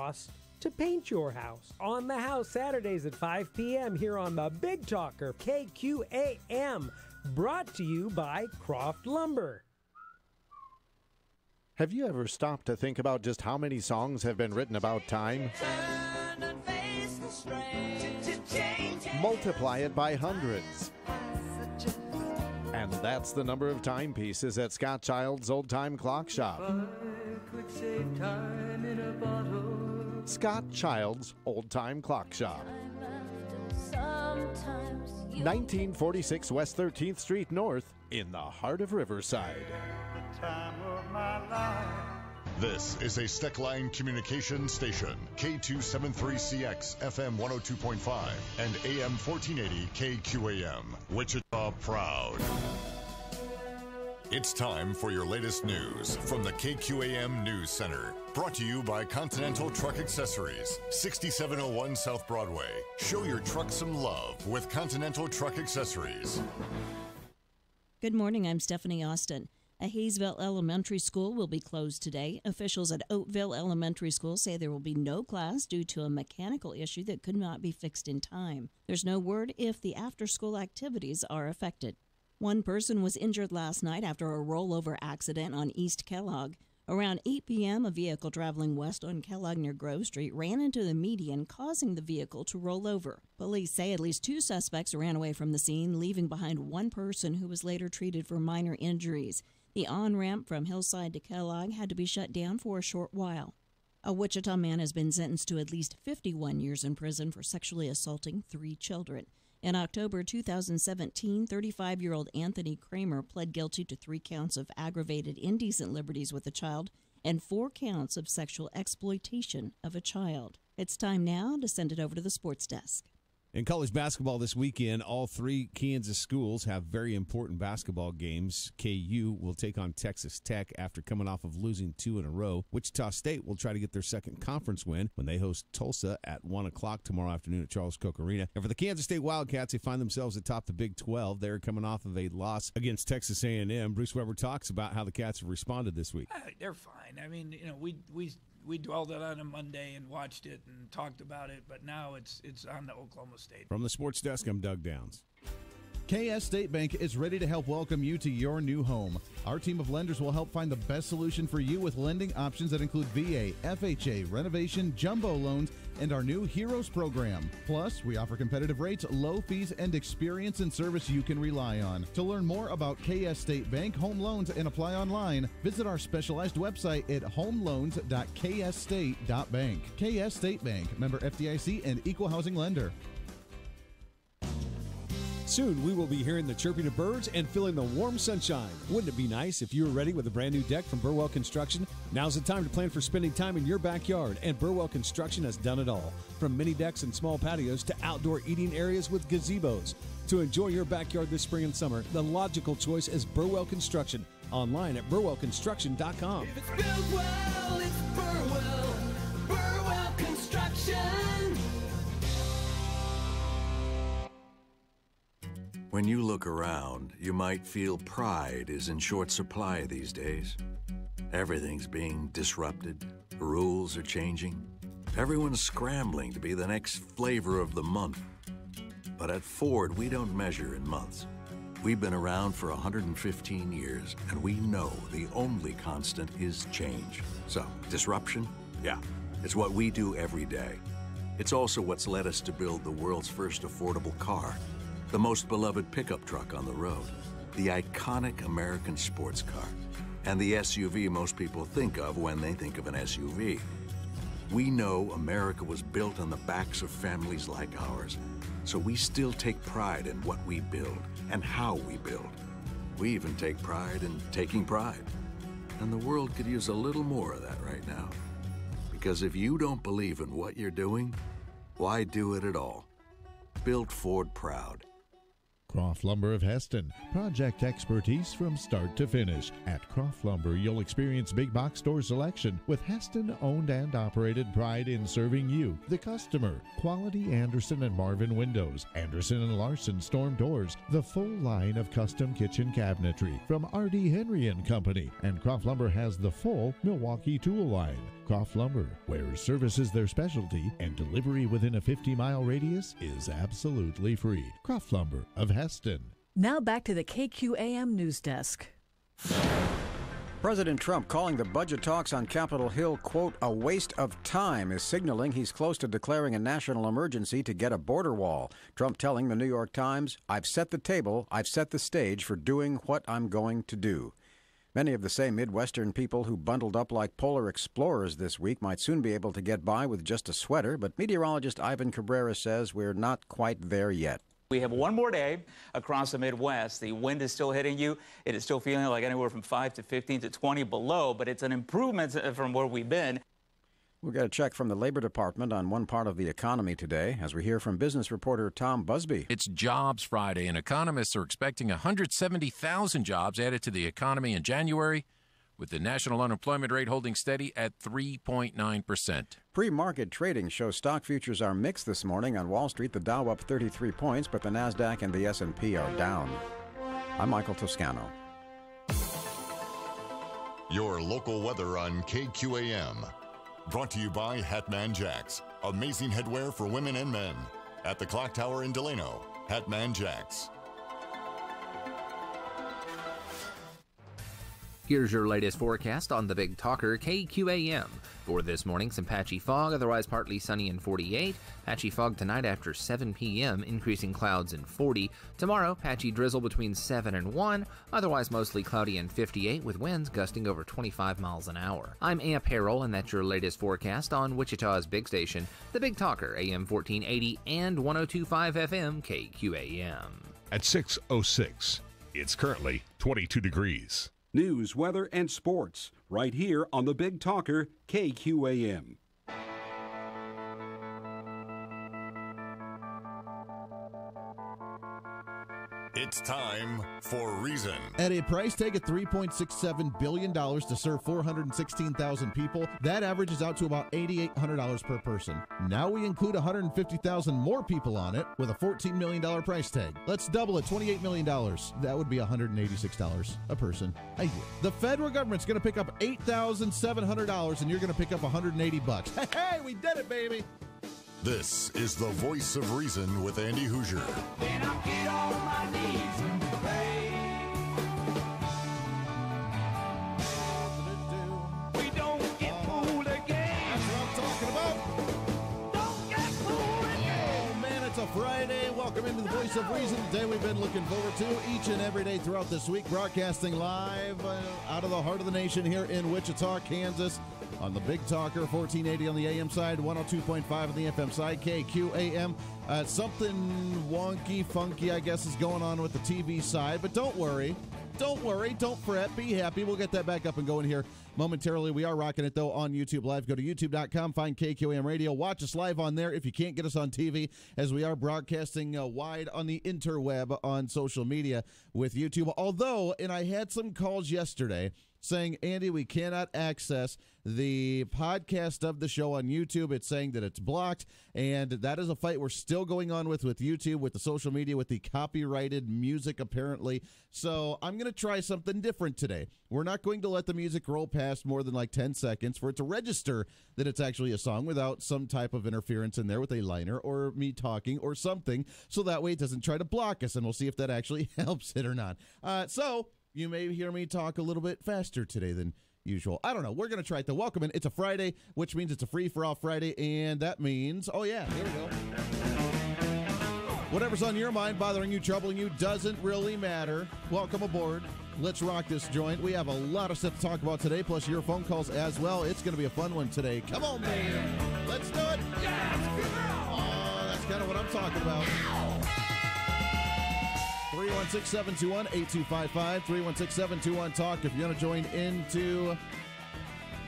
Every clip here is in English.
costs to paint your house. On the House, Saturdays at 5 p.m. here on the Big Talker, KQAM, brought to you by Croft Lumber. Have you ever stopped to think about just how many songs have been written about time? Multiply it by hundreds. And that's the number of timepieces at Scott Child's Old Time Clock Shop. Scott Child's Old Time Clock Shop. 1946 West 13th Street North in the heart of Riverside. This is a Steckline Communication Station, K273CX, FM 102.5, and AM 1480 KQAM, Wichita Proud. It's time for your latest news from the KQAM News Center. Brought to you by Continental Truck Accessories, 6701 South Broadway. Show your truck some love with Continental Truck Accessories. Good morning, I'm Stephanie Austin. A Hayesville Elementary School will be closed today. Officials at Oakville Elementary School say there will be no class due to a mechanical issue that could not be fixed in time. There's no word if the after-school activities are affected. One person was injured last night after a rollover accident on East Kellogg. Around 8 p.m., a vehicle traveling west on Kellogg near Grove Street ran into the median, causing the vehicle to roll over. Police say at least 2 suspects ran away from the scene, leaving behind one person who was later treated for minor injuries. The on-ramp from Hillside to Kellogg had to be shut down for a short while. A Wichita man has been sentenced to at least 51 years in prison for sexually assaulting 3 children. In October 2017, 35-year-old Anthony Kramer pled guilty to 3 counts of aggravated indecent liberties with a child and 4 counts of sexual exploitation of a child. It's time now to send it over to the sports desk. In college basketball this weekend, all 3 Kansas schools have very important basketball games. KU will take on Texas Tech after coming off of losing 2 in a row. Wichita State will try to get their second conference win when they host Tulsa at 1 o'clock tomorrow afternoon at Charles Koch Arena. And for the Kansas State Wildcats, they find themselves atop the Big 12. They're coming off of a loss against Texas A&M. Bruce Weber talks about how the Cats have responded this week. They're fine. I mean, we dwelled on it on Monday and watched it and talked about it, but now it's on the Oklahoma State. From the sports desk, I'm Doug Downs. KS State Bank is ready to help welcome you to your new home. Our team of lenders will help find the best solution for you with lending options that include VA, FHA, renovation, jumbo loans, and our new Heroes program. Plus, we offer competitive rates, low fees, and experience and service you can rely on. To learn more about KS State Bank home loans and apply online, visit our specialized website at homeloans.ksstate.bank. KS State Bank, member FDIC and equal housing lender. Soon, we will be hearing the chirping of birds and feeling the warm sunshine. Wouldn't it be nice if you were ready with a brand new deck from Burwell Construction? Now's the time to plan for spending time in your backyard, and Burwell Construction has done it all. From mini decks and small patios to outdoor eating areas with gazebos. To enjoy your backyard this spring and summer, the logical choice is Burwell Construction. Online at burwellconstruction.com. If it's built well, it's Burwell. Burwell Construction. When you look around, you might feel pride is in short supply these days. Everything's being disrupted. The rules are changing. Everyone's scrambling to be the next flavor of the month. But at Ford, we don't measure in months. We've been around for 115 years, and we know the only constant is change. So, disruption? Yeah, it's what we do every day. It's also what's led us to build the world's first affordable car, the most beloved pickup truck on the road, the iconic American sports car, and the SUV most people think of when they think of an SUV. We know America was built on the backs of families like ours, so we still take pride in what we build and how we build. We even take pride in taking pride. And the world could use a little more of that right now. Because if you don't believe in what you're doing, why do it at all? Build Ford proud. Croft Lumber of Heston. Project expertise from start to finish. At Croft Lumber, you'll experience big box store selection with Heston owned and operated, pride in serving you, the customer. Quality Anderson and Marvin windows, Anderson and Larson storm doors, the full line of custom kitchen cabinetry from R.D. Henry and Company. And Croft Lumber has the full Milwaukee tool line. Croft Lumber, where service is their specialty and delivery within a 50-mile radius is absolutely free. Croft Lumber of Heston. Now back to the KQAM News Desk. President Trump calling the budget talks on Capitol Hill, quote, a waste of time, is signaling he's close to declaring a national emergency to get a border wall. Trump telling the New York Times, I've set the table, I've set the stage for doing what I'm going to do. Many of the same Midwestern people who bundled up like polar explorers this week might soon be able to get by with just a sweater, but meteorologist Ivan Cabrera says we're not quite there yet. We have one more day across the Midwest. The wind is still hitting you. It is still feeling like anywhere from 5 to 15 to 20 below, but it's an improvement from where we've been. We'll get a check from the Labor Department on one part of the economy today, as we hear from business reporter Tom Busby. It's Jobs Friday, and economists are expecting 170,000 jobs added to the economy in January, with the national unemployment rate holding steady at 3.9%. Pre-market trading shows stock futures are mixed this morning. On Wall Street, the Dow up 33 points, but the Nasdaq and the S&P are down. I'm Michael Toscano. Your local weather on KQAM. Brought to you by Hatman Jacks. Amazing headwear for women and men. At the Clock Tower in Delano, Hatman Jacks. Here's your latest forecast on the Big Talker KQAM. For this morning, some patchy fog, otherwise partly sunny and 48. Patchy fog tonight after 7 p.m., increasing clouds and 40. Tomorrow, patchy drizzle between 7 and 1, otherwise mostly cloudy and 58 with winds gusting over 25 miles an hour. I'm Amp Harrell, and that's your latest forecast on Wichita's big station, the Big Talker, AM 1480 and 102.5 FM KQAM. At 6:06, it's currently 22 degrees. News, weather, and sports, right here on the Big Talker, KQAM. It's time for Reason. At a price tag of $3.67 billion to serve 416,000 people, that averages out to about $8,800 per person. Now we include 150,000 more people on it with a $14 million price tag. Let's double it, $28 million. That would be $186 a person a year. The federal government's going to pick up $8,700 and you're going to pick up $180. Hey, we did it, baby. This is the Voice of Reason with Andy Hoosier. Then I'll get on my knees and pray. We don't get fooled again. That's what I'm talking about. Don't get fooled again. Oh, man, it's a Friday. Welcome into the Voice of Reason, the day we've been looking forward to each and every day throughout this week, broadcasting live out of the heart of the nation here in Wichita, Kansas. On the Big Talker, 1480 on the AM side, 102.5 on the FM side, KQAM. Something wonky, funky, I guess, is going on with the TV side, but don't worry. Don't worry. Don't fret. Be happy. We'll get that back up and going here momentarily. We are rocking it, though, on YouTube Live. Go to youtube.com, find KQAM Radio. Watch us live on there if you can't get us on TV, as we are broadcasting wide on the interweb on social media with YouTube. Although, and I had some calls yesterday saying, Andy, we cannot access the podcast of the show on YouTube. It's saying that it's blocked, and that is a fight we're still going on with YouTube, with the social media, with the copyrighted music, apparently. So I'm going to try something different today. We're not going to let the music roll past more than like 10 seconds for it to register that it's actually a song without some type of interference in there with a liner or me talking or something, so that way it doesn't try to block us, and we'll see if that actually helps it or not. So you may hear me talk a little bit faster today than usual. I don't know. We're going to try it, though. Welcome in. It's a Friday, which means it's a free-for-all Friday, and that means, oh, yeah, here we go. Whatever's on your mind, bothering you, troubling you, doesn't really matter. Welcome aboard. Let's rock this joint. We have a lot of stuff to talk about today, plus your phone calls as well. It's going to be a fun one today. Come on, man. Let's do it. Yes, oh, that's kind of what I'm talking about. 316-721-8255, 316-721-TALK. If you want to join into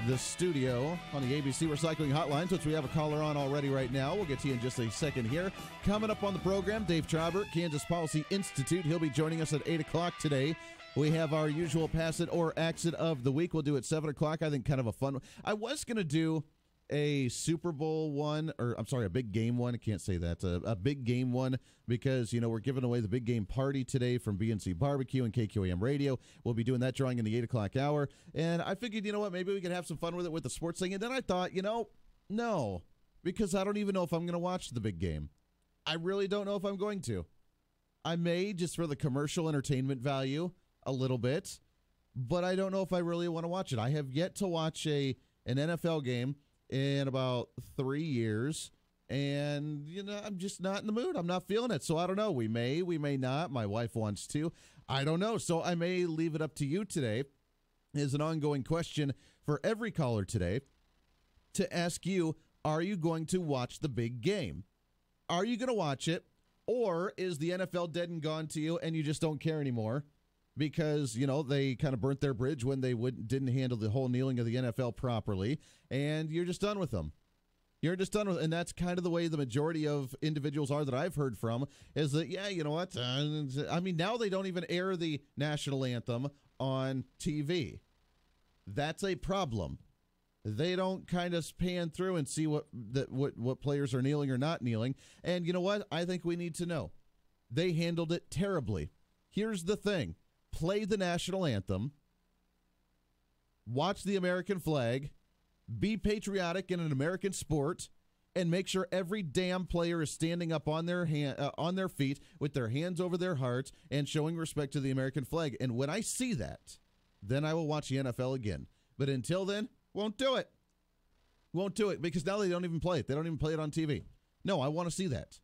the studio on the ABC Recycling Hotline, which we have a caller on already right now. We'll get to you in just a second here. Coming up on the program, Dave Trabert, Kansas Policy Institute. He'll be joining us at 8 o'clock today. We have our usual Pass It or Ax It of the week. We'll do it 7 o'clock. I think kind of a fun one. I was going to do a Super Bowl one, or I'm sorry, a big game one. I can't say that. A big game one because, we're giving away the big game party today from BNC Barbecue and KQAM Radio. We'll be doing that drawing in the 8 o'clock hour. And I figured, maybe we could have some fun with it with the sports thing. And then I thought, no, because I don't even know if I'm going to watch the big game. I really don't know if I'm going to. I may just for the commercial entertainment value a little bit, but I don't know if I really want to watch it. I have yet to watch an NFL game in about 3 years, and I'm just not in the mood. I'm not feeling it, so I don't know. We may not. My wife wants to. I don't know, so I may leave it up to you today as an ongoing question for every caller today to ask you, are you going to watch the big game? Are you going to watch it, or is the NFL dead and gone to you and you just don't care anymore? Because, they kind of burnt their bridge when they didn't handle the whole kneeling of the NFL properly, and you're just done with them. You're just done with it, and that's kind of the way the majority of individuals are that I've heard from, is that, you know what? Now they don't even air the national anthem on TV. That's a problem. They don't kind of pan through and see what players are kneeling or not kneeling, and you know what? I think we need to know. They handled it terribly. Here's the thing. Play the national anthem, watch the American flag, be patriotic in an American sport, and make sure every damn player is standing up on their feet with their hands over their hearts and showing respect to the American flag. And when I see that, then I will watch the NFL again. But until then, won't do it. Won't do it because now they don't even play it. They don't even play it on TV. No, I want to see that.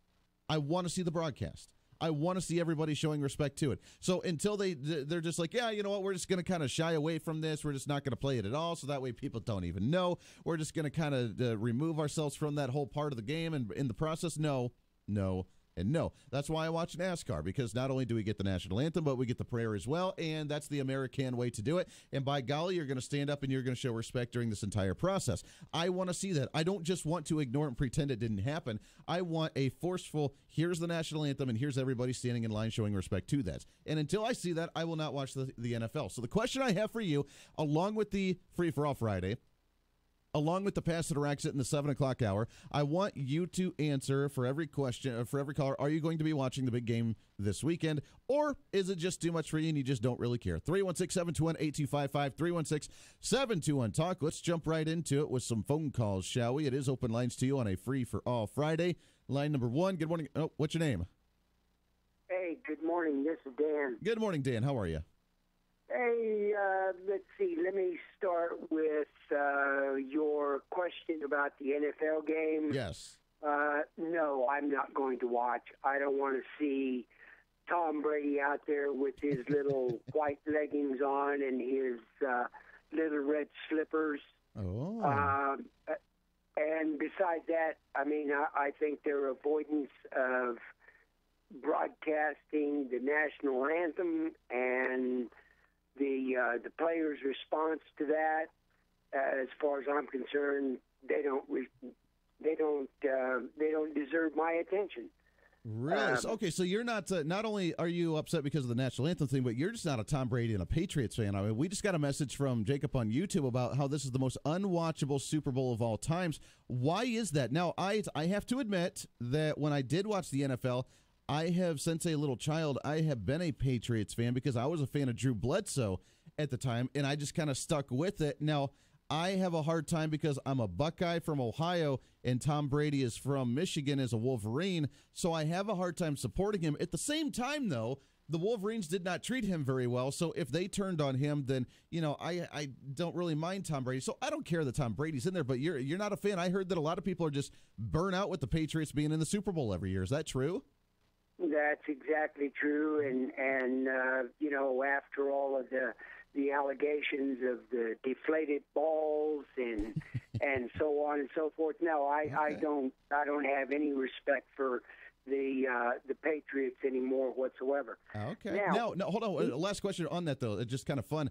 I want to see the broadcast. I want to see everybody showing respect to it. So until they're just like, yeah, you know what, we're just going to kind of shy away from this. We're just not going to play it at all, so that way people don't even know. We're just going to kind of remove ourselves from that whole part of the game, and in the process, no, and no. That's why I watch NASCAR, because not only do we get the national anthem, but we get the prayer as well, and that's the American way to do it. And by golly, you're going to stand up and you're going to show respect during this entire process. I want to see that. I don't just want to ignore it and pretend it didn't happen. I want a forceful, here's the national anthem, and here's everybody standing in line showing respect to that. And until I see that, I will not watch the NFL. So the question I have for you, along with the Free for All Friday, along with the Pass It or Ax It in the 7 o'clock hour, I want you to answer for every question, for every caller, are you going to be watching the big game this weekend, or is it just too much for you and you just don't really care? 316-721-8255, 316-721-TALK. Let's jump right into it with some phone calls, shall we? It is open lines to you on a Free for All Friday. Line number one, good morning. Oh, what's your name? Hey, good morning. This is Dan. Good morning, Dan. How are you? Hey, let's see. Let me start with your question about the NFL game. Yes. No, I'm not going to watch. I don't want to see Tom Brady out there with his little white leggings on and his little red slippers. Oh. And besides that, I think their avoidance of broadcasting the national anthem and the players' response to that, as far as I'm concerned, they don't deserve my attention. Really? Okay, so you're not only are you upset because of the national anthem thing, but you're just not a Tom Brady and a Patriots fan. I mean, we just got a message from Jacob on YouTube about how this is the most unwatchable Super Bowl of all times. Why is that? Now, I have to admit that when I did watch the NFL, I have, since a little child, I have been a Patriots fan because I was a fan of Drew Bledsoe at the time, and I just kind of stuck with it. Now, I have a hard time because I'm a Buckeye from Ohio, and Tom Brady is from Michigan as a Wolverine, so I have a hard time supporting him. At the same time, though, the Wolverines did not treat him very well, so if they turned on him, then, I don't really mind Tom Brady. So I don't care that Tom Brady's in there, but you're not a fan. I heard that a lot of people are just burnt out with the Patriots being in the Super Bowl every year. Is that true? That's exactly true, and after all of the allegations of the deflated balls and so on and so forth, no, I don't have any respect for the Patriots anymore whatsoever. Okay. Now, No, hold on. Last question on that, though. It's just kind of fun.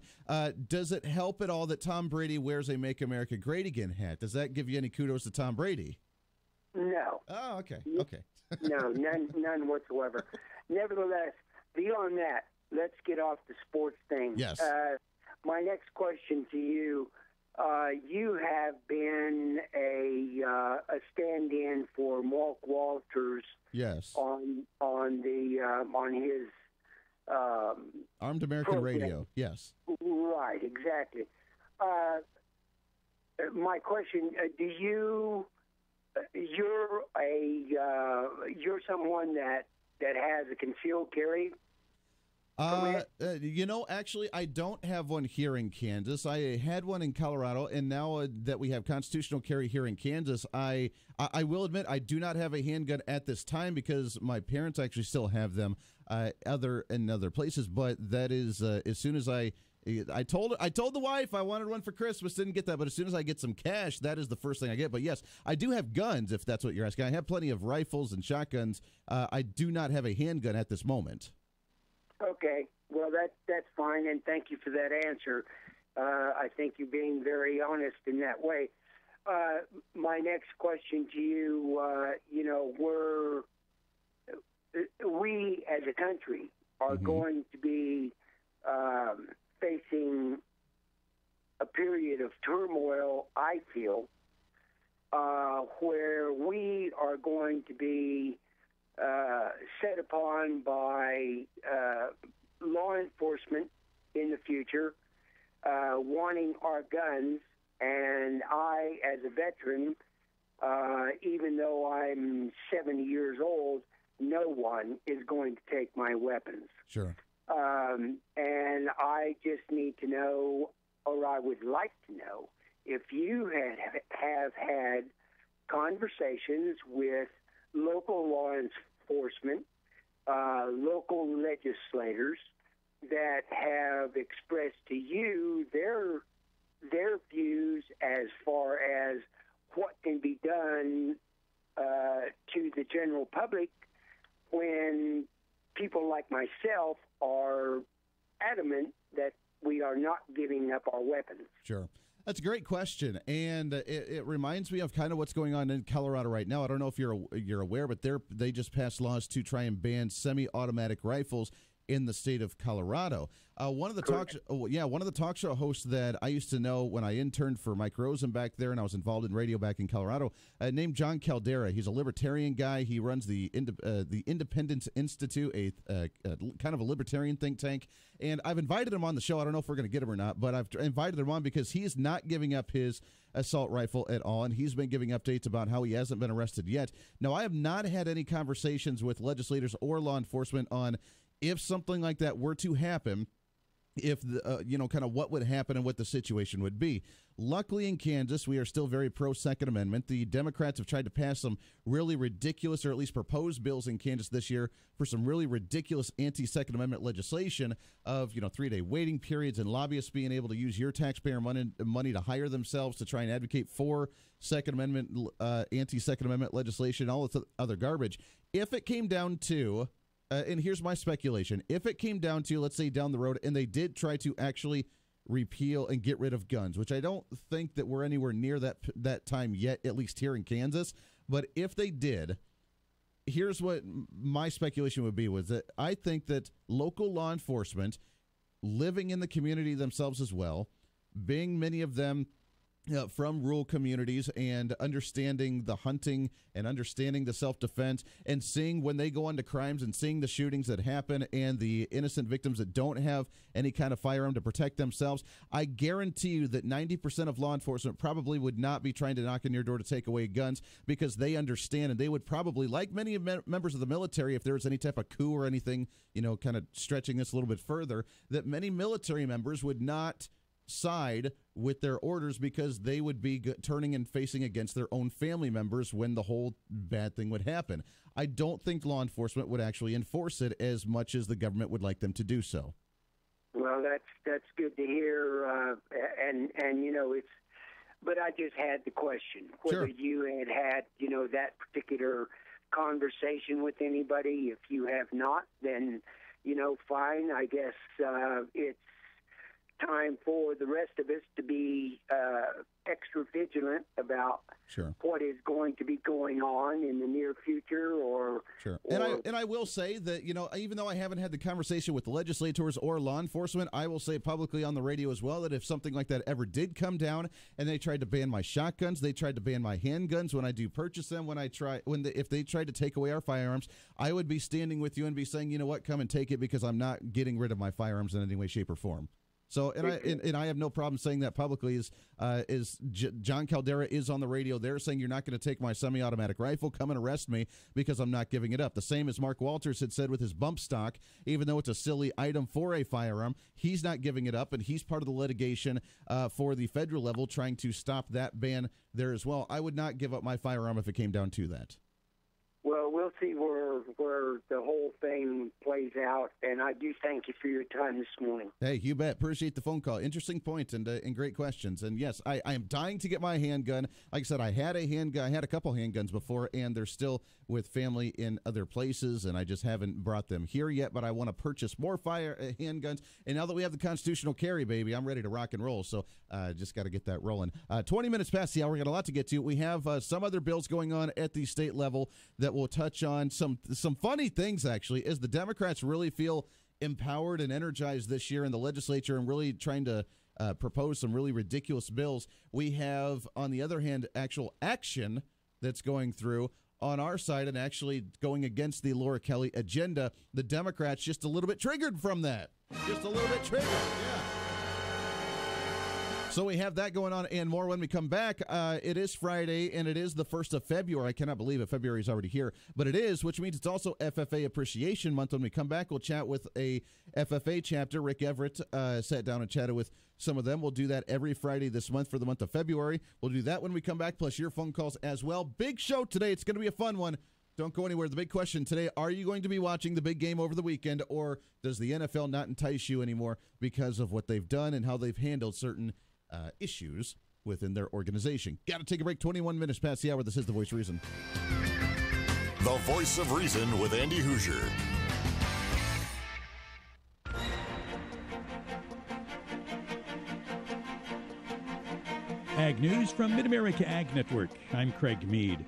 Does it help at all that Tom Brady wears a Make America Great Again hat? Does that give you any kudos to Tom Brady? No. Oh, okay. Okay. No, none whatsoever. Nevertheless, beyond that, let's get off the sports thing. Yes. My next question to you, you have been a stand-in for Mark Walters. Yes. On his Armed American program. Radio. Yes. Right, exactly. My question: do you? You're someone that has a concealed carry. Actually, I don't have one here in Kansas. I had one in Colorado, and now that we have constitutional carry here in Kansas, I will admit I do not have a handgun at this time because my parents actually still have them in other places. But that is as soon as I told the wife I wanted one for Christmas, didn't get that. But as soon as I get some cash, that is the first thing I get. But yes, I do have guns, if that's what you're asking. I have plenty of rifles and shotguns. I do not have a handgun at this moment. Okay, well that's fine, and thank you for that answer. I think you're being very honest in that way. My next question to you, we as a country are going to be facing a period of turmoil, I feel, where we are going to be set upon by law enforcement in the future, wanting our guns. And I, as a veteran, even though I'm 70 years old, no one is going to take my weapons. Sure. And I just need to know, or I would like to know, if you have had conversations with local law enforcement, local legislators that have expressed to you their views as far as what can be done to the general public when people like myself are adamant that we are not giving up our weapons. Sure. That's a great question, and it reminds me of kind of what's going on in Colorado right now. I don't know if you're aware, but they just passed laws to try and ban semi-automatic rifles in the state of Colorado. One of the talk show hosts that I used to know when I interned for Mike Rosen back there, and I was involved in radio back in Colorado, named John Caldera. He's a libertarian guy. He runs the Independence Institute, a kind of a libertarian think tank. And I've invited him on the show. I don't know if we're going to get him or not, but I've invited him on because he is not giving up his assault rifle at all, and he's been giving updates about how he hasn't been arrested yet. Now, I have not had any conversations with legislators or law enforcement on if something like that were to happen, if kind of what would happen and what the situation would be. Luckily in Kansas, we are still very pro-Second Amendment. The Democrats have tried to pass some really ridiculous, or at least proposed bills in Kansas this year for some really ridiculous anti-Second Amendment legislation of 3-day waiting periods and lobbyists being able to use your taxpayer money to hire themselves to try and advocate for Second Amendment, anti-Second Amendment legislation, all this other garbage. If it came down to and here's my speculation. If it came down to, let's say, down the road, and they did try to actually repeal and get rid of guns, which I don't think that we're anywhere near that time yet, at least here in Kansas. But if they did, here's what my speculation would be, was that I think that local law enforcement, living in the community themselves as well, being many of them from rural communities and understanding the hunting and understanding the self-defense and seeing when they go onto crimes and seeing the shootings that happen and the innocent victims that don't have any kind of firearm to protect themselves, I guarantee you that 90% of law enforcement probably would not be trying to knock on your door to take away guns because they understand, and they would probably, like many members of the military, if there was any type of coup or anything, kind of stretching this a little bit further, that many military members would not side with their orders because they would be turning and facing against their own family members when the whole bad thing would happen. I don't think law enforcement would actually enforce it as much as the government would like them to do so. Well, that's good to hear, and it's. But I just had the question whether you had that particular conversation with anybody. If you have not, then, fine. I guess it's time for the rest of us to be extra vigilant about what is going to be going on in the near future. And I will say that, even though I haven't had the conversation with the legislators or law enforcement, I will say publicly on the radio as well that if something like that ever did come down and they tried to ban my shotguns, they tried to ban my handguns when I do purchase them, if they tried to take away our firearms, I would be standing with you and be saying, you know what, come and take it, because I'm not getting rid of my firearms in any way, shape, or form. So, and I have no problem saying that publicly. John Caldera is on the radio there saying, you're not going to take my semi-automatic rifle, come and arrest me because I'm not giving it up. The same as Mark Walters had said with his bump stock, even though it's a silly item for a firearm, he's not giving it up, and he's part of the litigation for the federal level trying to stop that ban there as well. I would not give up my firearm if it came down to that. Well, we'll see where the whole thing plays out, and I do thank you for your time this morning. Hey, you bet. Appreciate the phone call. Interesting point and great questions. And yes, I am dying to get my handgun. Like I said, I had a couple handguns before, and they're still with family in other places, and I just haven't brought them here yet. But I want to purchase more handguns. And now that we have the constitutional carry, baby, I'm ready to rock and roll. So just got to get that rolling. 20 minutes past the hour. We got a lot to get to. We have some other bills going on at the state level that will touch on some funny things, actually, as the Democrats really feel empowered and energized this year in the legislature and really trying to propose some really ridiculous bills. We have, on the other hand, actual action that's going through on our side and actually going against the Laura Kelly agenda. The Democrats just a little bit triggered from that. Just a little bit triggered, yeah. So we have that going on and more when we come back. It is Friday, and it is the 1st of February. I cannot believe it. February is already here. But it is, which means it's also FFA Appreciation Month. When we come back, we'll chat with a FFA chapter. Rick Everett sat down and chatted with some of them. We'll do that every Friday this month for the month of February. We'll do that when we come back, plus your phone calls as well. Big show today. It's going to be a fun one. Don't go anywhere. The big question today, are you going to be watching the big game over the weekend, or does the NFL not entice you anymore because of what they've done and how they've handled certain issues within their organization? Got to take a break. 21 minutes past the hour. This is The Voice of Reason. The Voice of Reason with Andy Hoosier. Ag News from Mid-America Ag Network. I'm Craig Meade.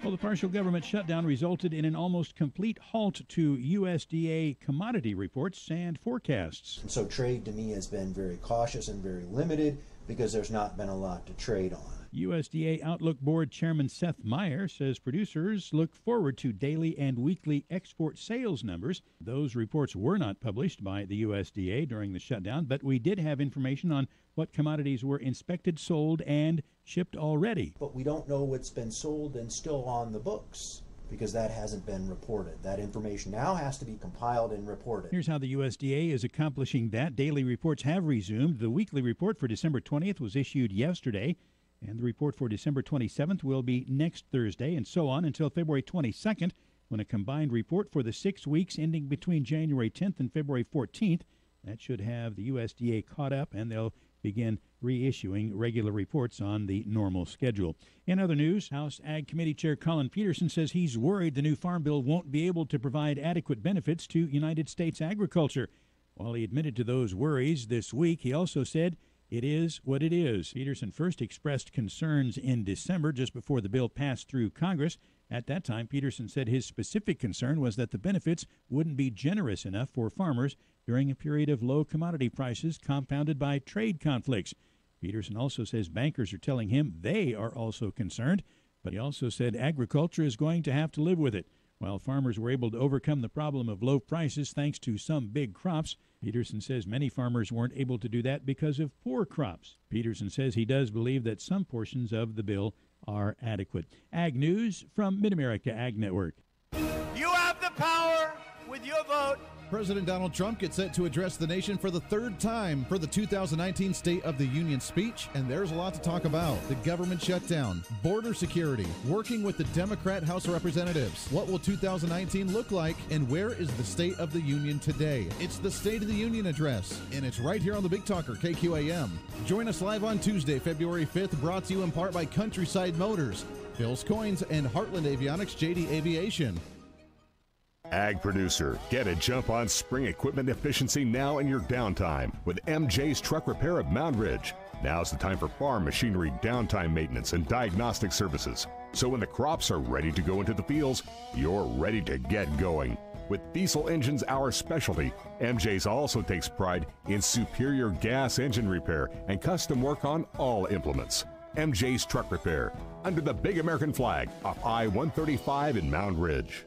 Well, the partial government shutdown resulted in an almost complete halt to USDA commodity reports and forecasts. And so trade to me has been very cautious and very limited because there's not been a lot to trade on. USDA Outlook Board Chairman Seth Meyer says producers look forward to daily and weekly export sales numbers. Those reports were not published by the USDA during the shutdown, but we did have information on what commodities were inspected, sold, and shipped already. But we don't know what's been sold and still on the books, because that hasn't been reported. That information now has to be compiled and reported. Here's how the USDA is accomplishing that. Daily reports have resumed. The weekly report for December 20th was issued yesterday, and the report for December 27th will be next Thursday, and so on until February 22nd, when a combined report for the 6 weeks ending between January 10th and February 14th. That should have the USDA caught up, and they'll begin reissuing regular reports on the normal schedule. In other news, House Ag Committee Chair Colin Peterson says he's worried the new farm bill won't be able to provide adequate benefits to United States agriculture. While he admitted to those worries this week, he also said it is what it is. Peterson first expressed concerns in December, just before the bill passed through Congress. At that time, Peterson said his specific concern was that the benefits wouldn't be generous enough for farmers during a period of low commodity prices compounded by trade conflicts. Peterson also says bankers are telling him they are also concerned, but he also said agriculture is going to have to live with it. While farmers were able to overcome the problem of low prices thanks to some big crops, Peterson says many farmers weren't able to do that because of poor crops. Peterson says he does believe that some portions of the bill are adequate. Ag News from Mid-America Ag Network. You have the power with your vote. President Donald Trump gets set to address the nation for the third time for the 2019 State of the Union speech, and there's a lot to talk about. The government shutdown, border security, working with the Democrat House of Representatives. What will 2019 look like, and where is the State of the Union today? It's the State of the Union address, and it's right here on the Big Talker, KQAM. Join us live on Tuesday, February 5th, brought to you in part by Countryside Motors. Phil's Coins, and Heartland Avionics JD Aviation. Ag producer, get a jump on spring equipment efficiency now in your downtime with MJ's Truck Repair at Mound Ridge. Now's the time for farm machinery downtime maintenance and diagnostic services. So when the crops are ready to go into the fields, you're ready to get going. With diesel engines our specialty, MJ's also takes pride in superior gas engine repair and custom work on all implements. MJ's Truck Repair, under the big American flag off I-135 in Mound Ridge.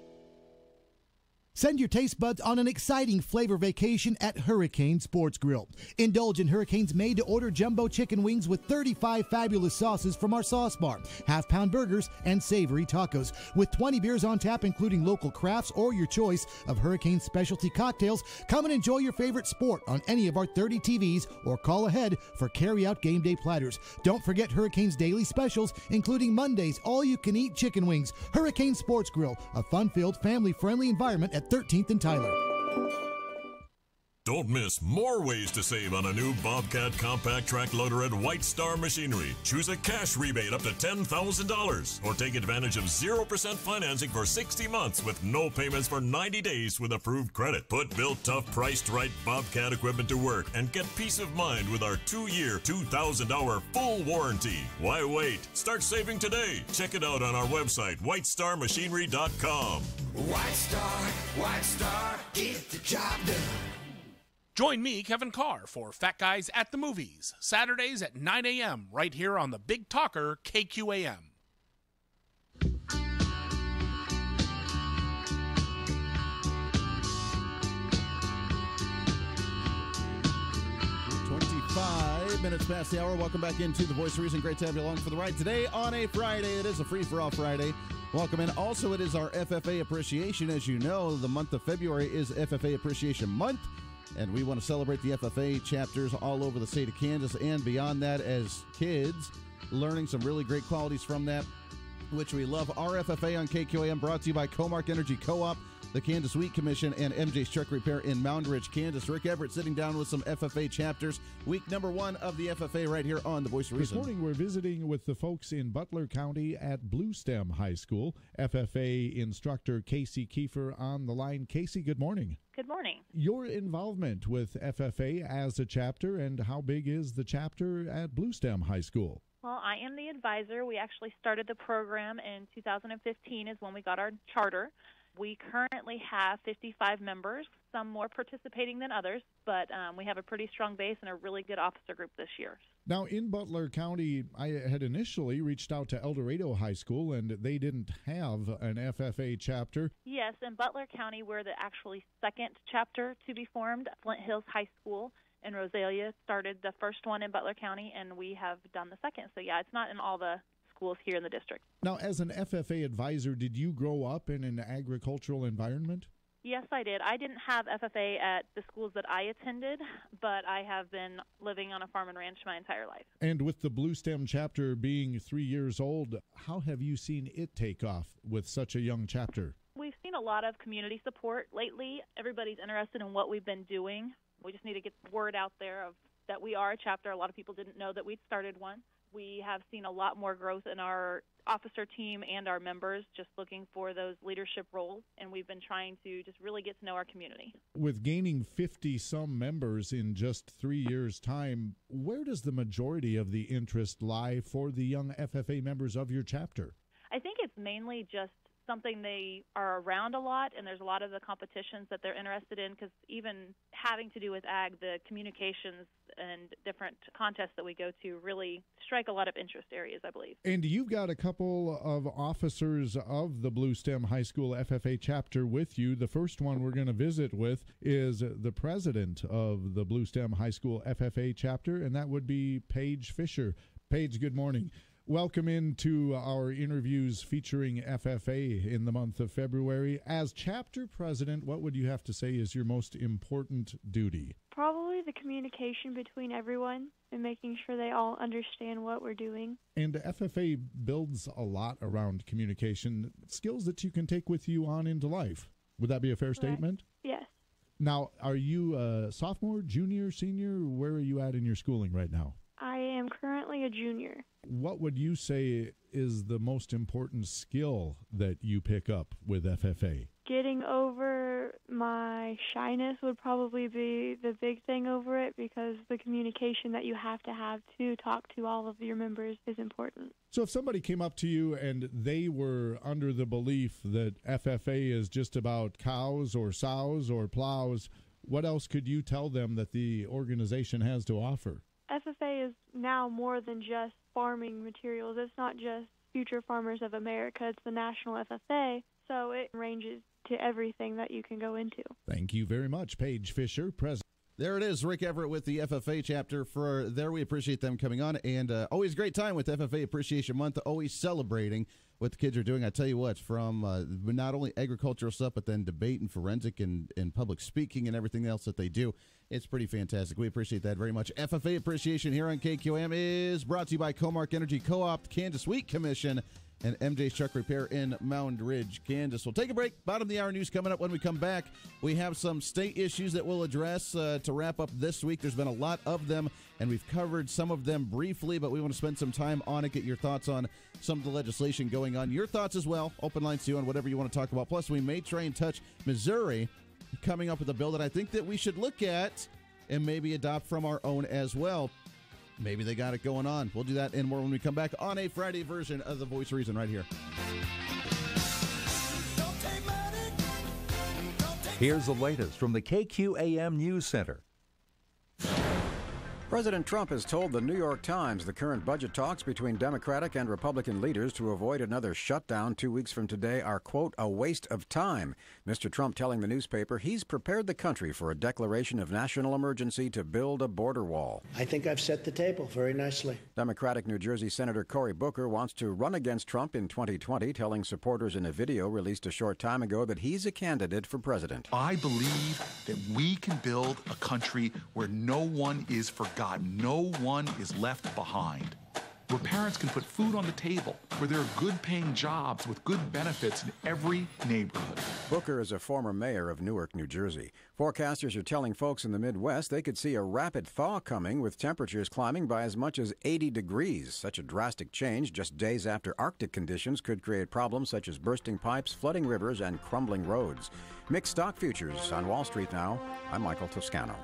Send your taste buds on an exciting flavor vacation at Hurricane Sports Grill. Indulge in Hurricane's made-to-order jumbo chicken wings with 35 fabulous sauces from our sauce bar, half-pound burgers, and savory tacos. With 20 beers on tap, including local crafts or your choice of Hurricane specialty cocktails, come and enjoy your favorite sport on any of our 30 TVs or call ahead for carry-out game day platters. Don't forget Hurricane's daily specials, including Monday's all-you-can-eat chicken wings. Hurricane Sports Grill, a fun-filled, family-friendly environment at 13th and Tyler. Don't miss more ways to save on a new Bobcat compact track loader at White Star Machinery. Choose a cash rebate up to $10,000 or take advantage of 0% financing for 60 months with no payments for 90 days with approved credit. Put built tough, priced right Bobcat equipment to work and get peace of mind with our 2-year, 2,000-hour full warranty. Why wait? Start saving today. Check it out on our website, whitestarmachinery.com. White Star, get the job done. Join me, Kevin Carr, for Fat Guys at the Movies, Saturdays at 9 a.m. right here on the Big Talker, KQAM. Minutes past the hour. Welcome back into the Voice of Reason. Great to have you along for the ride today on a Friday. It is a free-for-all Friday. Welcome in. Also, it is our FFA Appreciation. As you know, the month of February is FFA Appreciation Month, and we want to celebrate the FFA chapters all over the state of Kansas and beyond that as kids, learning some really great qualities from that, which we love. Our FFA on KQAM brought to you by Comark Energy Co-op, the Kansas Wheat Commission, and MJ's Truck Repair in Mound Ridge, Kansas. Rick Everett sitting down with some FFA chapters. Week number 1 of the FFA right here on the Voice of Reason. This morning we're visiting with the folks in Butler County at Blue Stem High School. FFA instructor Casey Kiefer on the line. Casey, good morning. Good morning. Your involvement with FFA as a chapter, and how big is the chapter at Blue Stem High School? Well, I am the advisor. We actually started the program in 2015 is when we got our charter. We currently have 55 members, some more participating than others, but we have a pretty strong base and a really good officer group this year. Now, in Butler County, I had initially reached out to El Dorado High School, and they didn't have an FFA chapter. Yes, in Butler County, we're the actually second chapter to be formed. Flint Hills High School in Rosalia started the first one in Butler County, and we have done the second. So, yeah, it's not in all the schools here in the district. Now, as an FFA advisor, did you grow up in an agricultural environment? Yes, I did. I didn't have FFA at the schools that I attended, but I have been living on a farm and ranch my entire life. And with the Blue Stem chapter being 3 years old, how have you seen it take off with such a young chapter? We've seen a lot of community support lately. Everybody's interested in what we've been doing. We just need to get the word out there of that we are a chapter. A lot of people didn't know that we'd started one. We have seen a lot more growth in our officer team and our members, just looking for those leadership roles, and we've been trying to just really get to know our community. With gaining 50-some members in just 3 years' time, where does the majority of the interest lie for the young FFA members of your chapter? I think it's mainly just something they are around a lot, and there's a lot of the competitions that they're interested in, because even having to do with ag, the communications and different contests that we go to really strike a lot of interest areas, I believe. And you've got a couple of officers of the Blue Stem High School FFA chapter with you. The first one we're going to visit with is the president of the Blue Stem High School FFA chapter, and that would be Paige Fisher. Paige, good morning. Welcome into our interviews featuring FFA in the month of February. As chapter president, what would you have to say is your most important duty? Probably the communication between everyone and making sure they all understand what we're doing. And FFA builds a lot around communication, skills that you can take with you on into life. Would that be a fair statement? Yes. Now, are you a sophomore, junior, senior? Where are you at in your schooling right now? I am currently a junior. What would you say is the most important skill that you pick up with FFA? Getting over my shyness would probably be the big thing over it, because the communication that you have to talk to all of your members is important. So if somebody came up to you and they were under the belief that FFA is just about cows or sows or plows, what else could you tell them that the organization has to offer? FFA is now more than just farming materials. It's not just Future Farmers of America. It's the National FFA, so it ranges to everything that you can go into. Thank you very much, Paige Fisher, President. There it is, Rick Everett with the FFA chapter. For there, we appreciate them coming on, and always great time with FFA Appreciation Month, always celebrating what the kids are doing. I tell you what, from not only agricultural stuff, but then debate and forensic and public speaking and everything else that they do. It's pretty fantastic. We appreciate that very much. FFA Appreciation here on KQAM is brought to you by Comark Energy Co-op, Kansas Wheat Commission, and MJ's Truck Repair in Mound Ridge, Kansas. We'll take a break. Bottom of the hour news coming up. When we come back, we have some state issues that we'll address to wrap up this week. There's been a lot of them, and we've covered some of them briefly, but we want to spend some time on it, get your thoughts on some of the legislation going on. Your thoughts as well. Open lines to you on whatever you want to talk about. Plus, we may try and touch Missouri coming up with a bill that I think that we should look at and maybe adopt from our own as well. Maybe they got it going on. We'll do that and more when we come back on a Friday version of The Voice of Reason right here. Here's the latest from the KQAM News Center. President Trump has told the New York Times the current budget talks between Democratic and Republican leaders to avoid another shutdown 2 weeks from today are, quote, a waste of time. Mr. Trump telling the newspaper he's prepared the country for a declaration of national emergency to build a border wall. I think I've set the table very nicely. Democratic New Jersey Senator Cory Booker wants to run against Trump in 2020, telling supporters in a video released a short time ago that he's a candidate for president. I believe that we can build a country where no one is forgotten. No one is left behind. Where parents can put food on the table, where there are good-paying jobs with good benefits in every neighborhood. Booker is a former mayor of Newark, New Jersey. Forecasters are telling folks in the Midwest they could see a rapid thaw coming, with temperatures climbing by as much as 80 degrees. Such a drastic change just days after Arctic conditions could create problems such as bursting pipes, flooding rivers, and crumbling roads. Mixed stock futures on Wall Street now. I'm Michael Toscano.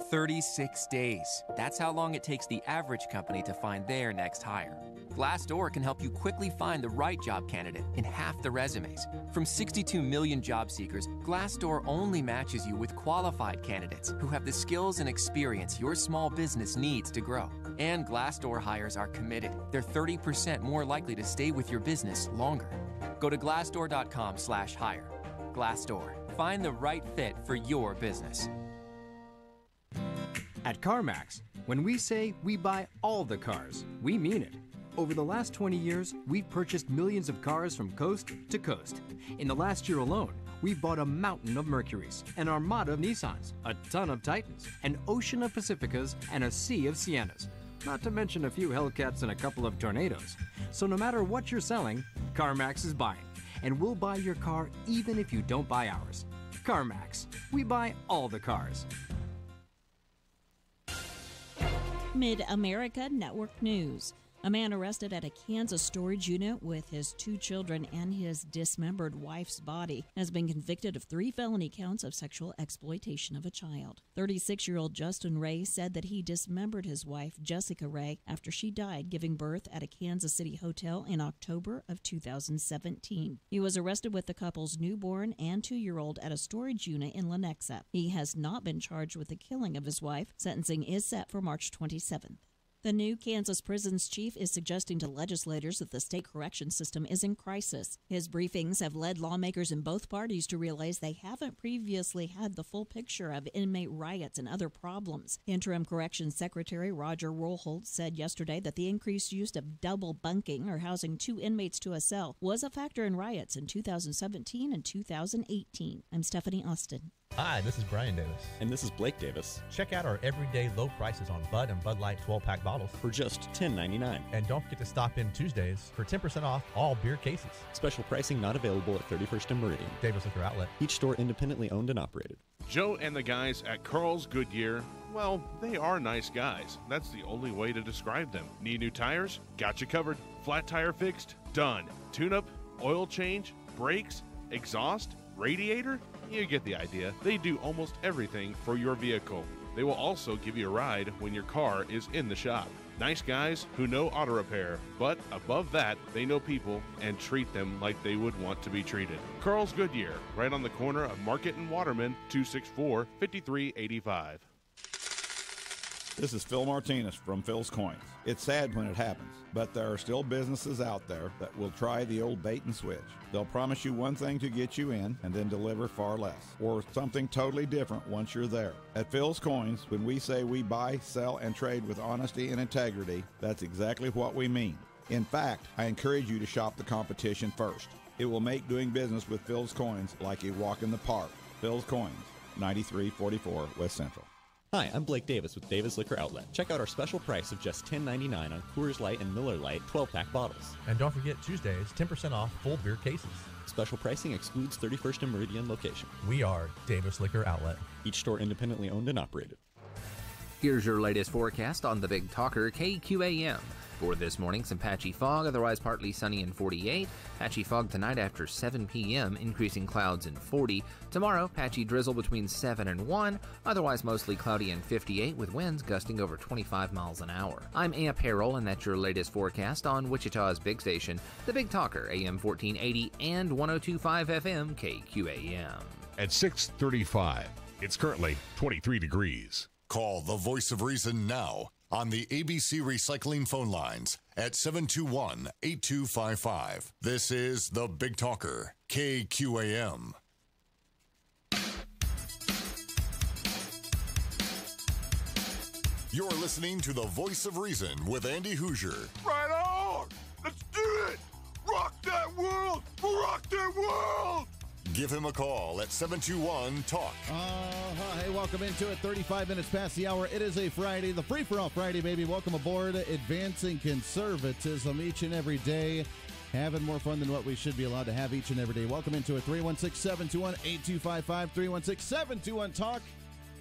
36 days. That's how long it takes the average company to find their next hire. Glassdoor can help you quickly find the right job candidate in half the resumes. From 62 million job seekers, Glassdoor only matches you with qualified candidates who have the skills and experience your small business needs to grow. And Glassdoor hires are committed. They're 30% more likely to stay with your business longer. Go to glassdoor.com/hire. Glassdoor. Find the right fit for your business. At CarMax, when we say we buy all the cars, we mean it. Over the last 20 years, we've purchased millions of cars from coast to coast. In the last year alone, we've bought a mountain of Mercurys, an armada of Nissans, a ton of Titans, an ocean of Pacificas, and a sea of Siennas. Not to mention a few Hellcats and a couple of Tornadoes. So no matter what you're selling, CarMax is buying. And we'll buy your car even if you don't buy ours. CarMax. We buy all the cars. Mid-America Network News. A man arrested at a Kansas storage unit with his 2 children and his dismembered wife's body has been convicted of 3 felony counts of sexual exploitation of a child. 36-year-old Justin Ray said that he dismembered his wife, Jessica Ray, after she died giving birth at a Kansas City hotel in October of 2017. He was arrested with the couple's newborn and 2-year-old at a storage unit in Lenexa. He has not been charged with the killing of his wife. Sentencing is set for March 27th. The new Kansas prisons chief is suggesting to legislators that the state correction system is in crisis. His briefings have led lawmakers in both parties to realize they haven't previously had the full picture of inmate riots and other problems. Interim Corrections Secretary Roger Rollholt said yesterday that the increased use of double bunking, or housing 2 inmates to a cell, was a factor in riots in 2017 and 2018. I'm Stephanie Austin. Hi, this is Brian Davis. And this is Blake Davis. Check out our everyday low prices on Bud and Bud Light 12-pack bottles for just $10.99. And don't forget to stop in Tuesdays for 10% off all beer cases. Special pricing not available at 31st and Meridian. Davis Liquor Outlet. Each store independently owned and operated. Joe and the guys at Carl's Goodyear, well, they are nice guys. That's the only way to describe them. Need new tires? Got you covered. Flat tire fixed? Done. Tune-up? Oil change? Brakes? Exhaust? Radiator? You get the idea. They do almost everything for your vehicle. They will also give you a ride when your car is in the shop. Nice guys who know auto repair, but above that, they know people and treat them like they would want to be treated. Carl's Goodyear, right on the corner of Market and Waterman, 264-5385. This is Phil Martinez from Phil's Coins. It's sad when it happens, but there are still businesses out there that will try the old bait and switch. They'll promise you one thing to get you in and then deliver far less, or something totally different once you're there. At Phil's Coins, when we say we buy, sell, and trade with honesty and integrity, that's exactly what we mean. In fact, I encourage you to shop the competition first. It will make doing business with Phil's Coins like a walk in the park. Phil's Coins, 9344 West Central. Hi, I'm Blake Davis with Davis Liquor Outlet. Check out our special price of just $10.99 on Coors Light and Miller Lite 12-pack bottles. And don't forget Tuesdays, 10% off full beer cases. Special pricing excludes 31st and Meridian location. We are Davis Liquor Outlet. Each store independently owned and operated. Here's your latest forecast on the Big Talker KQAM. For this morning, some patchy fog, otherwise partly sunny and 48. Patchy fog tonight after 7 p.m., increasing clouds and 40. Tomorrow, patchy drizzle between 7 and 1, otherwise mostly cloudy and 58 with winds gusting over 25 miles an hour. I'm Amp Harrell, and that's your latest forecast on Wichita's big station, the Big Talker, AM 1480 and 102.5 FM KQAM. At 6:35, it's currently 23 degrees. Call the Voice of Reason now on the ABC Recycling phone lines at 721-8255. This is the Big Talker, KQAM. You're listening to the Voice of Reason with Andy Hoosier. Right on! Let's do it! Rock that world! Rock that world! Give him a call at 721-TALK. Hey, welcome into it. 35 minutes past the hour. It is a Friday, the Free-for-All Friday, baby. Welcome aboard. Advancing conservatism each and every day. Having more fun than what we should be allowed to have each and every day. Welcome into it. 316-721-8255. 316-721-TALK.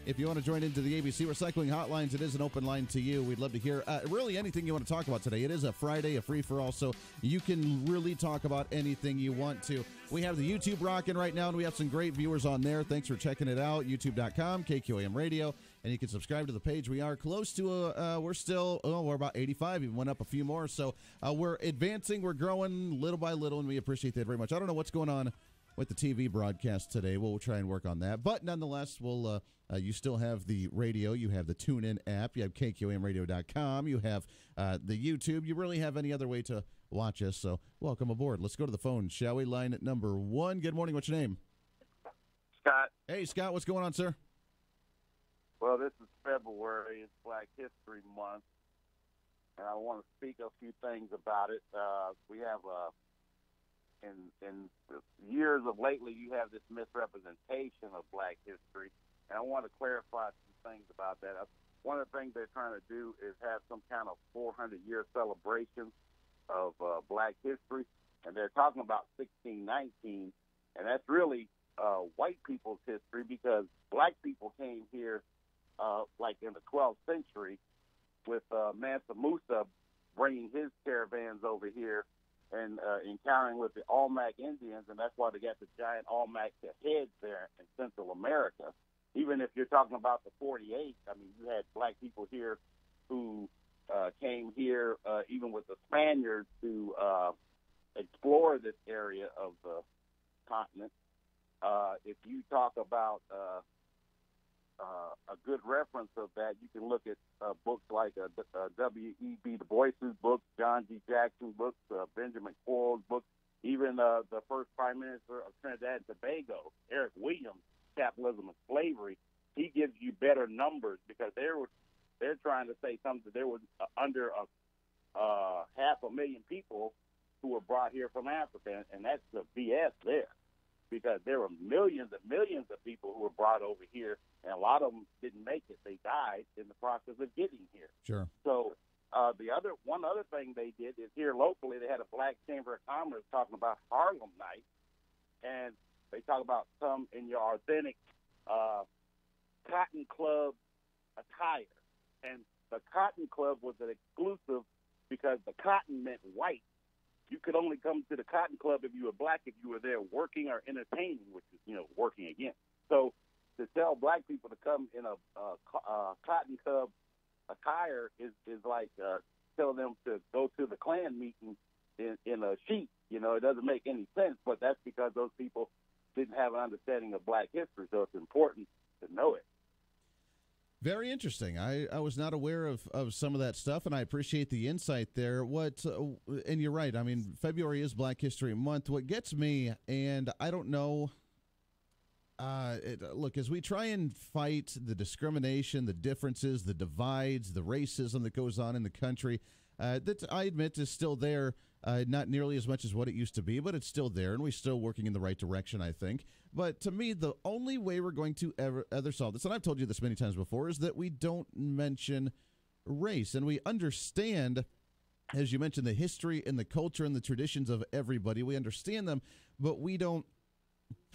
If you want to join into the ABC Recycling Hotlines, it is an open line to you. We'd love to hear really anything you want to talk about today. It is a Friday, a free-for-all, so you can really talk about anything you want to. We have the YouTube rocking right now, and we have some great viewers on there. Thanks for checking it out. YouTube.com, KQAM Radio, and you can subscribe to the page. We are close to, we're about 85, even went up a few more. So we're advancing, we're growing little by little, and we appreciate that very much. I don't know what's going on with the TV broadcast today. We'll try and work on that. But nonetheless, we'll you still have the radio. You have the TuneIn app. You have KQAMradio.com. You have the YouTube. You really have any other way to watch us. So welcome aboard. Let's go to the phone, shall we? Line at number 1. Good morning. What's your name? Scott. Hey, Scott. What's going on, sir? Well, this is February. It's Black History Month. And I want to speak a few things about it. We have in years of lately, you have this misrepresentation of Black history, and I want to clarify some things about that. One of the things they're trying to do is have some kind of 400-year celebration of Black history, and they're talking about 1619, and that's really white people's history because Black people came here like in the 12th century with Mansa Musa bringing his caravans over here and encountering with the Almac Indians, and that's why they got the giant Almac heads there in Central America. Even if you're talking about the 48, I mean, you had Black people here who came here, even with the Spaniards, to explore this area of the continent. If you talk about a good reference of that, you can look at books like W.E.B. Du Bois's books, John G. Jackson's books, Benjamin Quarles' books, even the first Prime Minister of Trinidad and Tobago, Eric Williams, Capitalism and Slavery. He gives you better numbers because they're trying to say something. There was under 500,000 people who were brought here from Africa, and that's the BS there. because there were millions and millions of people who were brought over here, and a lot of them didn't make it. They died in the process of getting here. Sure. So one other thing they did is here locally they had a Black Chamber of Commerce talking about Harlem Night, and they talk about come in your authentic Cotton Club attire. And the Cotton Club was an exclusive because the cotton meant white. You could only come to the Cotton Club if you were black, if you were there working or entertaining, which is, working again. So to tell black people to come in a Cotton Club attire is like telling them to go to the Klan meeting in a sheet. It doesn't make any sense, but that's because those people didn't have an understanding of black history, so it's important to know it. Very interesting. I was not aware of some of that stuff, and I appreciate the insight there. And you're right. I mean, February is Black History Month. What gets me, and I don't know, look, as we try and fight the discrimination, the differences, the divides, the racism that goes on in the country, that I admit is still there, not nearly as much as what it used to be, but it's still there, and we're still working in the right direction, I think. But to me, the only way we're going to ever solve this, and I've told you this many times before, is that we don't mention race. And we understand, as you mentioned, the history and the culture and the traditions of everybody. We understand them, but we don't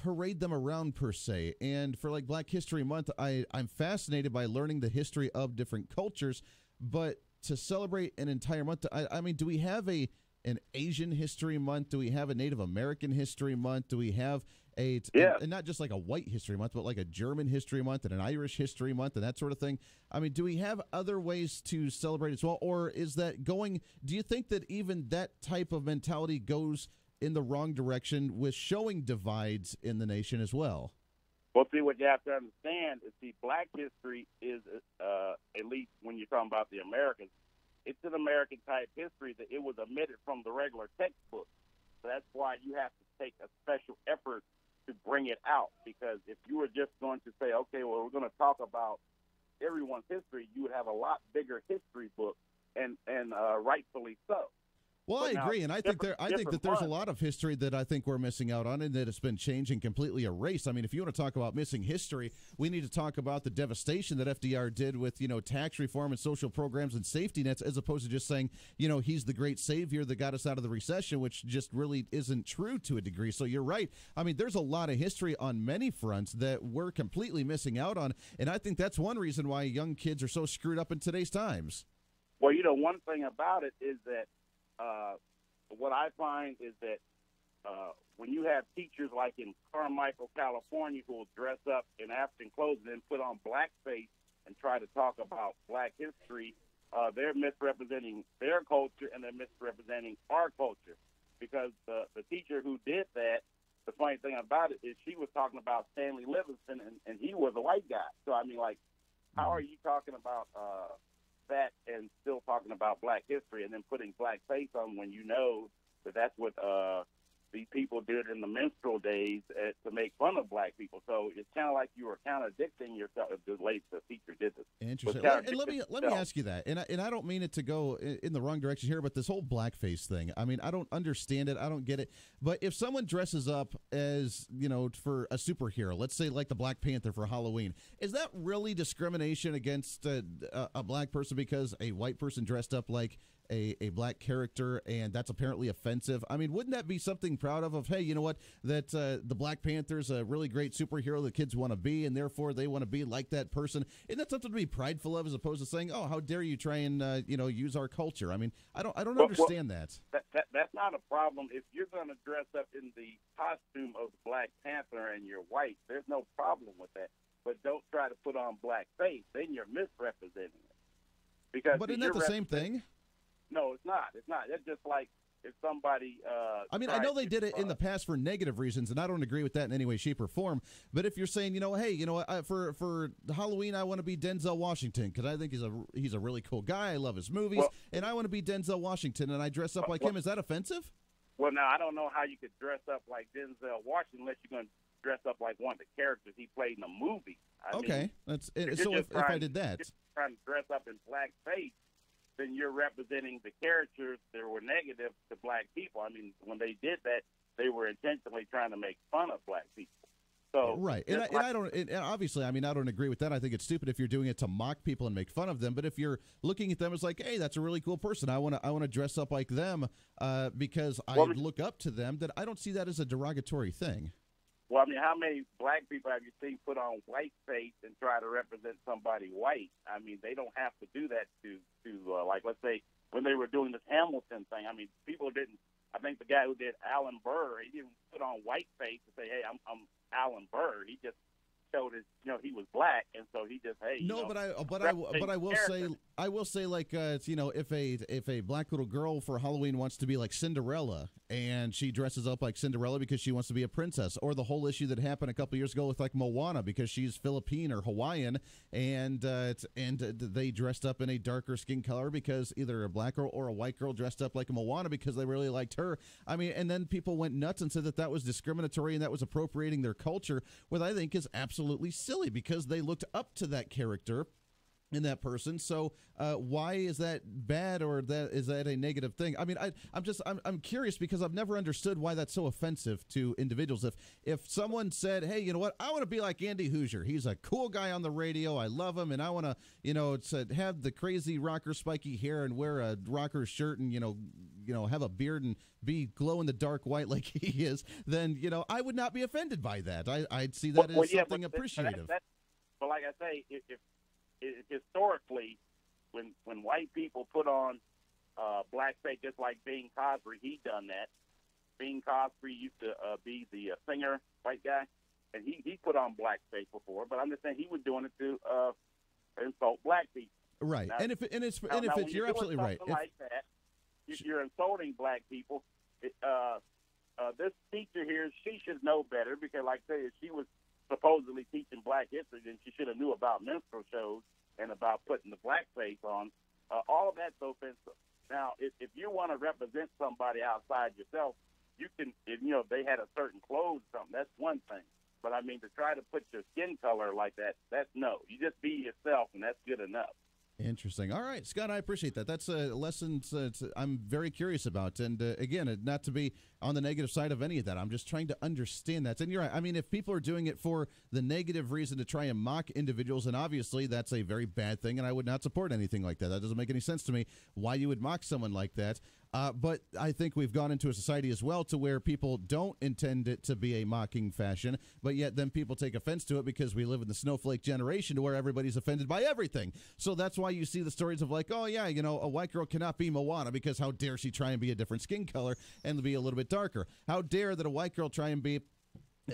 parade them around per se. And for like Black History Month, I'm fascinated by learning the history of different cultures. But to celebrate an entire month, I mean, do we have an Asian History Month? Do we have a Native American History Month? Do we have and not just like a white history month, but like a German history month and an Irish history month and that sort of thing? I mean, do we have other ways to celebrate as well? Or is that do you think that even that type of mentality goes in the wrong direction with showing divides in the nation as well? Well, see, what you have to understand is, black history is, at least when you're talking about the Americans, it's an American-type history that it was omitted from the regular textbook. So that's why you have to take a special effort to bring it out, because if you were just going to say, okay, well, we're going to talk about everyone's history, you would have a lot bigger history book, and rightfully so. Well, I agree, and I think that there's a lot of history that I think we're missing out on, and that it's been changed and completely erased. I mean, if you want to talk about missing history, we need to talk about the devastation that FDR did with, tax reform and social programs and safety nets, as opposed to just saying, he's the great savior that got us out of the recession, which just really isn't true to a degree. So you're right. I mean, there's a lot of history on many fronts that we're completely missing out on, and I think that's one reason why young kids are so screwed up in today's times. Well, one thing about it is that what I find is that when you have teachers like in Carmichael, California, who will dress up in African clothes and then put on blackface and try to talk about black history, they're misrepresenting their culture and they're misrepresenting our culture. Because the teacher who did that, the funny thing about it is she was talking about Stanley Livingston, and he was a white guy. So, I mean, like, how are you talking about that and still talking about black history and then putting blackface on when you know that that's what these people did in the minstrel days to make fun of black people? So it's kind of like you were contradicting yourself. The late teacher did this. Interesting. And let me ask you that, and I don't mean it to go in the wrong direction here, but this whole blackface thing, I mean, I don't understand it. I don't get it. But if someone dresses up as, for a superhero, let's say like the Black Panther for Halloween, is that really discrimination against a black person because a white person dressed up like a black character, and that's apparently offensive? I mean, wouldn't that be something proud of, hey, you know what, that the Black Panther's a really great superhero that kids want to be, and therefore they want to be like that person? Isn't that something to be prideful of, as opposed to saying, oh, how dare you try and use our culture? I mean, I don't understand that. That's not a problem. If you're going to dress up in the costume of the Black Panther and you're white, there's no problem with that. But don't try to put on blackface. Then you're misrepresenting it. But isn't that the same thing? No, it's not. It's not. It's just like if somebody. I mean, I know they did it in the past for negative reasons, and I don't agree with that in any way, shape, or form. But if you're saying, hey, for Halloween, I want to be Denzel Washington because I think he's a really cool guy. I love his movies, and I want to be Denzel Washington, and I dress up like him. Is that offensive? Well, now I don't know how you could dress up like Denzel Washington unless you're going to dress up like one of the characters he played in a movie. I mean, if I did that, trying to dress up in blackface, then you're representing the characters that were negative to black people. I mean, when they did that, they were intentionally trying to make fun of black people. So right, and I don't. And obviously, I mean, I don't agree with that. I think it's stupid if you're doing it to mock people and make fun of them. But if you're looking at them as like, hey, that's a really cool person, I want to dress up like them because I look up to them. Then I don't see that as a derogatory thing. Well, I mean, how many black people have you seen put on white face and try to represent somebody white? I mean, they don't have to do that to like, let's say, when they were doing this Hamilton thing. I mean, people didn't. I think the guy who did Alan Burr, he didn't put on white face to say, hey, I'm Alan Burr. He just showed his, he was black, and so he just, hey. No, but I will say like if a black little girl for Halloween wants to be like Cinderella and she dresses up like Cinderella because she wants to be a princess, or the whole issue that happened a couple years ago with like Moana because she's Philippine or Hawaiian and they dressed up in a darker skin color because either a black girl or a white girl dressed up like a Moana because they really liked her. I mean, and then people went nuts and said that was discriminatory and that was appropriating their culture, what I think is absolutely silly because they looked up to that character in that person. So why is that bad, or is that a negative thing? I mean, I'm curious because I've never understood why that's so offensive to individuals. If someone said, hey, you know what, I want to be like Andy Hoosier. He's a cool guy on the radio. I love him, and I want to have the crazy rocker spiky hair and wear a rocker shirt and have a beard and be glow in the dark white like he is, then I would not be offended by that. I'd see that as something appreciative. But like I say, if historically, when white people put on blackface, just like Bing Crosby, he done that. Bing Crosby used to be the singer, white guy, and he put on blackface before. But I'm just saying he was doing it to insult black people. Right, now, you're absolutely right. Like that, you're insulting black people. This teacher here, she should know better because, like I say, if she was supposedly teaching black history, then she should have knew about minstrel shows and about putting the blackface on. All of that's offensive. Now, if you want to represent somebody outside yourself, you can. If they had a certain clothes or something, that's one thing. But I mean, to try to put your skin color like that's no. You just be yourself, and that's good enough. Interesting. All right, Scott, I appreciate that. That's a lesson I'm very curious about. And again, not to be on the negative side of any of that. I'm just trying to understand that. And you're right. I mean, if people are doing it for the negative reason to try and mock individuals, and obviously that's a very bad thing, and I would not support anything like that. That doesn't make any sense to me why you would mock someone like that. But I think we've gone into a society as well to where people don't intend it to be a mocking fashion, but yet then people take offense to it because we live in the snowflake generation to where everybody's offended by everything. So that's why you see the stories of like, oh, yeah, a white girl cannot be Moana because how dare she try and be a different skin color and be a little bit darker? How dare that a white girl try and be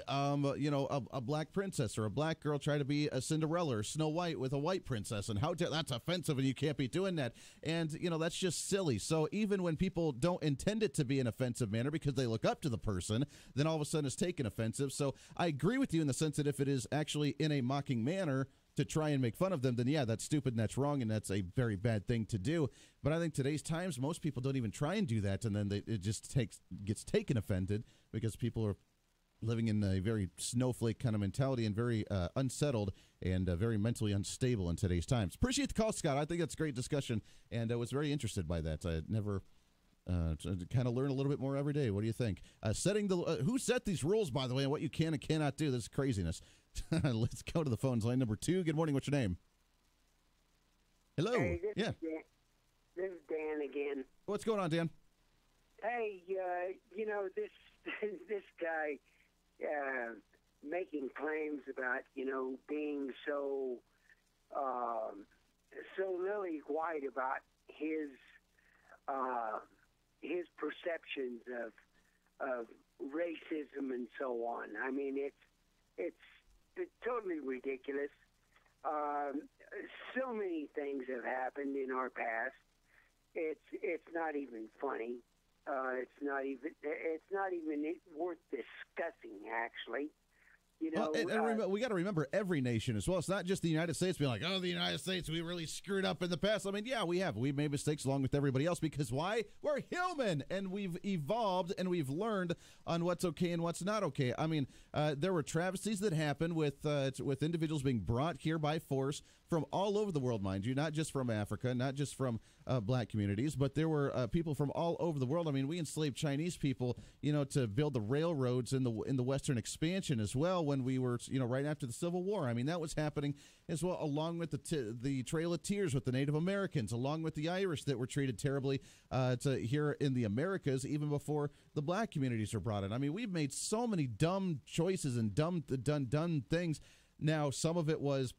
a black princess, or a black girl try to be a Cinderella or Snow White with a white princess, and that's offensive and you can't be doing that. And, that's just silly. So even when people don't intend it to be an offensive manner because they look up to the person, then all of a sudden it's taken offensive. So I agree with you in the sense that if it is actually in a mocking manner to try and make fun of them, then yeah, that's stupid and that's wrong and that's a very bad thing to do. But I think today's times, most people don't even try and do that, and then it just gets taken offended because people are living in a very snowflake kind of mentality and very unsettled and very mentally unstable in today's times. Appreciate the call, Scott. I think that's a great discussion, and I was very interested by that. I never kind of learn a little bit more every day. What do you think? Who set these rules, by the way, and what you can and cannot do? This is craziness. Let's go to the phones. Line number 2. Good morning. What's your name? Hello. Hey, this is Dan again. What's going on, Dan? Hey, this guy making claims about being so lily white about his perceptions of racism and so on. I mean, it's totally ridiculous. So many things have happened in our past. It's not even funny. It's not even worth discussing, actually. We got to remember every nation as well. It's not just the United States being like, oh, the United States, we really screwed up in the past. I mean, yeah, we have. We made mistakes along with everybody else because why? We're human, and we've evolved, and we've learned on what's okay and what's not okay. I mean, there were travesties that happened with individuals being brought here by force from all over the world, mind you, not just from Africa, not just from black communities, but there were people from all over the world. I mean, we enslaved Chinese people, to build the railroads in the Western expansion as well when we were, right after the Civil War. I mean, that was happening as well, along with the Trail of Tears with the Native Americans, along with the Irish that were treated terribly here in the Americas, even before the black communities were brought in. I mean, we've made so many dumb choices and done things. Now, some of it was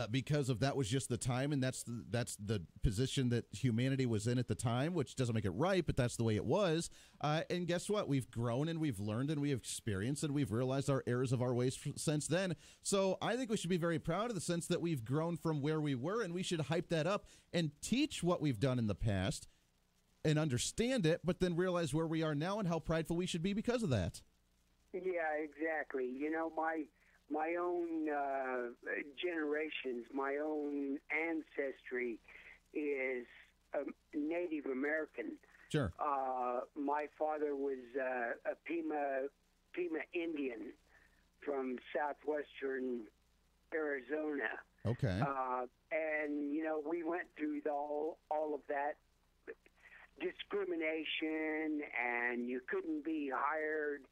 because of that was just the time, and that's the position that humanity was in at the time, which doesn't make it right, but that's the way it was. And guess what? We've grown and we've learned and we have experienced and we've realized our errors of our ways since then. So I think we should be very proud of the sense that we've grown from where we were, and we should hype that up and teach what we've done in the past and understand it, but then realize where we are now and how prideful we should be because of that. Yeah, exactly. My own generations, my own ancestry is Native American. Sure. My father was a Pima Indian from southwestern Arizona. Okay. And, we went through all of that discrimination, and you couldn't be hired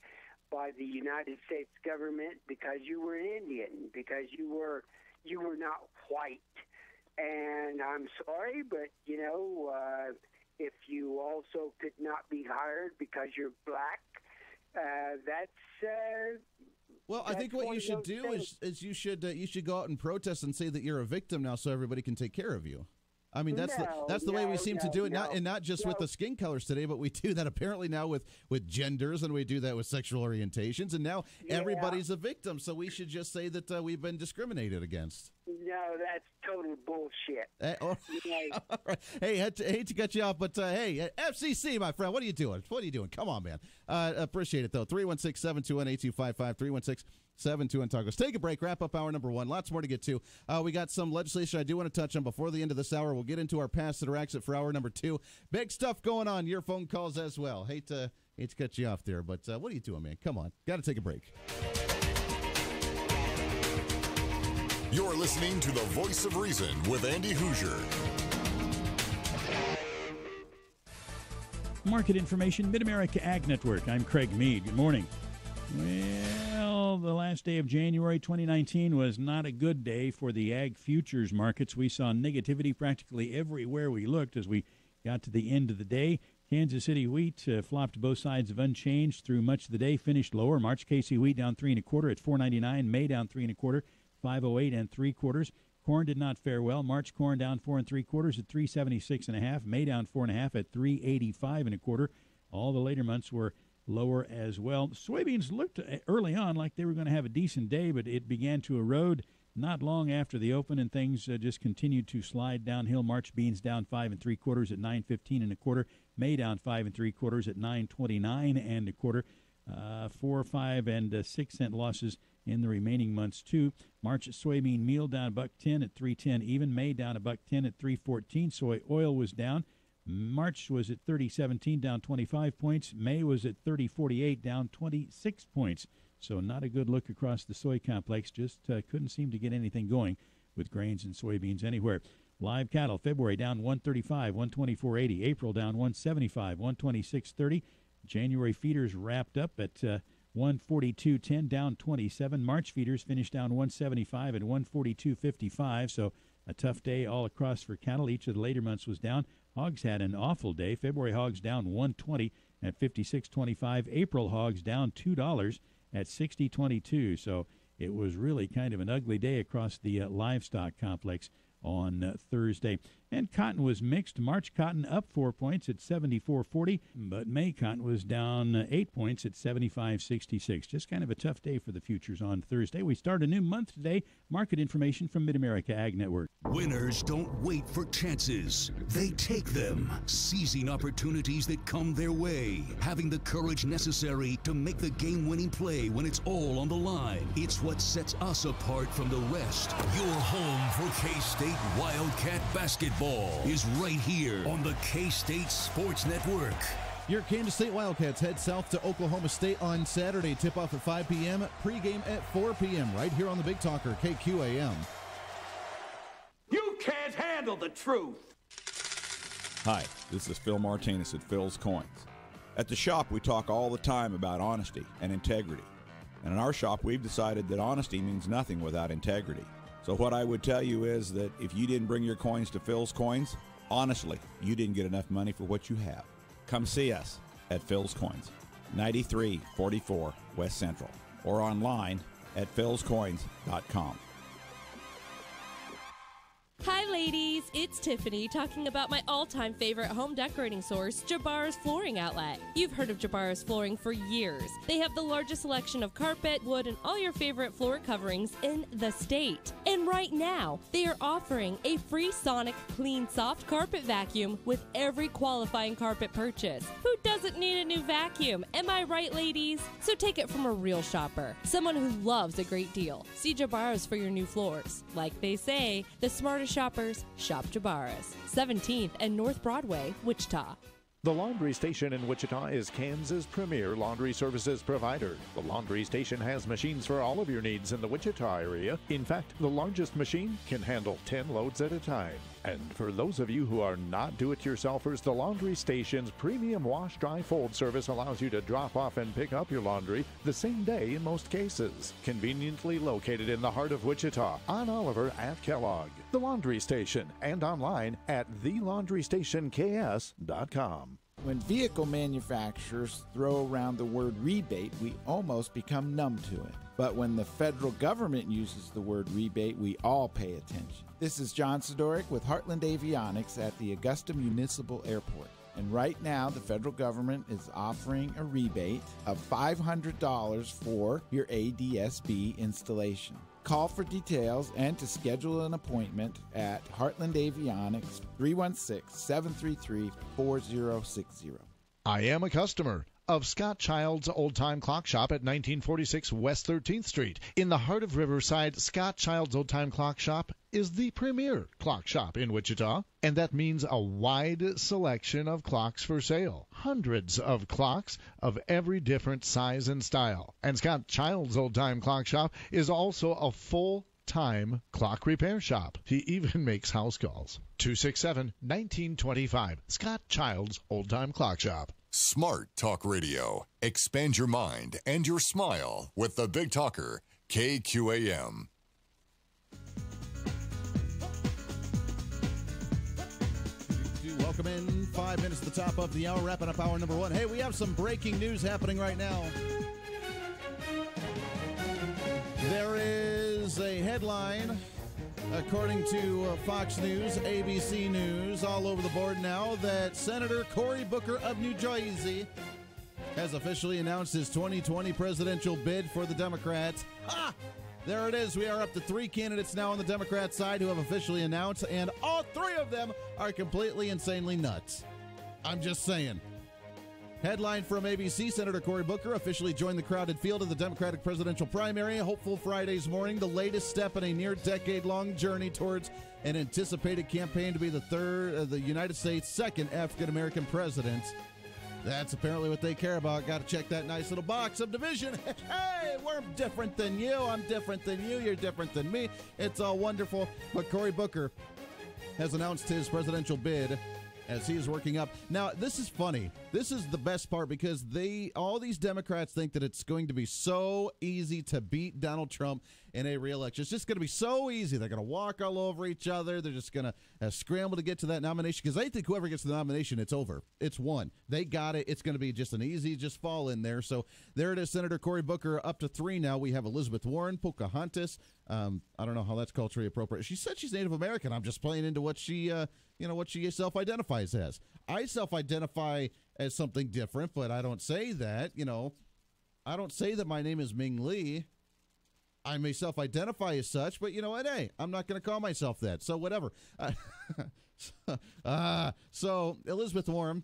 by the United States government because you were an Indian, because you were not white. And I'm sorry, but if you also could not be hired because you're black, well, I think what you should do is you should go out and protest and say that you're a victim now, so everybody can take care of you. I mean, that's the way we seem to do it, not just with the skin colors today, but we do that apparently now with genders, and we do that with sexual orientations, and now everybody's a victim. So we should just say that we've been discriminated against. No, that's total bullshit. All right. Hey, hate to cut you off, but hey, FCC, my friend, what are you doing? Come on, man. Appreciate it, though. 316-721-8255, 316-721-TALK. Let's take a break, wrap up hour number one. Lots more to get to. We got some legislation I do want to touch on before the end of this hour. We'll get into our pass it or exit for hour number two. Big stuff going on. Your phone calls as well. Hate to cut you off there, but what are you doing, man? Come on. Got to take a break. You're listening to the Voice of Reason with Andy Hoosier. Market information, Mid-America Ag Network. I'm Craig Mead. Good morning. Well, the last day of January 2019 was not a good day for the ag futures markets. We saw negativity practically everywhere we looked as we got to the end of the day. Kansas City wheat flopped both sides of unchanged through much of the day, finished lower. March KC wheat down 3 1/4 at $4.99. May down 3 1/4, 508 3/4. Corn did not fare well. March corn down 4 3/4 at 376 1/2. May down 4 1/2 at 385 1/4. All the later months were lower as well. Soybeans looked early on like they were going to have a decent day, but it began to erode not long after the open, and things just continued to slide downhill. March beans down 5 3/4 at 915 1/4. May down 5 3/4 at 929 1/4. 4, 5, and 6 cent losses in the remaining months too. March soybean meal down $1.10 at 310 even. May down $1.10 at 314. Soy oil was down. March was at 30.17, down 25 points. May was at 30.48, down 26 points. So not a good look across the soy complex. Just couldn't seem to get anything going with grains and soybeans anywhere. Live cattle, February down 135, 124.80. April down 175, 126.30. January feeders wrapped up at 142.10, down 27. March feeders finished down 175 at 142.55. So a tough day all across for cattle. Each of the later months was down. Hogs had an awful day. February hogs down 120 at 56.25. April hogs down $2 at 60.22. So it was really kind of an ugly day across the livestock complex on Thursday. And cotton was mixed. March cotton up 4 points at 74.40, but May cotton was down 8 points at 75.66. Just kind of a tough day for the futures on Thursday. We start a new month today. Market information from Mid-America Ag Network. Winners don't wait for chances. They take them, seizing opportunities that come their way, having the courage necessary to make the game-winning play when it's all on the line. It's what sets us apart from the rest. Your home for K-State Wildcat basketball is right here on the K-State Sports Network. Your Kansas State Wildcats head south to Oklahoma State on Saturday. Tip-off at 5 p.m., pregame at 4 p.m. right here on the Big Talker, KQAM. can't handle the truth. Hi, this is Phil Martinez at Phil's Coins. At the shop, we talk all the time about honesty and integrity. And in our shop, we've decided that honesty means nothing without integrity. So what I would tell you is that if you didn't bring your coins to Phil's Coins, honestly, you didn't get enough money for what you have. Come see us at Phil's Coins, 9344 West Central, or online at philscoins.com. Hi ladies, it's Tiffany talking about my all-time favorite home decorating source, Jabara's Flooring Outlet. You've heard of Jabara's Flooring for years. They have the largest selection of carpet, wood, and all your favorite floor coverings in the state. And right now, they are offering a free Sonic Clean Soft Carpet Vacuum with every qualifying carpet purchase. Who doesn't need a new vacuum? Am I right, ladies? So take it from a real shopper, someone who loves a great deal. See Jabara's for your new floors. Like they say, the smartest shoppers shop Jabara's. 17th and North Broadway, Wichita. The Laundry Station in Wichita is Kansas' premier laundry services provider. The Laundry Station has machines for all of your needs in the Wichita area. In fact, the largest machine can handle 10 loads at a time. And for those of you who are not do-it-yourselfers, the Laundry Station's premium wash, dry, fold service allows you to drop off and pick up your laundry the same day in most cases. Conveniently located in the heart of Wichita, on Oliver at Kellogg. The Laundry Station, and online at thelaundrystationks.com. When vehicle manufacturers throw around the word rebate, we almost become numb to it. But when the federal government uses the word rebate, we all pay attention. This is John Sidoric with Heartland Avionics at the Augusta Municipal Airport. And right now, the federal government is offering a rebate of $500 for your ADSB installation. Call for details and to schedule an appointment at Heartland Avionics, 316-733-4060. I am a customer of Scott Child's Old Time Clock Shop at 1946 West 13th Street. In the heart of Riverside, Scott Child's Old Time Clock Shop is the premier clock shop in Wichita, and that means a wide selection of clocks for sale. Hundreds of clocks of every different size and style. And Scott Child's Old Time Clock Shop is also a full-time clock repair shop. He even makes house calls. 267-1925, Scott Child's Old Time Clock Shop. Smart Talk Radio. Expand your mind and your smile with the Big Talker, KQAM. Welcome in. 5 minutes at the top of the hour, wrapping up hour number one. Hey, we have some breaking news happening right now. There is a headline, according to Fox News, ABC News, all over the board now, that Senator Cory Booker of New Jersey has officially announced his 2020 presidential bid for the Democrats. Ah! There it is. We are up to 3 candidates now on the Democrat side who have officially announced, and all 3 of them are completely insanely nuts. I'm just saying. Headline from ABC, Senator Cory Booker officially joined the crowded field of the Democratic presidential primary. Hopeful Friday's morning, the latest step in a near decade-long journey towards an anticipated campaign to be the United States' second African-American president. That's apparently what they care about. Got to check that nice little box of division. Hey, we're different than you. I'm different than you. You're different than me. It's all wonderful. But Cory Booker has announced his presidential bid as he is working up. Now, this is funny. This is the best part because all these Democrats think that it's going to be so easy to beat Donald Trump in a re-election. It's just going to be so easy. They're going to walk all over each other. They're just going to scramble to get to that nomination because they think whoever gets the nomination, it's over. It's won. They got it. It's going to be just an easy fall in there. So there it is, Senator Cory Booker up to 3 now. We have Elizabeth Warren, Pocahontas. I don't know how that's culturally appropriate. She said she's Native American. I'm just playing into what she self-identifies as. I self-identify as something different, but I don't say that. I don't say that my name is Ming Lee. I may self-identify as such, but you know what? Hey, I'm not going to call myself that. So whatever. So Elizabeth Warren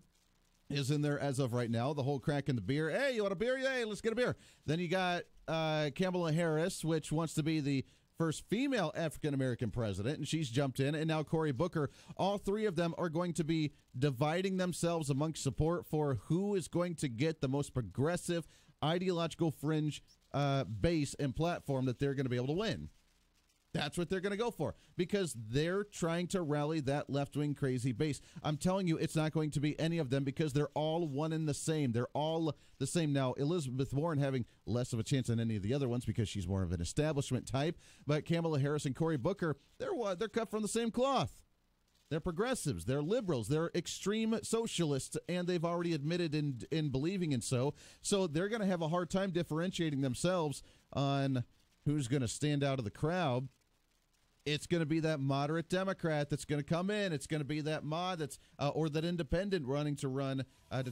is in there as of right now. The whole cracking the beer. Hey, you want a beer? Hey, let's get a beer. Then you got Kamala Harris, which wants to be the first female African-American president, and she's jumped in. And now Cory Booker. All 3 of them are going to be dividing themselves amongst support for who is going to get the most progressive ideological fringe base and platform that they're going to be able to win. That's what they're going to go for because they're trying to rally that left-wing crazy base. I'm telling you, it's not going to be any of them because they're all one and the same. They're all the same. Now, Elizabeth Warren having less of a chance than any of the other ones because she's more of an establishment type. But Kamala Harris and Cory Booker, they're cut from the same cloth. They're progressives. They're liberals. They're extreme socialists, and they've already admitted in believing in so. So they're going to have a hard time differentiating themselves on who's going to stand out of the crowd. It's going to be that moderate Democrat that's going to come in. It's going to be that mod that's or that independent running to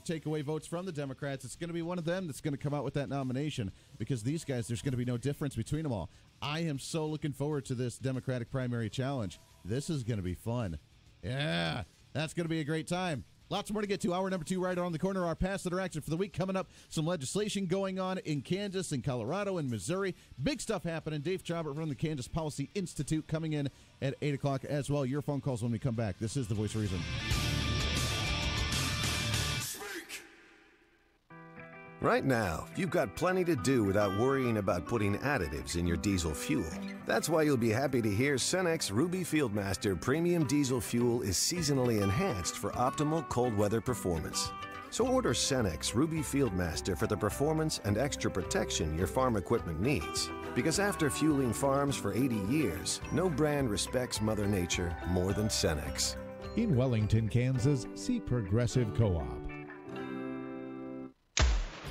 take away votes from the Democrats. It's going to be one of them that's going to come out with that nomination because these guys, there's going to be no difference between them all. I am so looking forward to this Democratic primary challenge. This is going to be fun. Yeah, that's going to be a great time. Lots more to get to. Hour number 2 right around the corner. Our Pass Interaction for the week coming up. Some legislation going on in Kansas, in Colorado, and Missouri. Big stuff happening. Dave Trabert from the Kansas Policy Institute coming in at 8 o'clock as well. Your phone calls when we come back. This is The Voice of Reason. Right now, you've got plenty to do without worrying about putting additives in your diesel fuel. That's why you'll be happy to hear Cenex Ruby Fieldmaster Premium Diesel Fuel is seasonally enhanced for optimal cold weather performance. So order Cenex Ruby Fieldmaster for the performance and extra protection your farm equipment needs. Because after fueling farms for 80 years, no brand respects Mother Nature more than Cenex. In Wellington, Kansas, see Progressive Co-op.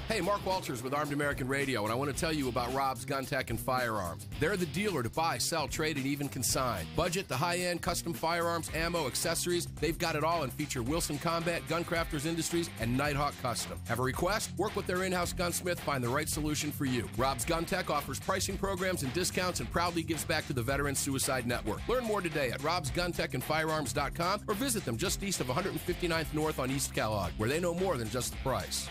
Hey, Mark Walters with Armed American Radio, and I want to tell you about Rob's Gun Tech and Firearms. They're the dealer to buy, sell, trade, and even consign. Budget to high-end custom firearms, ammo, accessories. They've got it all and feature Wilson Combat, Guncrafters Industries, and Nighthawk Custom. Have a request? Work with their in-house gunsmith, find the right solution for you. Rob's Gun Tech offers pricing programs and discounts and proudly gives back to the Veterans Suicide Network. Learn more today at robsguntechandfirearms.com or visit them just east of 159th North on East Kellogg, where they know more than just the price.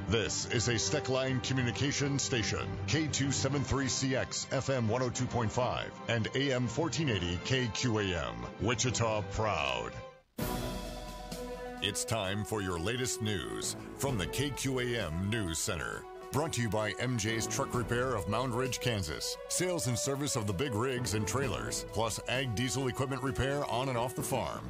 This is a Steckline communication station, K273CX, FM 102.5, and AM 1480 KQAM, Wichita Proud. It's time for your latest news from the KQAM News Center. Brought to you by MJ's Truck Repair of Mound Ridge, Kansas. Sales and service of the big rigs and trailers, plus ag diesel equipment repair on and off the farm.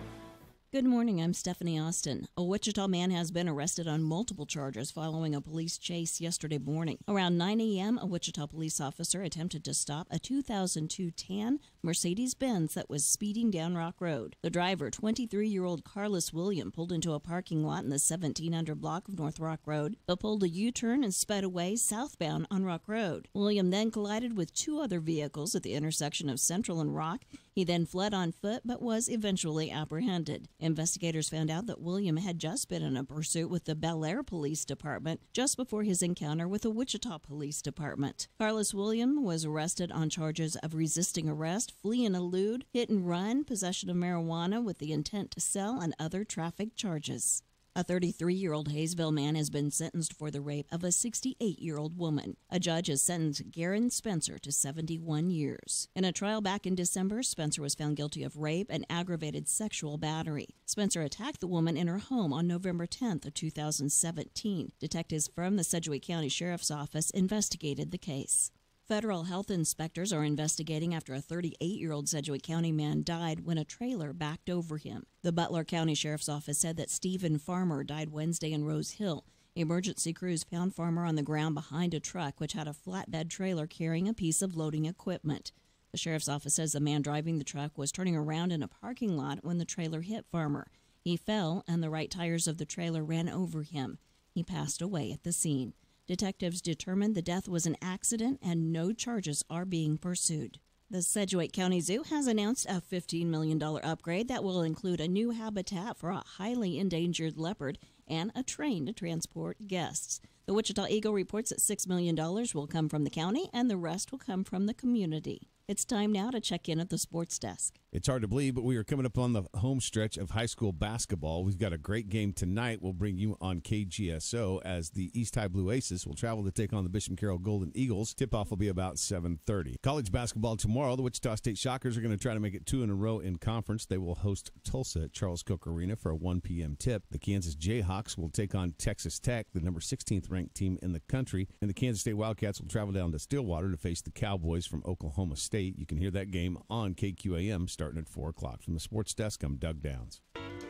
Good morning, I'm Stephanie Austin. A Wichita man has been arrested on multiple charges following a police chase yesterday morning. Around 9 a.m., a Wichita police officer attempted to stop a 2002 tan Mercedes-Benz that was speeding down Rock Road. The driver, 23-year-old Carlos William, pulled into a parking lot in the 1700 block of North Rock Road, but pulled a U-turn and sped away southbound on Rock Road. William then collided with 2 other vehicles at the intersection of Central and Rock. He then fled on foot, but was eventually apprehended. Investigators found out that William had just been in a pursuit with the Bel Air Police Department just before his encounter with the Wichita Police Department. Carlos William was arrested on charges of resisting arrest, flee and elude, hit and run, possession of marijuana with the intent to sell, and other traffic charges. A 33-year-old Hayesville man has been sentenced for the rape of a 68-year-old woman. A judge has sentenced Garen Spencer to 71 years. In a trial back in December, Spencer was found guilty of rape and aggravated sexual battery. Spencer attacked the woman in her home on November 10th of 2017. Detectives from the Sedgwick County Sheriff's Office investigated the case. Federal health inspectors are investigating after a 38-year-old Sedgwick County man died when a trailer backed over him. The Butler County Sheriff's Office said that Stephen Farmer died Wednesday in Rose Hill. Emergency crews found Farmer on the ground behind a truck which had a flatbed trailer carrying a piece of loading equipment. The Sheriff's Office says the man driving the truck was turning around in a parking lot when the trailer hit Farmer. He fell, and the right tires of the trailer ran over him. He passed away at the scene. Detectives determined the death was an accident and no charges are being pursued. The Sedgwick County Zoo has announced a $15 million upgrade that will include a new habitat for a highly endangered leopard and a train to transport guests. The Wichita Eagle reports that $6 million will come from the county and the rest will come from the community. It's time now to check in at the sports desk. It's hard to believe, but we are coming up on the home stretch of high school basketball. We've got a great game tonight. We'll bring you on KGSO as the East High Blue Aces will travel to take on the Bishop Carroll Golden Eagles. Tip-off will be about 7:30. College basketball tomorrow. The Wichita State Shockers are going to try to make it 2 in a row in conference. They will host Tulsa at Charles Cook Arena for a 1 p.m. tip. The Kansas Jayhawks will take on Texas Tech, the number 16th ranked team in the country. And the Kansas State Wildcats will travel down to Stillwater to face the Cowboys from Oklahoma State. Hey, you can hear that game on KQAM starting at 4 o'clock. From the sports desk, I'm Doug Downs.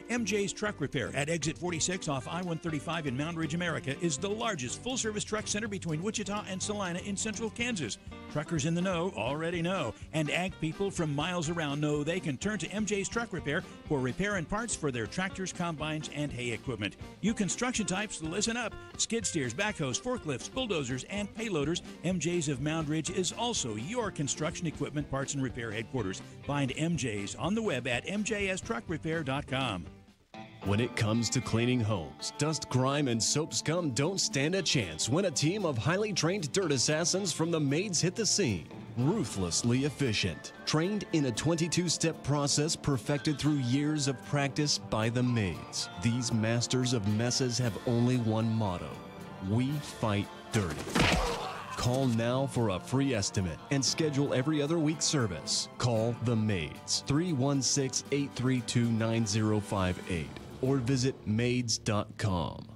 MJ's Truck Repair at Exit 46 off I-135 in Mound Ridge, America is the largest full-service truck center between Wichita and Salina in central Kansas. Truckers in the know already know, and ag people from miles around know they can turn to MJ's Truck Repair for repair and parts for their tractors, combines, and hay equipment. You construction types, listen up. Skid steers, backhoes, forklifts, bulldozers, and payloaders. MJ's of Mound Ridge is also your construction equipment, parts, and repair headquarters. Find MJ's on the web at mjstruckrepair.com. When it comes to cleaning homes, dust, grime, and soap scum don't stand a chance when a team of highly trained dirt assassins from the Maids hit the scene. Ruthlessly efficient, trained in a 22-step process perfected through years of practice by the Maids. These masters of messes have only one motto: we fight dirty. Call now for a free estimate and schedule every other week service. Call the Maids, 316-832-9058, or visit maids.com.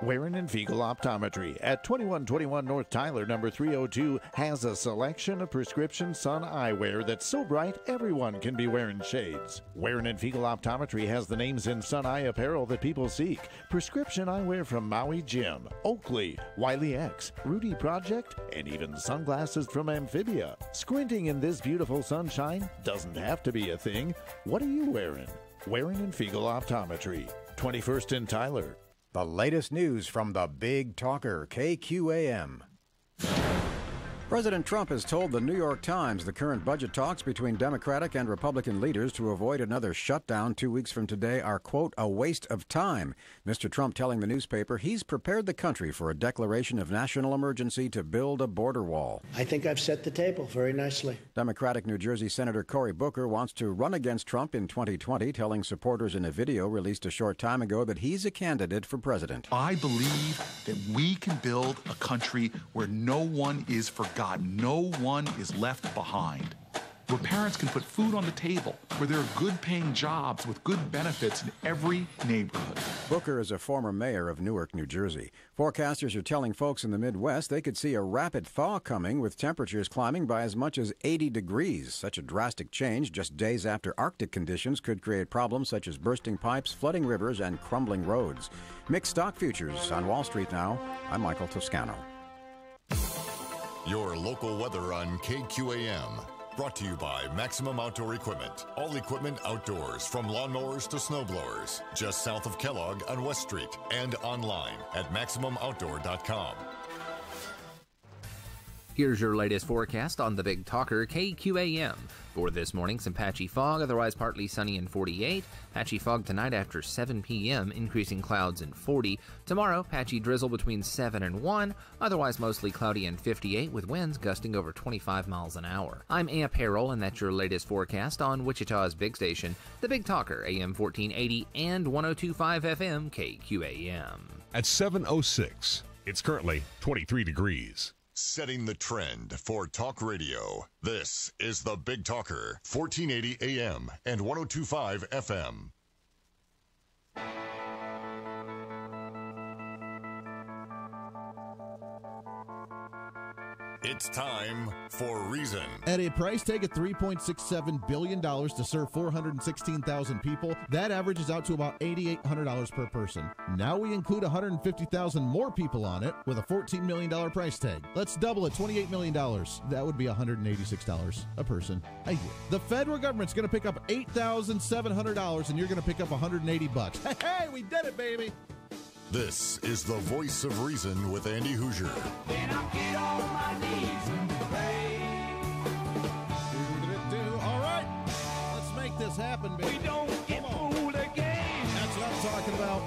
Waring and Fiegel Optometry at 2121 North Tyler, number 302, has a selection of prescription sun eyewear that's so bright everyone can be wearing shades. Waring and Fiegel Optometry has the names in sun eye apparel that people seek. Prescription eyewear from Maui Jim, Oakley, Wiley X, Rudy Project, and even sunglasses from Amphibia. Squinting in this beautiful sunshine doesn't have to be a thing. What are you wearing? Waring and Fiegel Optometry, 21st in Tyler. The latest news from the Big Talker, KQAM. President Trump has told the New York Times the current budget talks between Democratic and Republican leaders to avoid another shutdown 2 weeks from today are, quote, a waste of time. Mr. Trump telling the newspaper he's prepared the country for a declaration of national emergency to build a border wall. I think I've set the table very nicely. Democratic New Jersey Senator Cory Booker wants to run against Trump in 2020, telling supporters in a video released a short time ago that he's a candidate for president. I believe that we can build a country where no one is forgotten. No one is left behind. Where parents can put food on the table, where there are good-paying jobs with good benefits in every neighborhood. Booker is a former mayor of Newark, New Jersey. Forecasters are telling folks in the Midwest they could see a rapid thaw coming, with temperatures climbing by as much as 80 degrees. Such a drastic change just days after Arctic conditions could create problems such as bursting pipes, flooding rivers, and crumbling roads. Mixed stock futures on Wall Street now. I'm Michael Toscano. Your local weather on KQAM. Brought to you by Maximum Outdoor Equipment. All equipment outdoors, from lawnmowers to snowblowers. Just south of Kellogg on West Street and online at MaximumOutdoor.com. Here's your latest forecast on the Big Talker, KQAM. For this morning, some patchy fog, otherwise partly sunny and 48. Patchy fog tonight after 7 p.m., increasing clouds and 40. Tomorrow, patchy drizzle between 7 and 1, otherwise mostly cloudy and 58, with winds gusting over 25 miles an hour. I'm Amp Harrell, and that's your latest forecast on Wichita's big station, the Big Talker, AM 1480 and 102.5 FM, KQAM. At 7:06, it's currently 23 degrees. Setting the trend for talk radio. This is the Big Talker, 1480 AM and 102.5 FM. It's time for Reason. At a price tag of $3.67 billion to serve 416,000 people, that averages out to about $8,800 per person. Now we include 150,000 more people on it with a $14 million price tag. Let's double it, $28 million. That would be $186 a person a year. The federal government's going to pick up $8,700 and you're going to pick up $180. Hey, we did it, baby. This is the Voice of Reason with Andy Hoosier. Then I'll get on my knees and pray. All right, let's make this happen, baby. We don't get fooled again. That's what I'm talking about.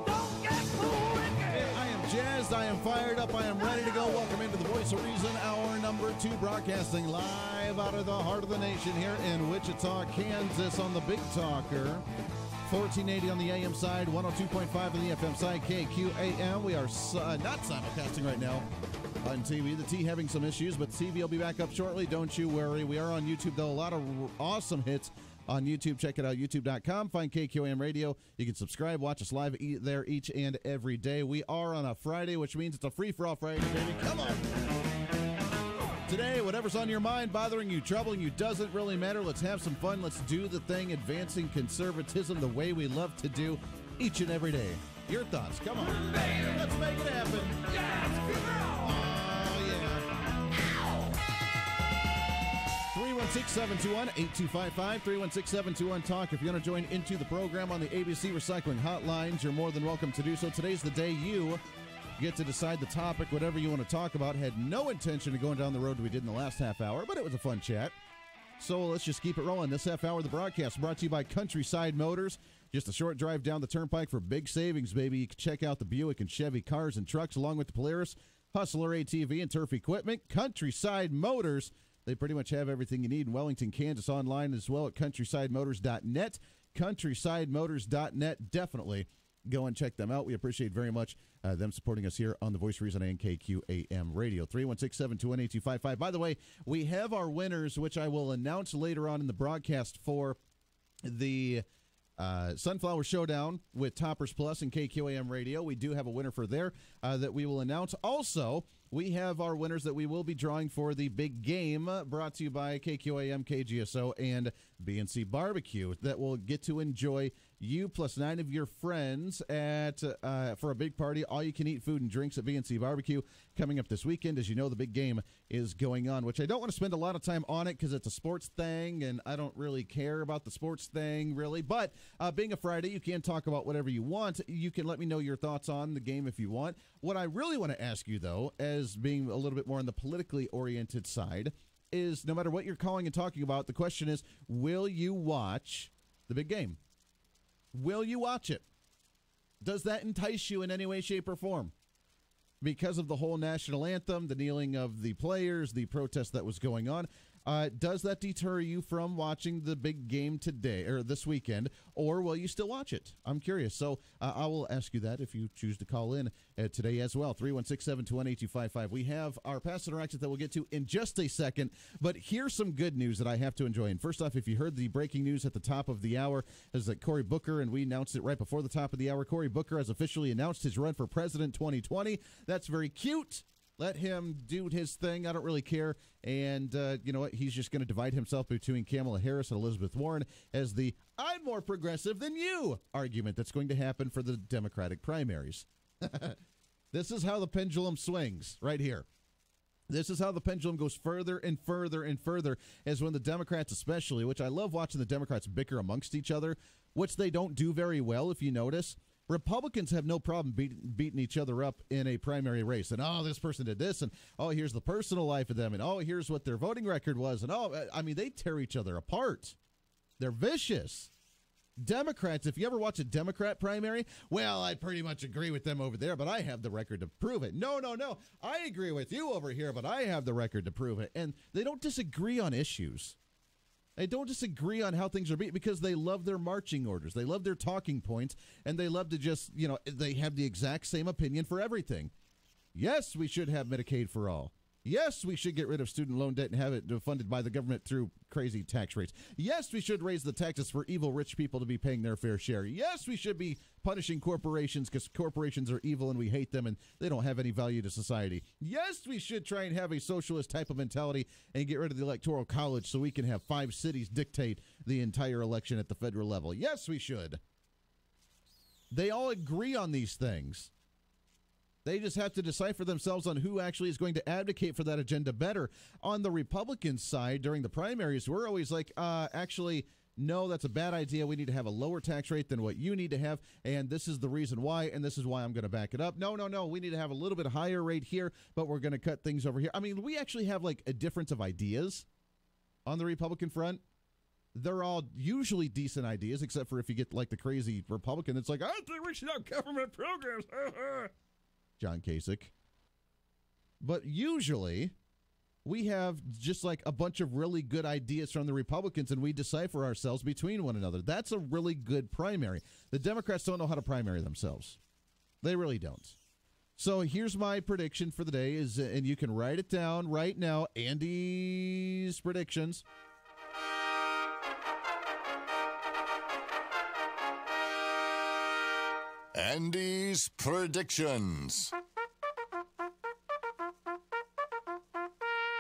Don't get fooled again. I am jazzed. I am fired up. I am ready to go. Welcome into the Voice of Reason, hour number 2, broadcasting live out of the heart of the nation here in Wichita, Kansas, on the Big Talker. 1480 on the AM side, 102.5 on the FM side, KQAM. We are not simulcasting right now on TV. The T having some issues, but TV will be back up shortly. Don't you worry. We are on YouTube, though. A lot of awesome hits on YouTube. Check it out, youtube.com. Find KQAM Radio. You can subscribe, watch us live there each and every day. We are on a Friday, which means it's a free-for-all Friday, baby. Come on. Today, whatever's on your mind, bothering you, troubling you, doesn't really matter. Let's have some fun. Let's do the thing, advancing conservatism the way we love to do each and every day. Your thoughts, come on. Let's make it happen. Yes, oh, yeah. 316-721-8255, 316-721-TALK. If you want to join into the program on the ABC Recycling Hotlines, you're more than welcome to do so. Today's the day you get to decide the topic, whatever you want to talk about. Had no intention of going down the road we did in the last half hour, but it was a fun chat. So let's just keep it rolling. This half hour of the broadcast brought to you by Countryside Motors. Just a short drive down the turnpike for big savings, baby. You can check out the Buick and Chevy cars and trucks along with the Polaris, Hustler ATV, and Turf equipment. Countryside Motors. They pretty much have everything you need in Wellington, Kansas, online as well at countrysidemotors.net. Countrysidemotors.net. Definitely go and check them out. We appreciate very much them supporting us here on the Voice of Reason and KQAM Radio. 316-721-8255. By the way, we have our winners, which I will announce later on in the broadcast for the Sunflower Showdown with Toppers Plus and KQAM Radio. We do have a winner for there that we will announce. Also, we have our winners that we will be drawing for the big game brought to you by KQAM, KGSO, and BNC Barbecue that will get to enjoy you plus 9 of your friends at for a big party, all-you-can-eat food and drinks at BNC Barbecue coming up this weekend. As you know, the big game is going on, which I don't want to spend a lot of time on it because it's a sports thing, and I don't really care about the sports thing, really. But being a Friday, you can talk about whatever you want. You can let me know your thoughts on the game if you want. What I really want to ask you, though, as being a little bit more on the politically oriented side, is no matter what you're calling and talking about, the question is, will you watch the big game? Will you watch it? Does that entice you in any way, shape, or form? Because of the whole national anthem, the kneeling of the players, the protest that was going on, does that deter you from watching the big game today or this weekend, or will you still watch it? I'm curious. So I will ask you that if you choose to call in today as well. 316-721-8255. We have our past interactions that we'll get to in just a second, but here's some good news that I have to enjoy. And first off, if you heard the breaking news at the top of the hour, is that Cory Booker, and we announced it right before the top of the hour, Cory Booker has officially announced his run for president 2020. That's very cute. Let him do his thing. I don't really care. And you know what? He's just going to divide himself between Kamala Harris and Elizabeth Warren as the "I'm more progressive than you" argument that's going to happen for the Democratic primaries. This is how the pendulum swings right here. This is how the pendulum goes further and further and further, as when the Democrats especially, which I love watching the Democrats bicker amongst each other, which they don't do very well if you notice. Republicans have no problem beating each other up in a primary race. And, oh, this person did this, and, oh, here's the personal life of them, and, oh, here's what their voting record was. And, oh, I mean, they tear each other apart. They're vicious. Democrats, if you ever watch a Democrat primary, well, I pretty much agree with them over there, but I have the record to prove it. No. I agree with you over here, but I have the record to prove it. And they don't disagree on issues. They don't disagree on how things are beat because they love their marching orders. They love their talking points, and they love to just, they have the exact same opinion for everything. Yes, we should have Medicaid for all. Yes, we should get rid of student loan debt and have it funded by the government through crazy tax rates. Yes, we should raise the taxes for evil rich people to be paying their fair share. Yes, we should be punishing corporations because corporations are evil and we hate them and they don't have any value to society. Yes, we should try and have a socialist type of mentality and get rid of the Electoral College so we can have 5 cities dictate the entire election at the federal level. Yes, we should. They all agree on these things. They just have to decide for themselves on who actually is going to advocate for that agenda better. On the Republican side, during the primaries, we're always like, actually, no, that's a bad idea. We need to have a lower tax rate than what you need to have, and this is the reason why, and this is why I'm going to back it up. No, we need to have a little bit higher rate here, but we're going to cut things over here. I mean, we actually have like a difference of ideas on the Republican front. They're all usually decent ideas, except for if you get like the crazy Republican that's like, I think we should have government programs. John Kasich. But usually we have just like a bunch of really good ideas from the Republicans and we decipher ourselves between one another. That's a really good primary. The Democrats don't know how to primary themselves. They really don't. So here's my prediction for the day is, and you can write it down right now, Andy's predictions. Andy's predictions.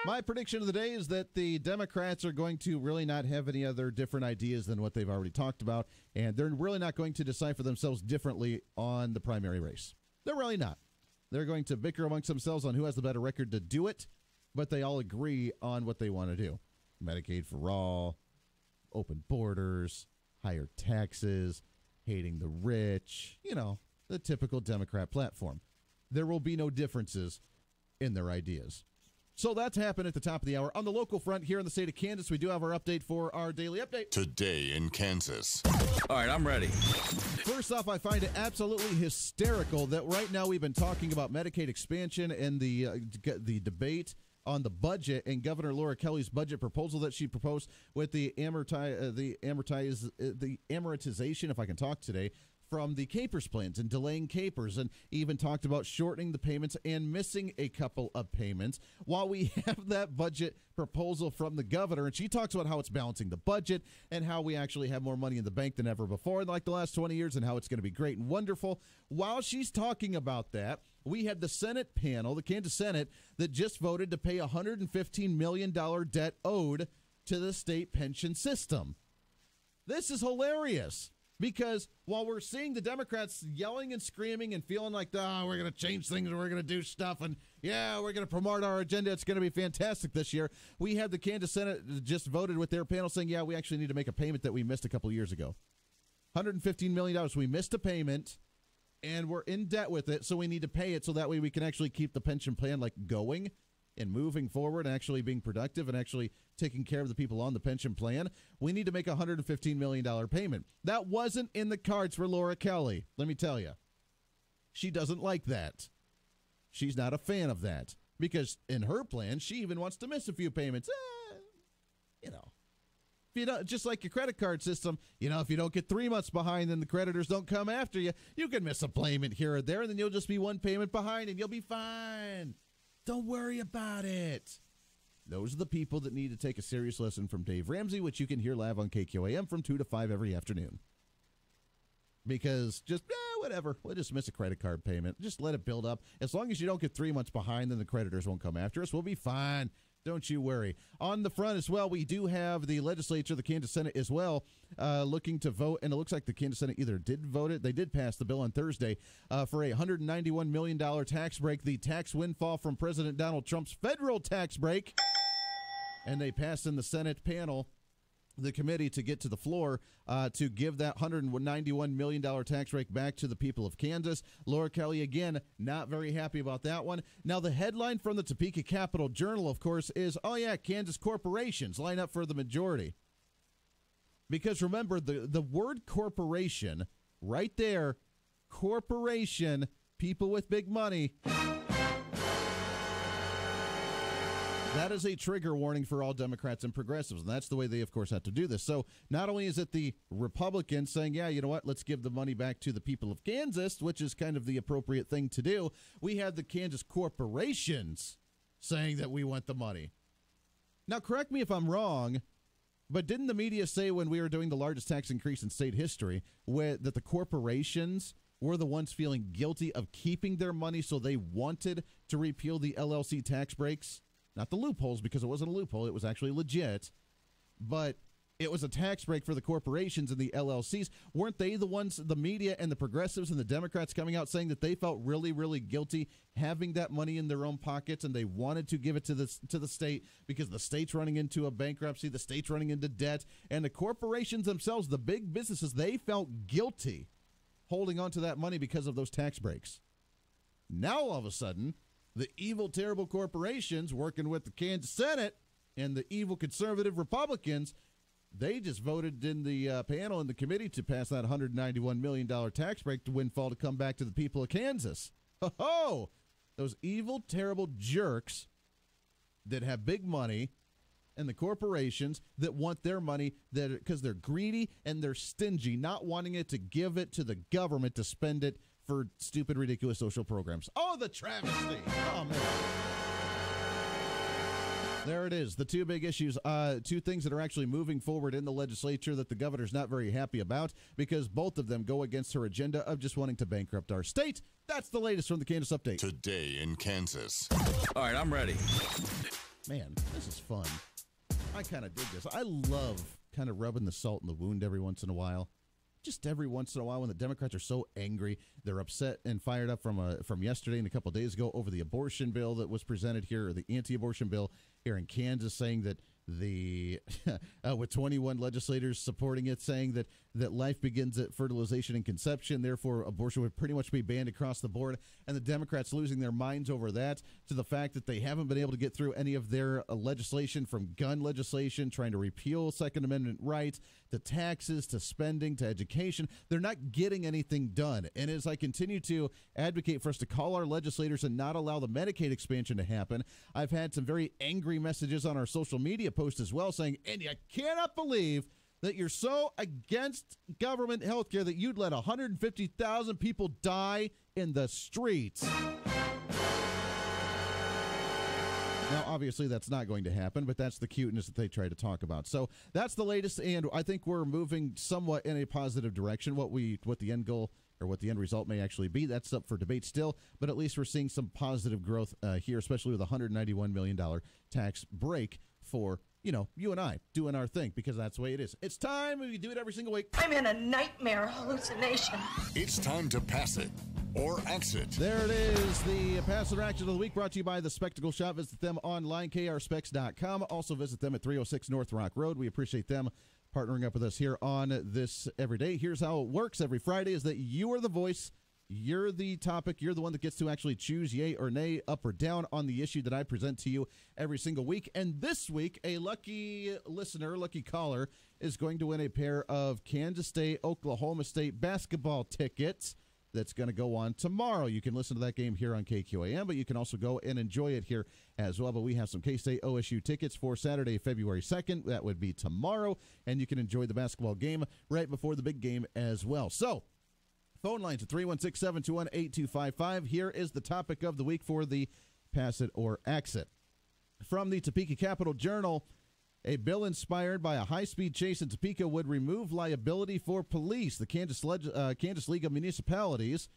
My prediction of the day is that the Democrats are going to really not have any other different ideas than what they've already talked about, and they're really not going to decipher themselves differently on the primary race. They're really not. They're going to bicker amongst themselves on who has the better record to do it, but they all agree on what they want to do. Medicaid for all, open borders, higher taxes, hating the rich, the typical Democrat platform. There will be no differences in their ideas. So that's happened at the top of the hour. On the local front here in the state of Kansas, we do have our update for our daily update. Today in Kansas. All right, I'm ready. First off, I find it absolutely hysterical that right now we've been talking about Medicaid expansion and the debate on the budget and Governor Laura Kelly's budget proposal that she proposed with the amortization, if I can talk today, from the CAPERS plans and delaying CAPERS, and even talked about shortening the payments and missing a couple of payments while we have that budget proposal from the governor. And she talks about how it's balancing the budget and how we actually have more money in the bank than ever before in like the last 20 years and how it's going to be great and wonderful. While she's talking about that, we had the Senate panel, the Kansas Senate, that just voted to pay $115 million debt owed to the state pension system. This is hilarious. Because while we're seeing the Democrats yelling and screaming and feeling like, we're going to change things and we're going to do stuff and, we're going to promote our agenda, it's going to be fantastic this year, we had the Kansas Senate just voted with their panel saying, we actually need to make a payment that we missed a couple of years ago. $115 million. We missed a payment, and we're in debt with it, so we need to pay it so that way we can actually keep the pension plan going and moving forward and actually being productive and actually taking care of the people on the pension plan. We need to make a $115 million payment. That wasn't in the cards for Laura Kelly, let me tell you. She doesn't like that. She's not a fan of that because in her plan, she even wants to miss a few payments. If you don't, just like your credit card system, if you don't get 3 months behind, then the creditors don't come after you. You can miss a payment here or there, and then you'll just be one payment behind, and you'll be fine. Don't worry about it. Those are the people that need to take a serious lesson from Dave Ramsey, which you can hear live on KQAM from 2 to 5 every afternoon. Because just, whatever. We'll just miss a credit card payment. Just let it build up. As long as you don't get 3 months behind, then the creditors won't come after us. We'll be fine. Don't you worry. On the front as well, we do have the legislature, the Kansas Senate as well, looking to vote. And it looks like the Kansas Senate either did vote it. They did pass the bill on Thursday for a $191 million tax break, the tax windfall from President Donald Trump's federal tax break. And they passed in the Senate panel, the committee, to get to the floor to give that $191 million tax break back to the people of Kansas. Laura Kelly, again, not very happy about that one. Now, the headline from the Topeka Capital Journal, of course, is, Kansas corporations line up for the majority. Because remember, the word corporation, right there, corporation, people with big money. That is a trigger warning for all Democrats and progressives, and that's the way they, of course, have to do this. So not only is it the Republicans saying, you know what, let's give the money back to the people of Kansas, which is kind of the appropriate thing to do, we had the Kansas corporations saying that we want the money. Now, correct me if I'm wrong, but didn't the media say when we were doing the largest tax increase in state history that the corporations were the ones feeling guilty of keeping their money, so they wanted to repeal the LLC tax breaks? Not the loopholes, because it wasn't a loophole. It was actually legit. But it was a tax break for the corporations and the LLCs. Weren't they the ones, the media and the progressives and the Democrats, coming out saying that they felt really, really guilty having that money in their own pockets, and they wanted to give it to the state because the state's running into a bankruptcy, the state's running into debt, and the corporations themselves, the big businesses, they felt guilty holding on to that money because of those tax breaks. Now, all of a sudden, the evil, terrible corporations working with the Kansas Senate and the evil conservative Republicans, they just voted in the panel in the committee to pass that $191 million tax break to windfall to come back to the people of Kansas. Ho-ho! Those evil, terrible jerks that have big money and the corporations that want their money because they're greedy and they're stingy, not wanting it to give it to the government to spend it for stupid, ridiculous social programs. Oh, the travesty. Oh, man. There it is. The two big issues, two things that are actually moving forward in the legislature that the governor's not very happy about because both of them go against her agenda of just wanting to bankrupt our state. That's the latest from the Kansas Update. Today in Kansas. All right, I'm ready. Man, this is fun. I kind of dig this. I love kind of rubbing the salt in the wound every once in a while. Just every once in a while when the Democrats are so angry, they're upset and fired up from yesterday and a couple of days ago over the abortion bill that was presented here, or the anti-abortion bill here in Kansas, saying that with 21 legislators supporting it, saying that life begins at fertilization and conception, therefore abortion would pretty much be banned across the board, and the Democrats losing their minds over that, to the fact that they haven't been able to get through any of their legislation, from gun legislation, trying to repeal Second Amendment rights, to taxes, to spending, to education. They're not getting anything done. And as I continue to advocate for us to call our legislators and not allow the Medicaid expansion to happen, I've had some very angry messages on our social media post as well, saying, and you cannot believe that you're so against government health care that you'd let 150,000 people die in the streets. Now, obviously, that's not going to happen, but that's the cuteness that they try to talk about. So that's the latest, and I think we're moving somewhat in a positive direction. What the end goal or what the end result may actually be, that's up for debate still, but at least we're seeing some positive growth here, especially with a $191 million tax break for, you and I doing our thing, because that's the way it is. It's time. We do it every single week. I'm in a nightmare hallucination. It's time to pass it or exit. There it is, the Pass It or Action of the Week, brought to you by The Spectacle Shop. Visit them online, krspecs.com. Also visit them at 306 North Rock Road. We appreciate them partnering up with us here on this every day. Here's how it works every Friday, is that you are the voice. You're the topic. You're the one that gets to actually choose yay or nay, up or down on the issue that I present to you every single week. And this week, a lucky listener, lucky caller, is going to win a pair of Kansas State, Oklahoma State basketball tickets that's going to go on tomorrow. You can listen to that game here on KQAM, but you can also go and enjoy it here as well. But we have some K-State OSU tickets for Saturday, February 2nd. That would be tomorrow, and you can enjoy the basketball game right before the big game as well. So, phone lines at 316-721-8255. Here is the topic of the week for the Pass It or Exit. From the Topeka Capital Journal, a bill inspired by a high-speed chase in Topeka would remove liability for police. The Kansas League of Municipalities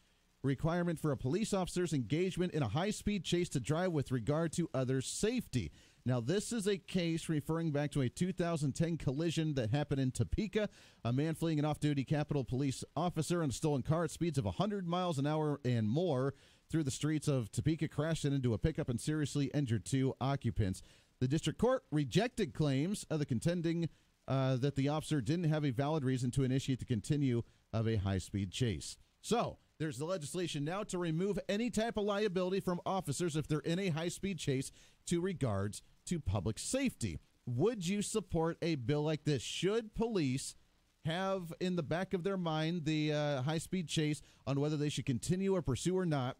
requirement for a police officer's engagement in a high-speed chase to drive with regard to others' safety. Now, this is a case referring back to a 2010 collision that happened in Topeka. A man fleeing an off-duty Capitol Police officer in a stolen car at speeds of 100 miles an hour and more through the streets of Topeka crashed into a pickup and seriously injured two occupants. The district court rejected claims of the contending that the officer didn't have a valid reason to initiate the continue of a high-speed chase. So, there's the legislation now to remove any type of liability from officers if they're in a high-speed chase to regards to public safety. Would you support a bill like this? Should police have in the back of their mind the high-speed chase on whether they should continue or pursue or not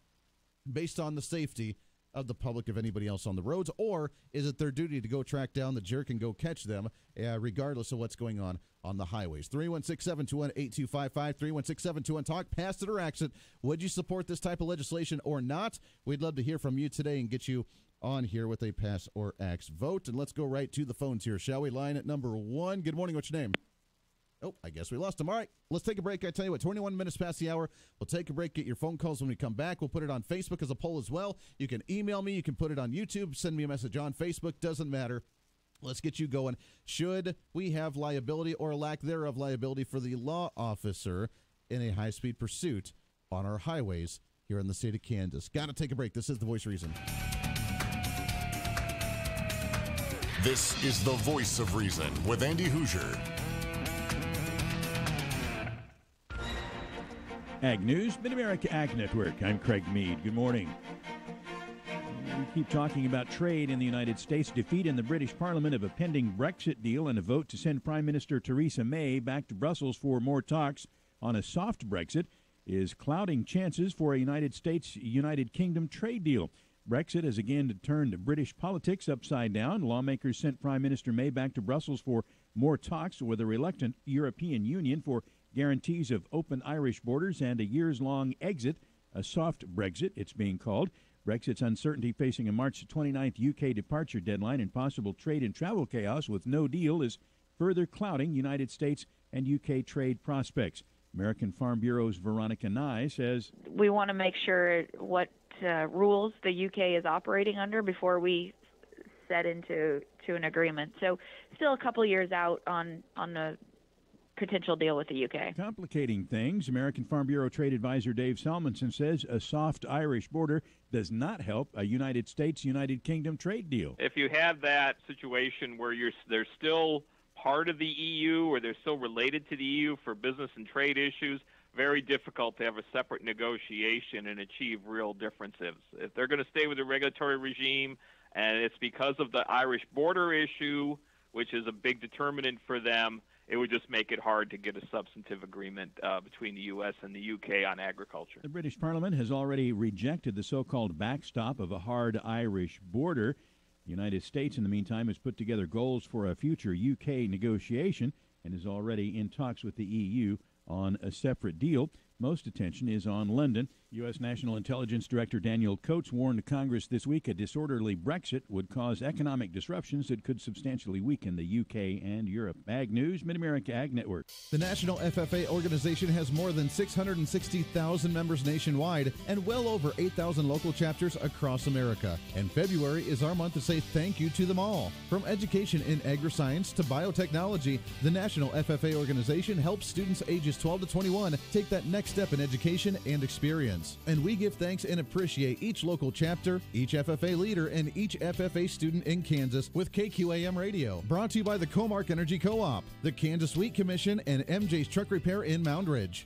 based on the safety of the public, of anybody else on the roads, or is it their duty to go track down the jerk and go catch them regardless of what's going on the highways? 316-721-8255, 316-721-TALK, Pass It or Exit. Would you support this type of legislation or not? We'd love to hear from you today and get you on here with a Pass or Ax vote. And let's go right to the phones here, shall we? Line at number 1. Good morning. What's your name? Oh, I guess we lost him. All right, let's take a break. I tell you what, 21 minutes past the hour. We'll take a break, get your phone calls when we come back. We'll put it on Facebook as a poll as well. You can email me. You can put it on YouTube. Send me a message on Facebook. Doesn't matter. Let's get you going. Should we have liability or lack thereof liability for the law officer in a high-speed pursuit on our highways here in the state of Kansas? Got to take a break. This is The Voice of Reason. This is The Voice of Reason with Andy Hoosier. Ag News, Mid-America Ag Network. I'm Craig Mead. Good morning. We keep talking about trade in the United States. Defeat in the British Parliament of a pending Brexit deal and a vote to send Prime Minister Theresa May back to Brussels for more talks on a soft Brexit is clouding chances for a United States-United Kingdom trade deal. Brexit has again turned British politics upside down. Lawmakers sent Prime Minister May back to Brussels for more talks with a reluctant European Union for guarantees of open Irish borders and a years-long exit, a soft Brexit, it's being called. Brexit's uncertainty facing a March 29th UK departure deadline and possible trade and travel chaos with no deal is further clouding United States and UK trade prospects. American Farm Bureau's Veronica Nye says, we want to make sure what rules the UK is operating under before we set into an agreement. So still a couple years out on the potential deal with the UK. Complicating things, American Farm Bureau Trade Advisor Dave Salmonson says a soft Irish border does not help a United States-United Kingdom trade deal. If you have that situation where they're still part of the EU or they're still related to the EU for business and trade issues, very difficult to have a separate negotiation and achieve real differences. If they're going to stay with the regulatory regime and it's because of the Irish border issue, which is a big determinant for them, it would just make it hard to get a substantive agreement between the U.S. and the U.K. on agriculture. The British Parliament has already rejected the so-called backstop of a hard Irish border. The United States, in the meantime, has put together goals for a future U.K. negotiation and is already in talks with the EU on a separate deal. Most attention is on London. U.S. National Intelligence Director Daniel Coates warned Congress this week a disorderly Brexit would cause economic disruptions that could substantially weaken the U.K. and Europe. Ag News, Mid-America Ag Network. The National FFA organization has more than 660,000 members nationwide and well over 8,000 local chapters across America. And February is our month to say thank you to them all. From education in agri-science to biotechnology, the National FFA organization helps students ages 12 to 21 take that next step in education and experience. And we give thanks and appreciate each local chapter, each FFA leader, and each FFA student in Kansas with KQAM Radio. Brought to you by the Comark Energy Co-op, the Kansas Wheat Commission, and MJ's Truck Repair in Mound Ridge.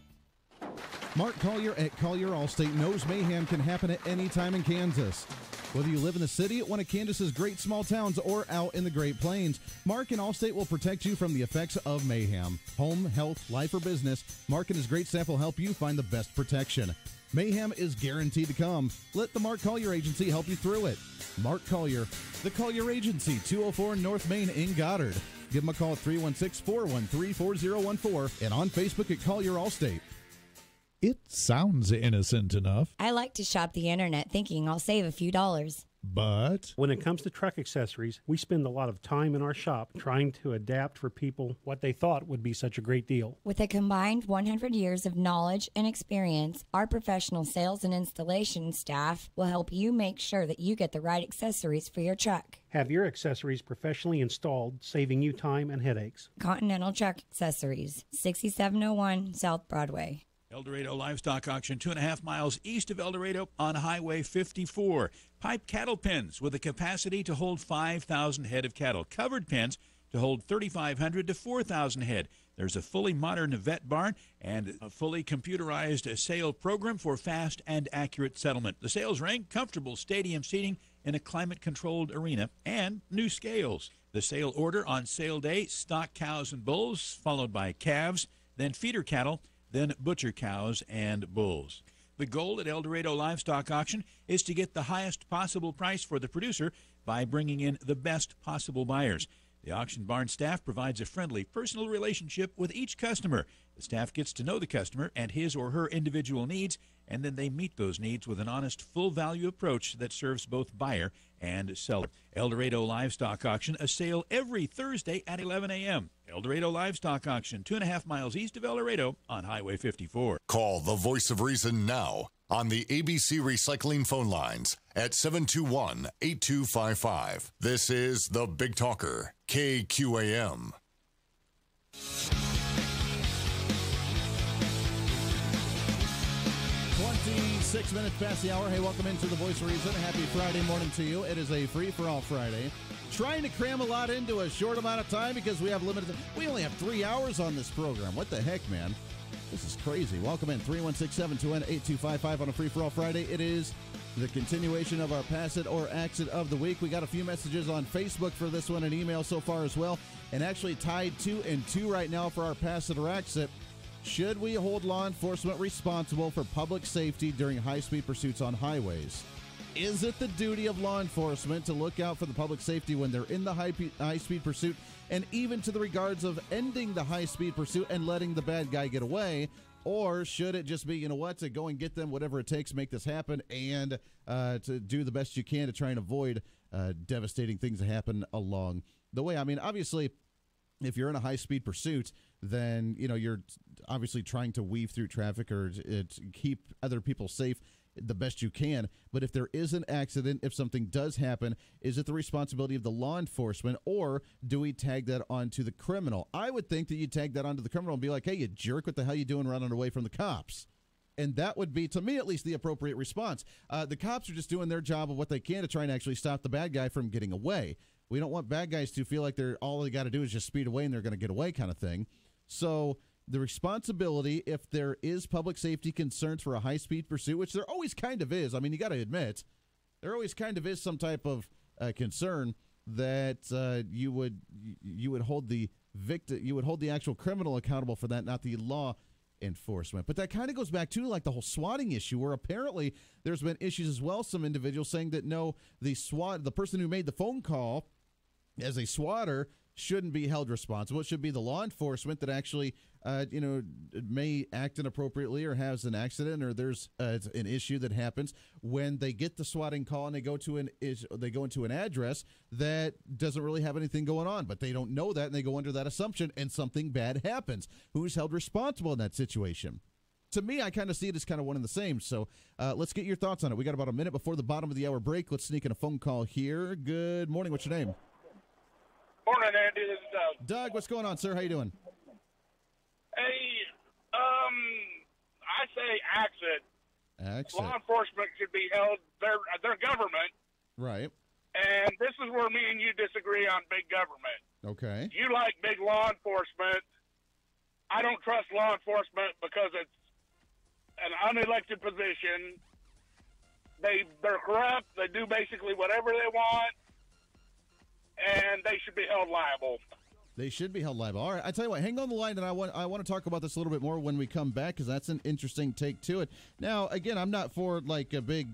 Mark Collier at Collier Allstate knows mayhem can happen at any time in Kansas. Whether you live in the city, one of Kansas's great small towns, or out in the Great Plains, Mark and Allstate will protect you from the effects of mayhem. Home, health, life, or business, Mark and his great staff will help you find the best protection. Mayhem is guaranteed to come. Let the Mark Collier Agency help you through it. Mark Collier, the Collier Agency, 204 North Main in Goddard. Give them a call at 316-413-4014 and on Facebook at Collier Allstate. It sounds innocent enough. I like to shop the internet thinking I'll save a few dollars. But when it comes to truck accessories, we spend a lot of time in our shop trying to adapt for people what they thought would be such a great deal. With a combined 100 years of knowledge and experience, our professional sales and installation staff will help you make sure that you get the right accessories for your truck. Have your accessories professionally installed, saving you time and headaches. Continental Truck Accessories, 6701 South Broadway. El Dorado Livestock Auction, 2.5 miles east of El Dorado on Highway 54. Pipe cattle pens with a capacity to hold 5,000 head of cattle. Covered pens to hold 3,500 to 4,000 head. There's a fully modern vet barn and a fully computerized sale program for fast and accurate settlement. The sales ring, comfortable stadium seating in a climate-controlled arena, and new scales. The sale order on sale day, stock cows and bulls, followed by calves, then feeder cattle, then butcher cows and bulls. The goal at El Dorado Livestock Auction is to get the highest possible price for the producer by bringing in the best possible buyers. The auction barn staff provides a friendly, personal relationship with each customer. The staff gets to know the customer and his or her individual needs, and then they meet those needs with an honest, full-value approach that serves both buyer and seller. El Dorado Livestock Auction, a sale every Thursday at 11 a.m. El Dorado Livestock Auction, 2.5 miles east of El Dorado on Highway 54. Call the Voice of Reason now on the ABC Recycling phone lines at 721-8255. This is The Big Talker, KQAM. 26 minutes past the hour. Hey, welcome into the Voice of Reason. Happy Friday morning to you. It is a free-for-all Friday. Trying to cram a lot into a short amount of time because we have limited. We only have 3 hours on this program. What the heck, man? This is crazy. Welcome in 316-721-8255 on a free-for-all Friday. It is the continuation of our Pass It or Ax It of the week. We got a few messages on Facebook for this one and email so far as well. And actually tied 2 and 2 right now for our Pass It or Ax It. Should we hold law enforcement responsible for public safety during high-speed pursuits on highways? Is it the duty of law enforcement to look out for the public safety when they're in the high-speed pursuit, and even to the regards of ending the high-speed pursuit and letting the bad guy get away? Or should it just be, you know what, to go and get them, whatever it takes, make this happen, and to do the best you can to try and avoid devastating things that happen along the way? I mean, obviously, if you're in a high-speed pursuit, then, you know, you're obviously trying to weave through traffic or keep other people safe the best you can. But if there is an accident, if something does happen, is it the responsibility of the law enforcement, or do we tag that onto the criminal? I would think that you tag that onto the criminal and be like, hey, you jerk, what the hell you doing running away from the cops? And that would be, to me at least, the appropriate response. The cops are just doing their job of what they can to try and actually stop the bad guy from getting away. We don't want bad guys to feel like all they got to do is just speed away and they're going to get away kind of thing. So the responsibility, if there is public safety concerns for a high-speed pursuit, which there always kind of is, I mean, you got to admit, there always kind of is some type of concern that you would hold the victim, you would hold the actual criminal accountable for that, not the law enforcement. But that kind of goes back to like the whole swatting issue, where apparently there's been issues as well. Some individuals saying that no, the person who made the phone call as a swatter shouldn't be held responsible. It should be the law enforcement that actually, may act inappropriately or has an accident, or there's an issue that happens when they get the swatting call and they go into an address that doesn't really have anything going on, but they don't know that and they go under that assumption and something bad happens. Who's held responsible in that situation? To me, I kind of see it as kind of one and the same. So let's get your thoughts on it. We got about a minute before the bottom of the hour break. Let's sneak in a phone call here. Good morning. What's your name? Morning, Andy. This is Doug. Doug, what's going on, sir? How you doing? Hey, I say accident. Law enforcement should be held. They're government. Right. And this is where me and you disagree on big government. Okay. You like big law enforcement. I don't trust law enforcement because it's an unelected position. They're corrupt. They do basically whatever they want. And they should be held liable. They should be held liable. All right, I tell you what, hang on the line, and I want to talk about this a little bit more when we come back, because that's an interesting take to it. Now, again, I'm not for like a big,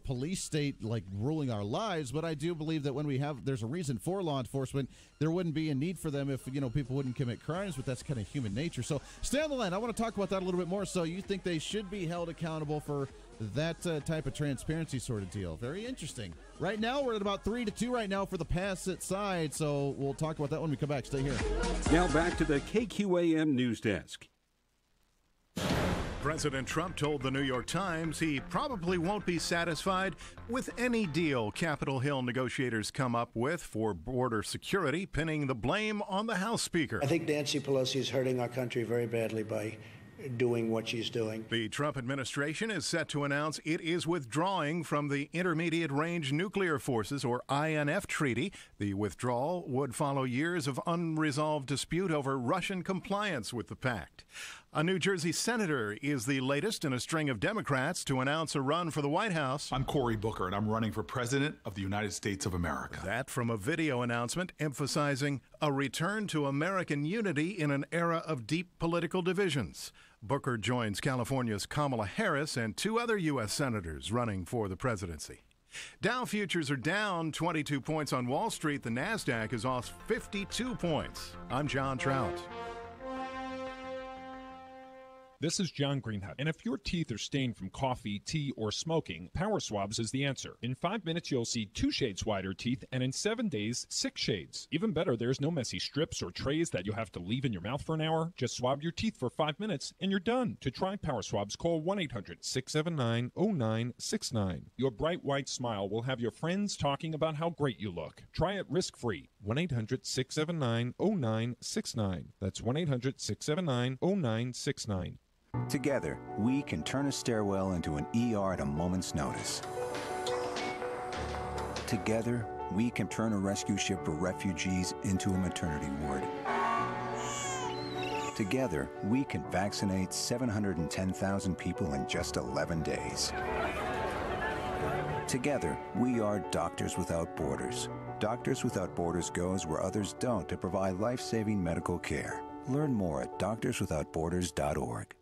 police state like ruling our lives, but I do believe that when there's a reason for law enforcement, there wouldn't be a need for them if people wouldn't commit crimes. But that's kind of human nature. So stay on the line. I want to talk about that a little bit more. So you think they should be held accountable for that type of transparency sort of deal? Very interesting. Right now, we're at about 3-2 right now for the pass it side, so we'll talk about that when we come back. Stay here. Now back to the KQAM News Desk. President Trump told the New York Times he probably won't be satisfied with any deal Capitol Hill negotiators come up with for border security, pinning the blame on the House Speaker. I think Nancy Pelosi is hurting our country very badly by doing what she's doing. The Trump administration is set to announce it is withdrawing from the Intermediate Range Nuclear Forces, or INF treaty. The withdrawal would follow years of unresolved dispute over Russian compliance with the pact. A New Jersey senator is the latest in a string of Democrats to announce a run for the White House. I'm Cory Booker, and I'm running for President of the United States of America. That from a video announcement emphasizing a return to American unity in an era of deep political divisions. Booker joins California's Kamala Harris and two other U.S. senators running for the presidency. Dow futures are down 22 points on Wall Street. The NASDAQ is off 52 points. I'm John Trout. This is John Greenhut, and if your teeth are stained from coffee, tea, or smoking, Power Swabs is the answer. In 5 minutes, you'll see 2 shades whiter teeth, and in 7 days, 6 shades. Even better, there's no messy strips or trays that you'll have to leave in your mouth for an hour. Just swab your teeth for 5 minutes, and you're done. To try Power Swabs, call 1-800-679-0969. Your bright white smile will have your friends talking about how great you look. Try it risk-free. 1-800-679-0969. That's 1-800-679-0969. Together, we can turn a stairwell into an ER at a moment's notice. Together, we can turn a rescue ship for refugees into a maternity ward. Together, we can vaccinate 710,000 people in just 11 days. Together, we are Doctors Without Borders. Doctors Without Borders goes where others don't to provide life-saving medical care. Learn more at doctorswithoutborders.org.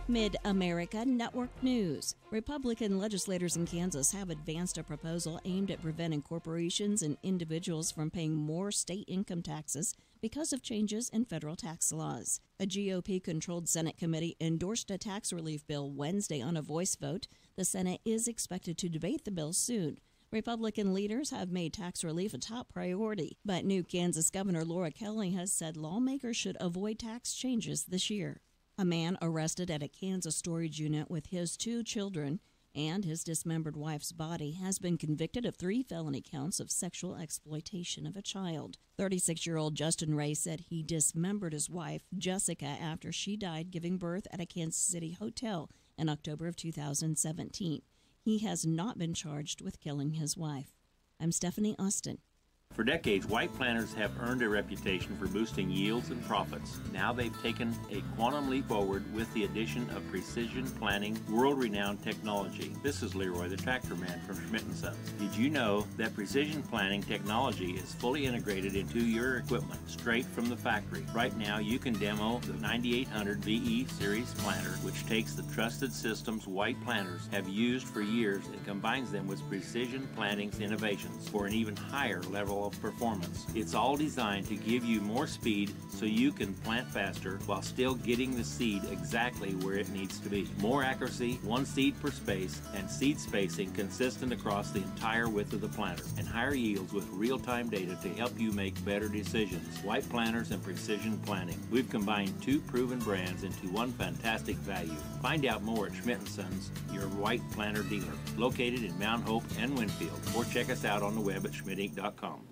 Mid-America Network News. Republican legislators in Kansas have advanced a proposal aimed at preventing corporations and individuals from paying more state income taxes because of changes in federal tax laws. A GOP-controlled Senate committee endorsed a tax relief bill Wednesday on a voice vote. The Senate is expected to debate the bill soon. Republican leaders have made tax relief a top priority, but new Kansas Governor Laura Kelly has said lawmakers should avoid tax changes this year. A man arrested at a Kansas storage unit with his 2 children and his dismembered wife's body has been convicted of 3 felony counts of sexual exploitation of a child. 36-year-old Justin Ray said he dismembered his wife, Jessica, after she died giving birth at a Kansas City hotel in October of 2017. He has not been charged with killing his wife. I'm Stephanie Austin. For decades, white planters have earned a reputation for boosting yields and profits. Now they've taken a quantum leap forward with the addition of precision planting, world-renowned technology. This is Leroy the Tractor Man from Schmidt & Sons. Did you know that precision planting technology is fully integrated into your equipment straight from the factory? Right now, you can demo the 9800 VE Series planter, which takes the trusted systems white planters have used for years and combines them with precision planting's innovations for an even higher level of performance. It's all designed to give you more speed so you can plant faster while still getting the seed exactly where it needs to be. More accuracy, 1 seed per space, and seed spacing consistent across the entire width of the planter, and higher yields with real-time data to help you make better decisions. White planters and precision planting. We've combined 2 proven brands into one fantastic value. Find out more at Schmidt & Sons, your white planter dealer, located in Mount Hope and Winfield, or check us out on the web at schmidtinc.com.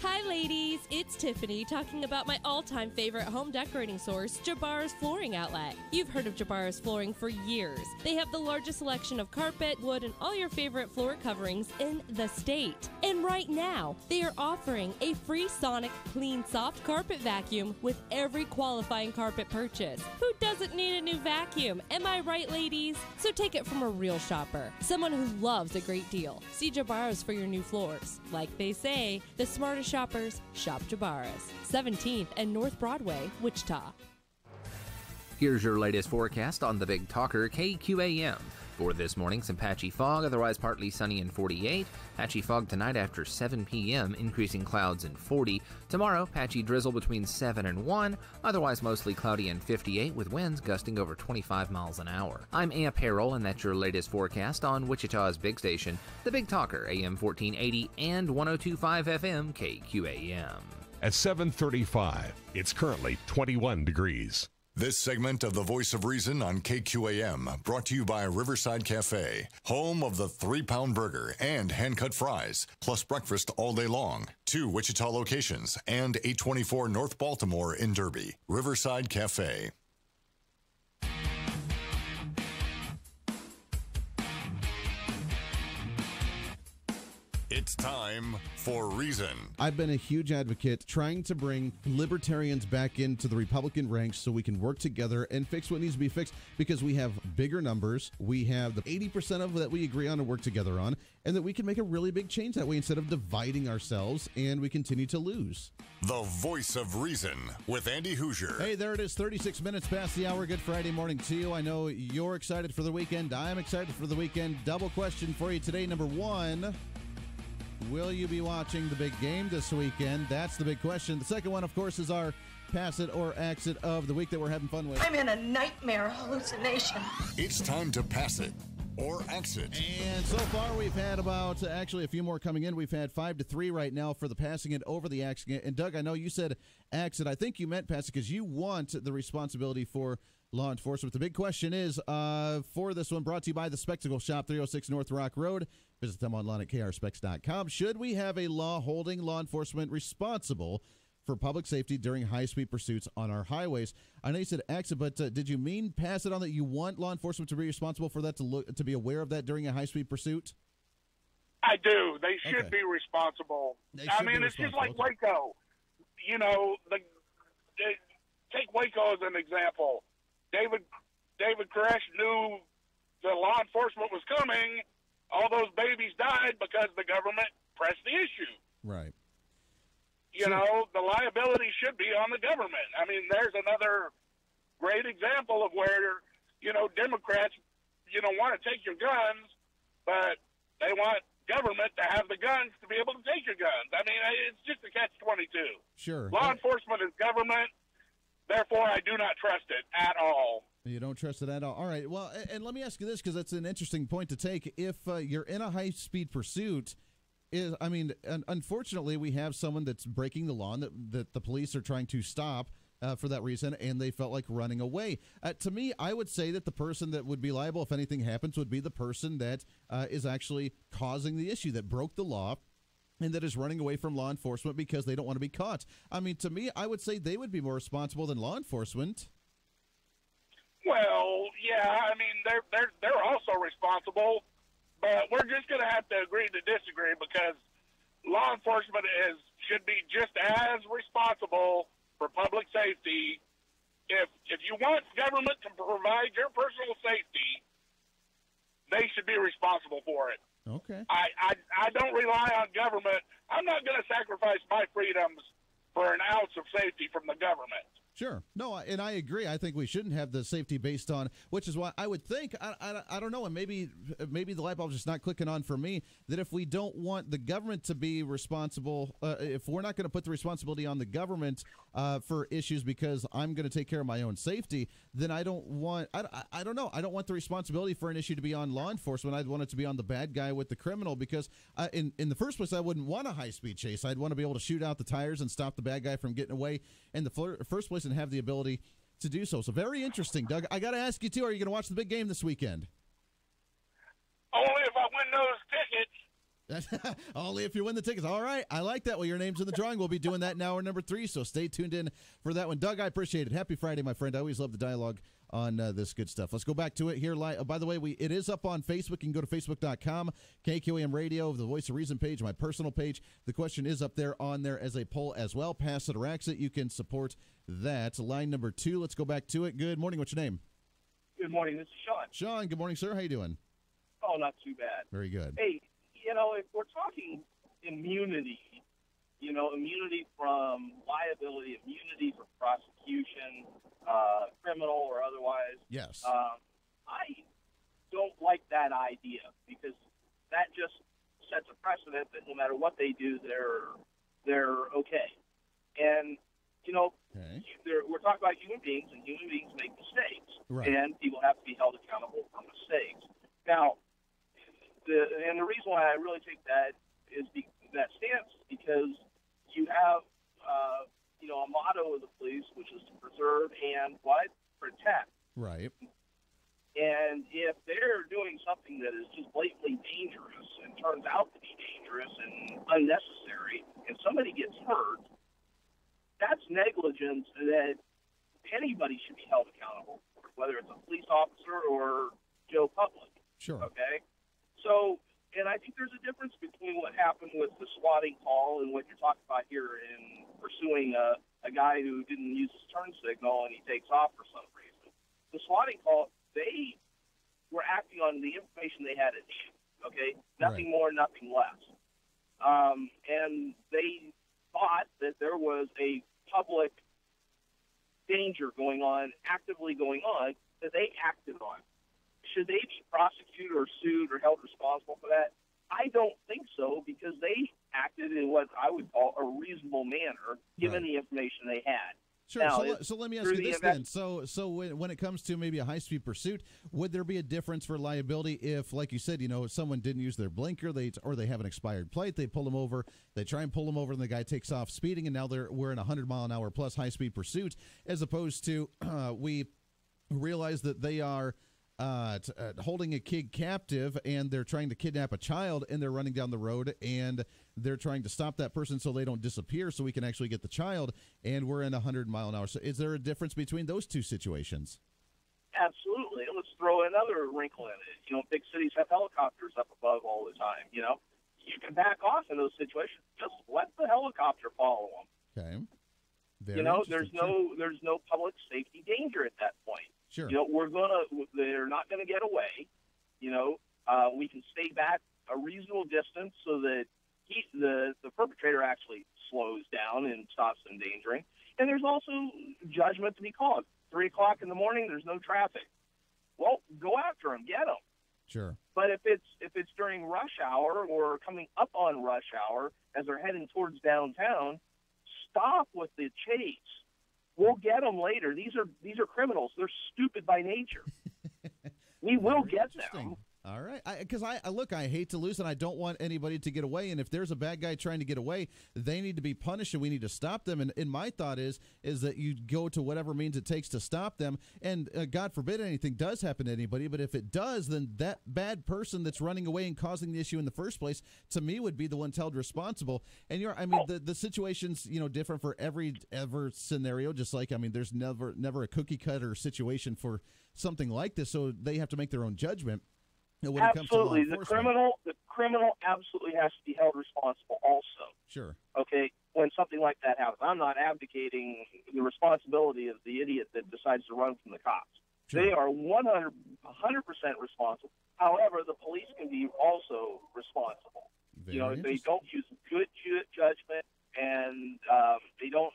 Hi ladies, it's Tiffany talking about my all-time favorite home decorating source, Jabara's Flooring Outlet. You've heard of Jabara's Flooring for years. They have the largest selection of carpet, wood, and all your favorite floor coverings in the state. And right now, they are offering a free Sonic Clean Soft Carpet Vacuum with every qualifying carpet purchase. Who doesn't need a new vacuum? Am I right, ladies? So take it from a real shopper, someone who loves a great deal. See Jabara's for your new floors. Like they say, the smartest shoppers shop Jabara's. 17th and North Broadway, Wichita. Here's your latest forecast on the Big Talker KQAM. For this morning, some patchy fog, otherwise partly sunny and 48. Patchy fog tonight after 7 p.m., increasing clouds and 40. Tomorrow, patchy drizzle between 7 and 1, otherwise mostly cloudy and 58 with winds gusting over 25 miles an hour. I'm Amp Harrell, and that's your latest forecast on Wichita's big station, the Big Talker, AM 1480 and 102.5 FM KQAM. At 7:35, it's currently 21 degrees. This segment of The Voice of Reason on KQAM brought to you by Riverside Cafe, home of the 3-pound burger and hand-cut fries, plus breakfast all day long. 2 Wichita locations and 824 North Baltimore in Derby. Riverside Cafe. It's time for Reason. I've been a huge advocate trying to bring libertarians back into the Republican ranks so we can work together and fix what needs to be fixed, because we have bigger numbers. We have the 80% of that we agree on and work together on, and that we can make a really big change that way instead of dividing ourselves and we continue to lose. The Voice of Reason with Andy Hoosier. Hey, there it is, 36 minutes past the hour. Good Friday morning to you. I know you're excited for the weekend. I'm excited for the weekend. Double question for you today. Number 1. Will you be watching the big game this weekend? That's the big question. The second one, of course, is our pass it or exit of the week that we're having fun with. I'm in a nightmare hallucination. It's time to pass it or exit. And so far, we've had about, actually, a few more coming in. We've had 5-3 right now for the passing it over the exit. And Doug, I know you said exit. I think you meant pass it because you want the responsibility for law enforcement. The big question is, for this one, brought to you by the Spectacle Shop, 306 North Rock Road. Visit them online at krspecs.com. Should we have a law holding law enforcement responsible for public safety during high-speed pursuits on our highways? I know you said exit, but did you mean pass it on that you want law enforcement to be responsible for that, to be aware of that during a high-speed pursuit? I do. They should be responsible. I mean, it's just like Waco. You know, take Waco as an example. David Koresh knew the law enforcement was coming. All those babies died because the government pressed the issue. Right. You know, the liability should be on the government. I mean, there's another great example of where, you know, Democrats, you know, want to take your guns, but they want government to have the guns to be able to take your guns. I mean, it's just a catch-22. Sure. Law enforcement is government. Therefore, I do not trust it at all. You don't trust it at all. All right. Well, and let me ask you this, because that's an interesting point to take. If you're in a high-speed pursuit is, unfortunately, we have someone that's breaking the law that the police are trying to stop for that reason, and they felt like running away. To me, I would say that the person that would be liable if anything happens would be the person that is actually causing the issue, that broke the law, and that is running away from law enforcement because they don't want to be caught. To me, I would say they would be more responsible than law enforcement. Well, yeah, they're also responsible, but we're just going to have to agree to disagree because law enforcement should be just as responsible for public safety. If you want government to provide your personal safety, they should be responsible for it. Okay. I don't rely on government. I'm not going to sacrifice my freedoms for an ounce of safety from the government. Sure. No, and I agree. I think we shouldn't have the safety based on, which is why I would think, I don't know, and maybe the light bulb's just not clicking on for me, that if we don't want the government to be responsible, if we're not going to put the responsibility on the government for issues because I'm going to take care of my own safety, then I don't want, I don't know, I don't want the responsibility for an issue to be on law enforcement. I'd want it to be on the bad guy with the criminal because in the first place, I wouldn't want a high-speed chase. I'd want to be able to shoot out the tires and stop the bad guy from getting away in the first place and have the ability to do so. So very interesting, Doug. I got to ask you, too, are you going to watch the big game this weekend? Only if I win those tickets. Only if you win the tickets. All right. I like that. Well, your name's in the drawing. We'll be doing that in hour number 3, so stay tuned in for that one. Doug, I appreciate it. Happy Friday, my friend. I always love the dialogue on this good stuff. Let's go back to it here. By the way, it is up on Facebook. You can go to facebook.com, KQAM Radio, the Voice of Reason page, my personal page. The question is up there on there as a poll as well. Pass it or exit. You can support that. Line number 2. Let's go back to it. Good morning. What's your name? Good morning. This is Sean. Sean, good morning, sir. How you doing? Oh, not too bad. Very good. Hey, if we're talking immunity, immunity from liability, immunity from prosecution, criminal or otherwise. Yes. I don't like that idea because that just sets a precedent that no matter what they do, they're okay. And we're talking about human beings, and human beings make mistakes, right. And people have to be held accountable for mistakes. Now, the reason why I really take that stance because you have a motto of the police, which is to preserve and protect. Right. And if they're doing something that is just blatantly dangerous and turns out to be dangerous and unnecessary, and somebody gets hurt, that's negligence that anybody should be held accountable for, whether it's a police officer or Joe Public. Sure. Okay? So, and I think there's a difference between what happened with the swatting call and what you're talking about here in pursuing a guy who didn't use his turn signal and he takes off for some reason. The swatting call, they were acting on the information they had at hand, okay? Nothing more, nothing less. And they thought that there was a public danger going on, actively going on, that they acted on. Should they be prosecuted or sued or held responsible for that? I don't think so because they acted in what I would call a reasonable manner given the information they had. Sure. Now, so let me ask you this then. So when it comes to maybe a high-speed pursuit, would there be a difference for liability if, like you said, if someone didn't use their blinker, or they have an expired plate, they pull them over, they try and pull them over, and the guy takes off speeding, and now we're in a 100-mile-an-hour plus high-speed pursuit, as opposed to we realize that they are holding a kid captive and they're trying to kidnap a child and they're running down the road and they're trying to stop that person so they don't disappear so we can actually get the child, and we're in 100-mile-an-hour. So is there a difference between those two situations? Absolutely. Let's throw another wrinkle in it. Big cities have helicopters up above all the time. You can back off in those situations. Just let the helicopter follow them. Okay. There's no public safety danger at that point. Sure. They're not gonna get away. We can stay back a reasonable distance so that the perpetrator actually slows down and stops endangering. And there's also judgment to be called. 3 o'clock in the morning, there's no traffic. Well, go after them, get them. Sure. But if it's during rush hour or coming up on rush hour as they're heading towards downtown, stop with the chase. We'll get them later. These are criminals. They're stupid by nature. We will get them. All right, because I hate to lose, and I don't want anybody to get away. And if there's a bad guy trying to get away, they need to be punished, and we need to stop them. And my thought is that you go to whatever means it takes to stop them. And God forbid anything does happen to anybody, but if it does, then that bad person that's running away and causing the issue in the first place, to me, would be the ones held responsible. And the situation's different for every scenario. Just like there's never a cookie cutter situation for something like this, so they have to make their own judgment. When Absolutely, it comes to the criminal absolutely has to be held responsible. Also, sure. Okay, when something like that happens, I'm not advocating the responsibility of the idiot that decides to run from the cops. Sure. They are 100% responsible. However, the police can be also responsible. If they don't use good judgment and they don't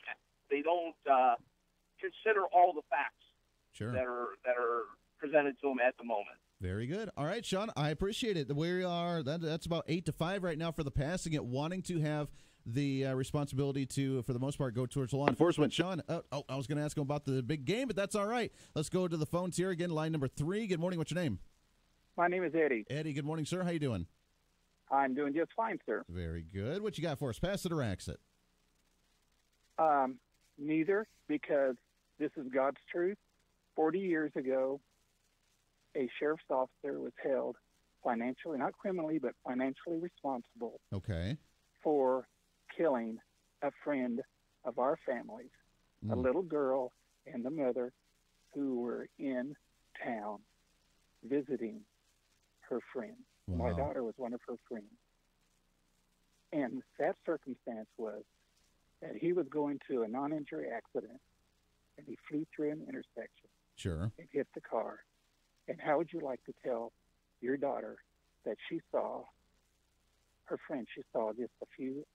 consider all the facts sure. that are presented to them at the moment. Very good. All right, Sean, I appreciate it. We are that's about 8-5 right now for the passing it, wanting to have the responsibility to, for the most part, go towards law enforcement. Sean, I was going to ask him about the big game, but that's all right. Let's go to the phones here again. Line number 3. Good morning. What's your name? My name is Eddie. Eddie, good morning, sir. How you doing? I'm doing just fine, sir. Very good. What you got for us? Pass it or axe it? Neither, because this is God's truth. 40 years ago, a sheriff's officer was held financially, not criminally, but financially responsible for killing a friend of our family's, a little girl and the mother who were in town visiting her friend. Wow. My daughter was one of her friends. And that circumstance was that he was going to a non-injury accident, and he flew through an intersection. Sure. And hit the car. And how would you like to tell your daughter that she saw her friend she saw just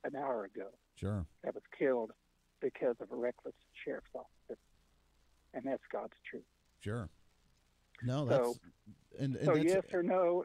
an hour ago? Sure. That was killed because of a reckless sheriff's officer. And that's God's truth. Sure. No, that's... So yes or no,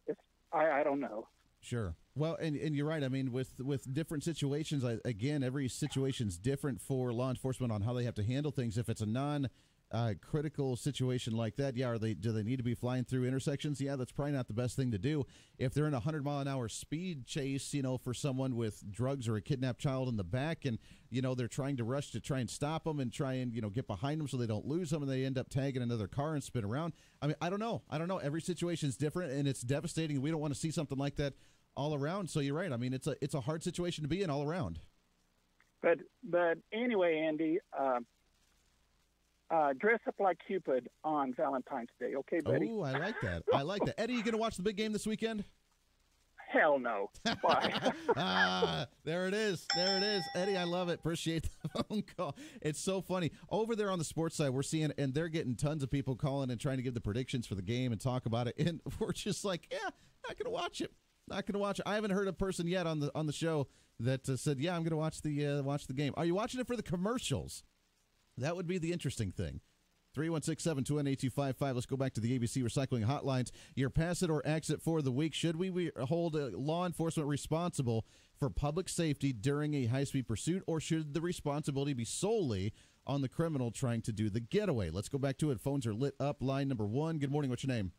I don't know. Sure. Well, and you're right. With different situations, again, every situation's different for law enforcement on how they have to handle things. If it's a non-critical situation like that, do they need to be flying through intersections? Yeah, that's probably not the best thing to do. If they're in a 100-mile-an-hour speed chase, for someone with drugs or a kidnapped child in the back, and they're trying to rush to try and stop them and try and get behind them so they don't lose them, and they end up tagging another car and spin around. I don't know. Every situation is different, and it's devastating. We don't want to see something like that all around. So you're right. It's a hard situation to be in all around. But anyway, Andy, dress up like Cupid on Valentine's Day, okay, buddy? Oh, I like that. I like that. Eddie, you going to watch the big game this weekend? Hell no. Bye. There it is. Eddie, I love it. Appreciate the phone call. It's so funny. Over there on the sports side, we're seeing, and they're getting tons of people calling and trying to give the predictions for the game and talk about it. And we're just like, not going to watch it. Not going to watch it. I haven't heard a person yet on the show that said, I'm going to watch the game. Are you watching it for the commercials? That would be the interesting thing. 316-721-8255. Let's go back to the ABC Recycling Hotlines. Your pass it or exit for the week. Should we hold law enforcement responsible for public safety during a high-speed pursuit, or should the responsibility be solely on the criminal trying to do the getaway? Let's go back to it. Phones are lit up. Line number 1. Good morning. What's your name?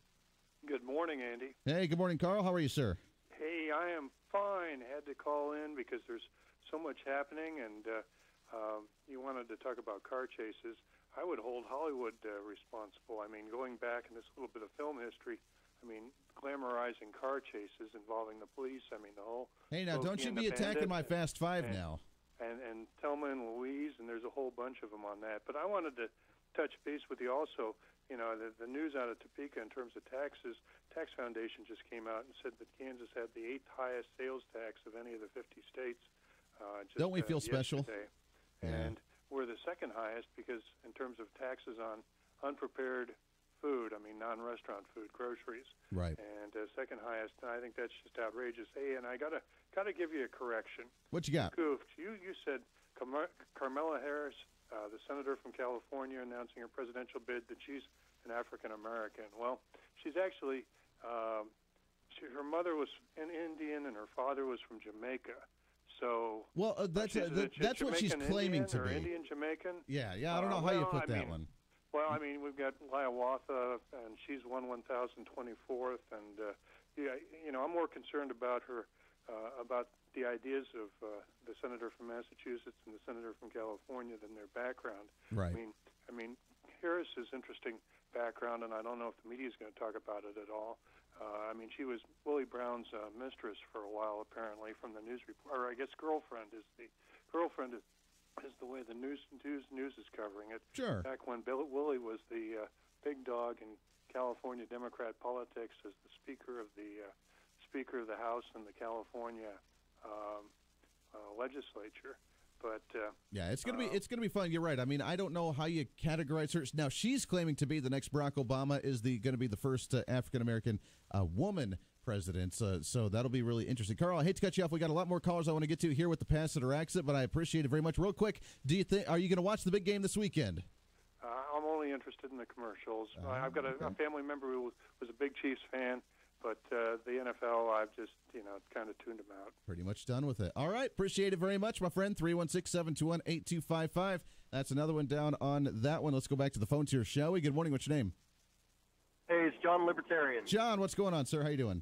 Good morning, Andy. Hey, good morning, Carl. How are you, sir? Hey, I am fine. Had to call in because there's so much happening, and you wanted to talk about car chases. I would hold Hollywood responsible. Going back in this little bit of film history, glamorizing car chases involving the police. The whole... Hey, now, don't you be attacking my Fast Five now. And Thelma and Louise, and there's a whole bunch of them on that. But I wanted to touch base with you also. The news out of Topeka in terms of taxes, Tax Foundation just came out and said that Kansas had the 8th highest sales tax of any of the 50 states. Don't we feel special? And we're the second highest because in terms of taxes on unprepared food, non-restaurant food, groceries. Right. And second highest, I think that's just outrageous. Hey, and I gotta give you a correction. What you got? Goofed. You said Kamala Harris, the senator from California, announcing her presidential bid, that she's an African American. Well, she's actually her mother was an Indian and her father was from Jamaica. So that's what she's claiming to be. Indian Jamaican. Yeah. I don't know how you put that one. Well, we've got Hiawatha, and she's 1,024th, and I'm more concerned about her, about the ideas of the senator from Massachusetts and the senator from California than their background. Right. I mean, Harris's interesting background, and I don't know if the media is going to talk about it at all. She was Willie Brown's mistress for a while, apparently, from the news report. Or I guess girlfriend is the way the news is covering it. Sure. Back when Willie was the big dog in California Democrat politics as the Speaker of the House in the California legislature. But yeah, it's gonna be fun. You're right. I don't know how you categorize her. Now she's claiming to be the next Barack Obama, is going to be the first African American woman president. So that'll be really interesting. Carl, I hate to cut you off. We got a lot more callers I want to get to here with the Pass It or Exit, but I appreciate it very much. Real quick, are you going to watch the big game this weekend? I'm only interested in the commercials. I've got a family member who was a big Chiefs fan. But the NFL, I've just, kind of tuned them out. Pretty much done with it. All right. Appreciate it very much, my friend. 316-721-8255. That's another one down on that one. Let's go back to the phones here, shall we? Good morning. What's your name? Hey, it's John Libertarian. John, what's going on, sir? How you doing?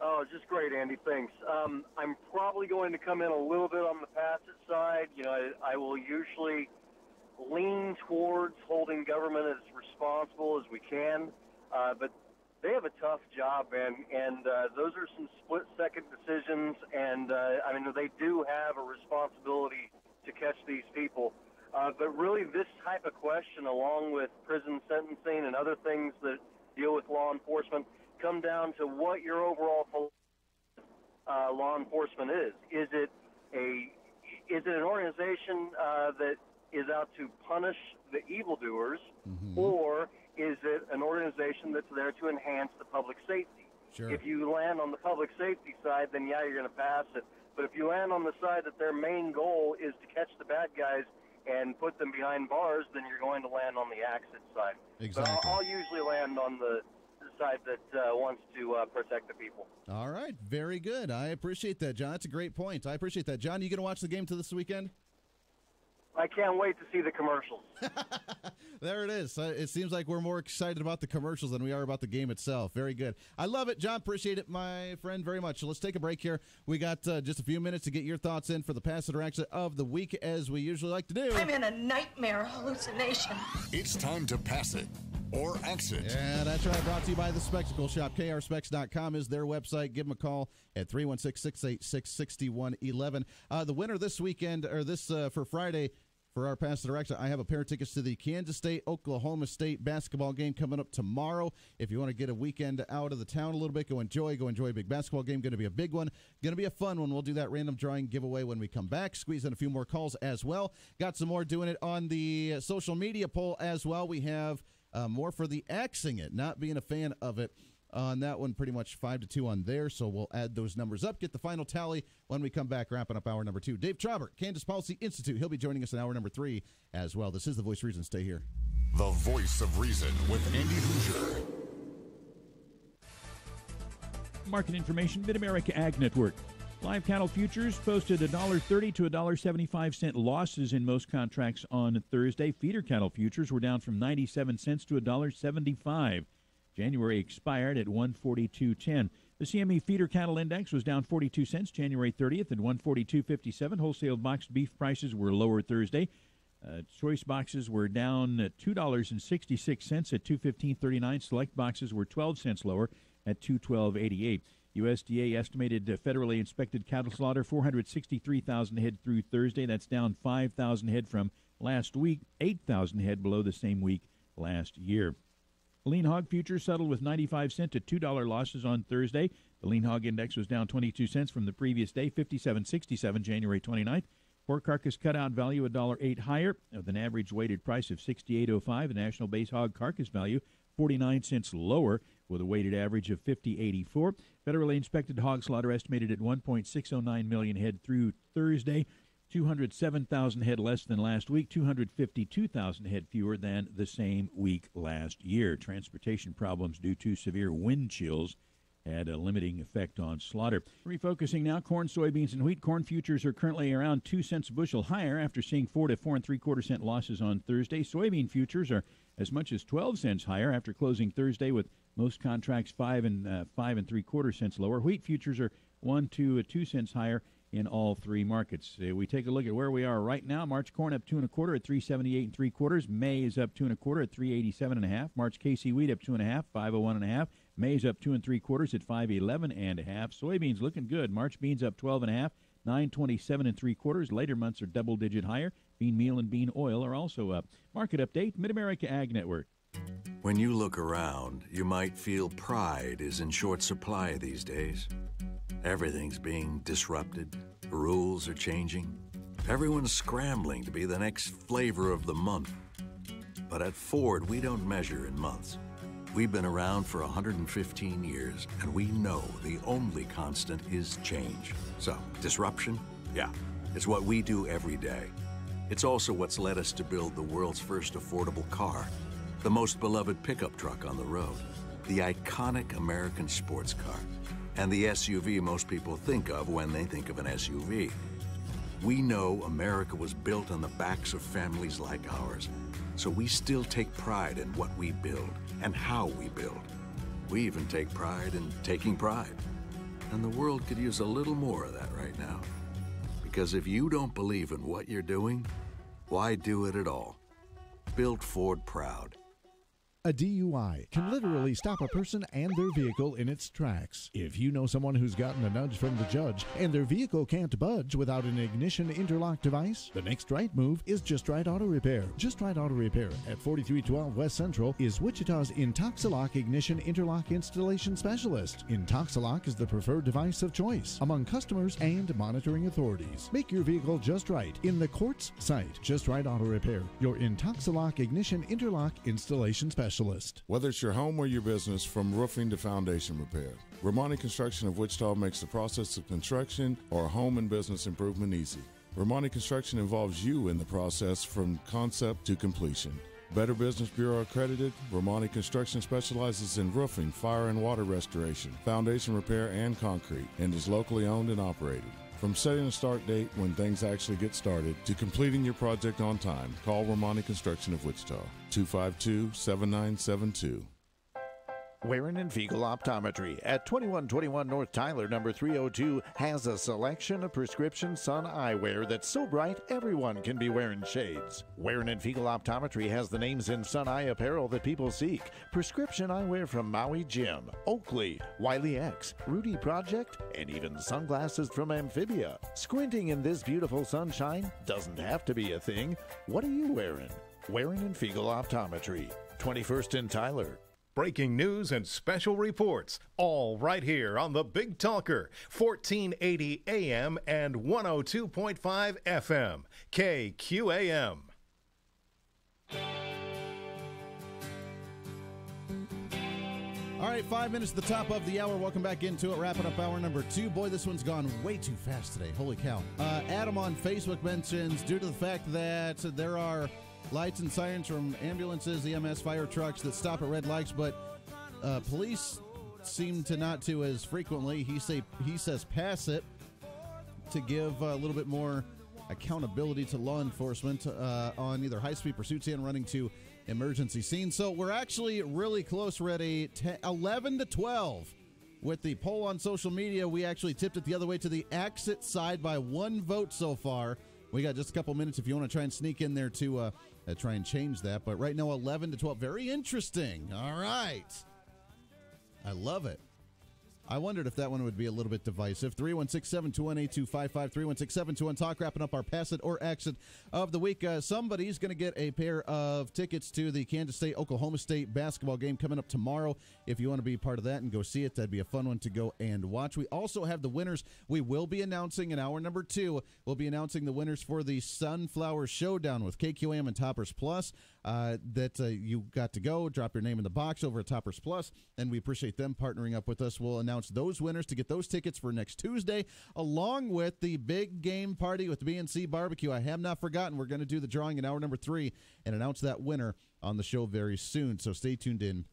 Oh, just great, Andy. Thanks. I'm probably going to come in a little bit on the pass it side. I will usually lean towards holding government as responsible as we can. But they have a tough job, man, and those are some split-second decisions, and they do have a responsibility to catch these people. But really, this type of question, along with prison sentencing and other things that deal with law enforcement, come down to what your overall law enforcement is. Is it an organization that is out to punish the evildoers, or is it an organization that's there to enhance the public safety? Sure. If you land on the public safety side, then yeah, you're going to pass it. But if you land on the side that their main goal is to catch the bad guys and put them behind bars, then you're going to land on the exit side. Exactly. But I'll usually land on the side that wants to protect the people. All right. Very good. I appreciate that, John. That's a great point. I appreciate that. John, you going to watch the game this weekend? I can't wait to see the commercials. There it is. It seems like we're more excited about the commercials than we are about the game itself. Very good. I love it, John. Appreciate it, my friend, very much. So let's take a break here. We got just a few minutes to get your thoughts in for the Pass It or Exit of the week, as we usually like to do. I'm in a nightmare hallucination. It's time to pass it or exit. Yeah, that's right. Brought to you by The Spectacle Shop. KRSpecs.com is their website. Give them a call at 316-686-6111. The winner this weekend, or this for Friday, for our Pass It or Exit, I have a pair of tickets to the Kansas State-Oklahoma State basketball game coming up tomorrow. If you want to get a weekend out of the town a little bit, go enjoy a big basketball game. Going to be a big one. Going to be a fun one. We'll do that random drawing giveaway when we come back. Squeeze in a few more calls as well. Got some more doing it on the social media poll as well. We have more for the axing it, not being a fan of it. On that one, pretty much 5-2 on there, so we'll add those numbers up, get the final tally when we come back, wrapping up hour number 2. Dave Trabert, Kansas Policy Institute. He'll be joining us in hour number 3 as well. This is The Voice of Reason. Stay here. The Voice of Reason with Andy Hoosier. Market information, Mid-America Ag Network. Live cattle futures posted $1.30 to $1.75 losses in most contracts on Thursday. Feeder cattle futures were down from 97 cents to $1.75. January expired at 142.10. The CME Feeder Cattle Index was down 42 cents January 30th at 142.57. Wholesale boxed beef prices were lower Thursday. Choice boxes were down at $2.66 at 215.39. Select boxes were 12 cents lower at 212.88. USDA estimated federally inspected cattle slaughter 463,000 head through Thursday. That's down 5,000 head from last week, 8,000 head below the same week last year. Lean hog futures settled with 95 cent to $2 losses on Thursday. The lean hog index was down 22 cents from the previous day, 57.67 January 29th. Pork carcass cutout value $1.08 higher with an average weighted price of 68.05. The national base hog carcass value 49 cents lower with a weighted average of 50.84. Federally inspected hog slaughter estimated at 1.609 million head through Thursday. 207,000 head less than last week, 252,000 head fewer than the same week last year. Transportation problems due to severe wind chills had a limiting effect on slaughter. Refocusing now, corn, soybeans, and wheat. Corn futures are currently around 2 cents a bushel higher after seeing 4 to 4 3/4 cent losses on Thursday. Soybean futures are as much as 12 cents higher after closing Thursday with Most contracts 5 and 3/4 cents lower. Wheat futures are 1 to 2 cents higher in all three markets. We take a look at where we are right now. March corn up 2 1/4 at 378 3/4. May is up 2 1/4 at 387 1/2. March KC wheat up 2 1/2, 501 1/2. Maize up 2 3/4 at 511 1/2. Soybeans looking good. March beans up 12 1/2, 927 3/4. Later months are double-digit higher. Bean meal and bean oil are also up. Market update, Mid-America Ag Network. When you look around, you might feel pride is in short supply these days. Everything's being disrupted. Rules are changing. Everyone's scrambling to be the next flavor of the month. But at Ford, we don't measure in months. We've been around for 115 years, and we know the only constant is change. So, disruption? Yeah, it's what we do every day. It's also what's led us to build the world's first affordable car, the most beloved pickup truck on the road, the iconic American sports car, and the SUV most people think of when they think of an SUV. We know America was built on the backs of families like ours, so we still take pride in what we build and how we build. We even take pride in taking pride. And the world could use a little more of that right now. Because if you don't believe in what you're doing, why do it at all? Build Ford proud. A DUI can literally stop a person and their vehicle in its tracks. If you know someone who's gotten a nudge from the judge and their vehicle can't budge without an ignition interlock device, the next right move is Just Right Auto Repair. Just Right Auto Repair at 4312 West Central is Wichita's Intoxilock Ignition Interlock Installation Specialist. Intoxilock is the preferred device of choice among customers and monitoring authorities. Make your vehicle just right in the court's sight. Just Right Auto Repair, your Intoxilock Ignition Interlock Installation Specialist. Whether it's your home or your business, from roofing to foundation repair, Romani Construction of Wichita makes the process of construction or home and business improvement easy. Romani Construction involves you in the process from concept to completion. Better Business Bureau accredited, Romani Construction specializes in roofing, fire and water restoration, foundation repair, and concrete, and is locally owned and operated. From setting a start date when things actually get started to completing your project on time, call Romani Construction of Wichita, 252-7972. Waring and Fiegel Optometry at 2121 North Tyler, number 302, has a selection of prescription sun eyewear that's so bright everyone can be wearing shades. Waring and Fiegel Optometry has the names in sun eye apparel that people seek. Prescription eyewear from Maui Jim, Oakley, Wiley X, Rudy Project, and even sunglasses from Amphibia. Squinting in this beautiful sunshine doesn't have to be a thing. What are you wearing? Waring and Fiegel Optometry, 21st and Tyler. Breaking news and special reports, all right here on the Big Talker, 1480 AM and 102.5 FM, KQAM. All right, 5 minutes to the top of the hour. Welcome back into it. Wrapping up hour number 2. Boy, this one's gone way too fast today. Holy cow. Adam on Facebook mentions, due to the fact that there are lights and sirens from ambulances, EMS, fire trucks that stop at red lights, but police seem to not to as frequently. He says pass it to give a little bit more accountability to law enforcement on either high-speed pursuits and running to emergency scenes. So we're actually really close, ready 11 to 12. With the poll on social media, we actually tipped it the other way to the exit side by 1 vote so far. We got just a couple minutes if you want to try and sneak in there to try and change that. But right now, 11 to 12. Very interesting. All right. I love it. I wondered if that one would be a little bit divisive. 316-721-8255, 316-721-TALK, wrapping up our pass it or exit of the week. Somebody's going to get a pair of tickets to the Kansas State-Oklahoma State basketball game coming up tomorrow. If you want to be part of that and go see it, that'd be a fun one to go and watch. We also have the winners. We will be announcing in hour number 2, we'll be announcing the winners for the Sunflower Showdown with KQAM and Toppers Plus. You got to go, drop your name in the box over at Toppers Plus, and we appreciate them partnering up with us. We'll announce those winners to get those tickets for next Tuesday, along with the big game party with the BNC Barbecue. I have not forgotten. We're going to do the drawing in hour number 3 and announce that winner on the show very soon, so stay tuned in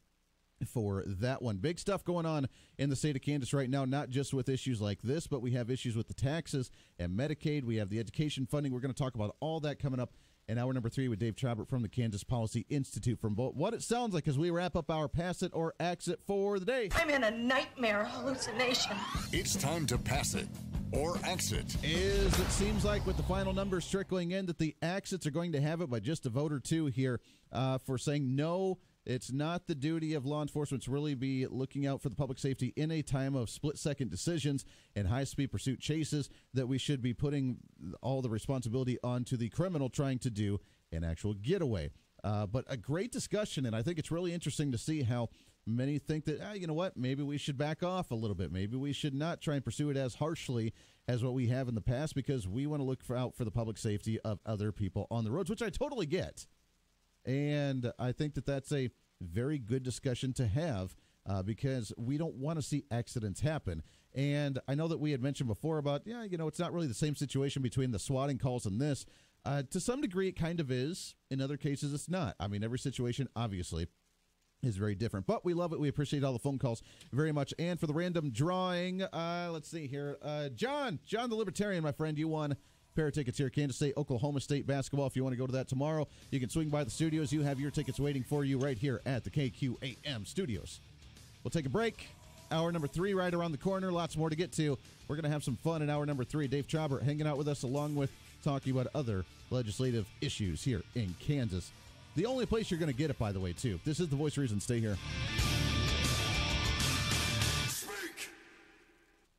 for that one. Big stuff going on in the state of Kansas right now, not just with issues like this, but we have issues with the taxes and Medicaid. We have the education funding. We're going to talk about all that coming up And hour number 3 with Dave Trabert from the Kansas Policy Institute from what it sounds like as we wrap up our Pass It or Exit for the day. I'm in a nightmare hallucination. It's time to pass it or exit. It seems like with the final numbers trickling in that the exits are going to have it by just a vote or two here for saying no. It's not the duty of law enforcement to really be looking out for the public safety in a time of split-second decisions and high-speed pursuit chases, that we should be putting all the responsibility onto the criminal trying to do an actual getaway. But a great discussion, and I think it's really interesting to see how many think that, you know what, maybe we should back off a little bit. Maybe we should not try and pursue it as harshly as what we have in the past because we want to look out for the public safety of other people on the roads, which I totally get. And I think that that's a very good discussion to have because we don't want to see accidents happen. And I know that we had mentioned before about, it's not really the same situation between the swatting calls and this. To some degree, it kind of is. In other cases, it's not. I mean, every situation, obviously, is very different. But we love it. We appreciate all the phone calls very much. And for the random drawing, let's see here. John the Libertarian, my friend, you won pair of tickets here, Kansas State, Oklahoma State basketball. If you want to go to that tomorrow, you can swing by the studios. You have your tickets waiting for you right here at the KQAM studios. We'll take a break. Hour number 3 right around the corner. Lots more to get to. We're going to have some fun in hour number 3. Dave Trabert hanging out with us along with talking about other legislative issues here in Kansas. The only place you're going to get it, by the way, too. This is the Voice of Reason. Stay here.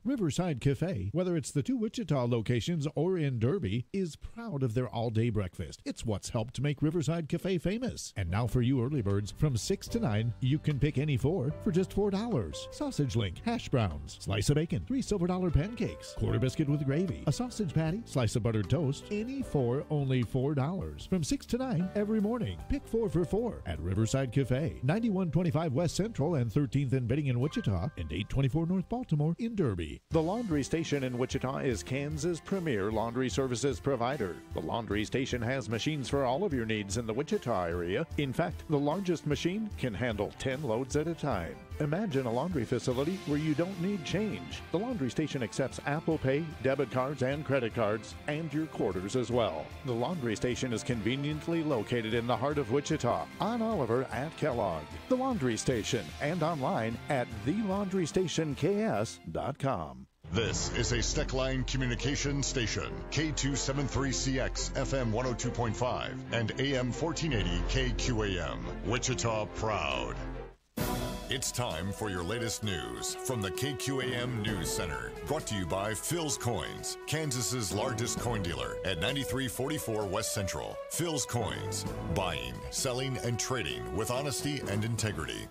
Riverside Cafe, whether it's the 2 Wichita locations or in Derby, is proud of their all-day breakfast. It's what's helped make Riverside Cafe famous. And now for you early birds, from 6 to 9, you can pick any 4 for just $4. Sausage link, hash browns, slice of bacon, 3 silver dollar pancakes, quarter biscuit with gravy, a sausage patty, slice of buttered toast, any 4, only $4. From 6 to 9 every morning. Pick 4 for $4 at Riverside Cafe, 9125 West Central and 13th and Benning in Wichita, and 824 North Baltimore in Derby. The Laundry Station in Wichita is Kansas' premier laundry services provider. The Laundry Station has machines for all of your needs in the Wichita area. In fact, the largest machine can handle 10 loads at a time. Imagine a laundry facility where you don't need change. The Laundry Station accepts Apple Pay, debit cards, and credit cards, and your quarters as well. The Laundry Station is conveniently located in the heart of Wichita, on Oliver at Kellogg. The Laundry Station, and online at thelauandrystationks.com. This is a Steckline communication station, K273CX, FM 102.5, and AM 1480 KQAM, Wichita Proud. It's time for your latest news from the KQAM News Center. Brought to you by Phil's Coins, Kansas's largest coin dealer at 9344 West Central. Phil's Coins, buying, selling, and trading with honesty and integrity.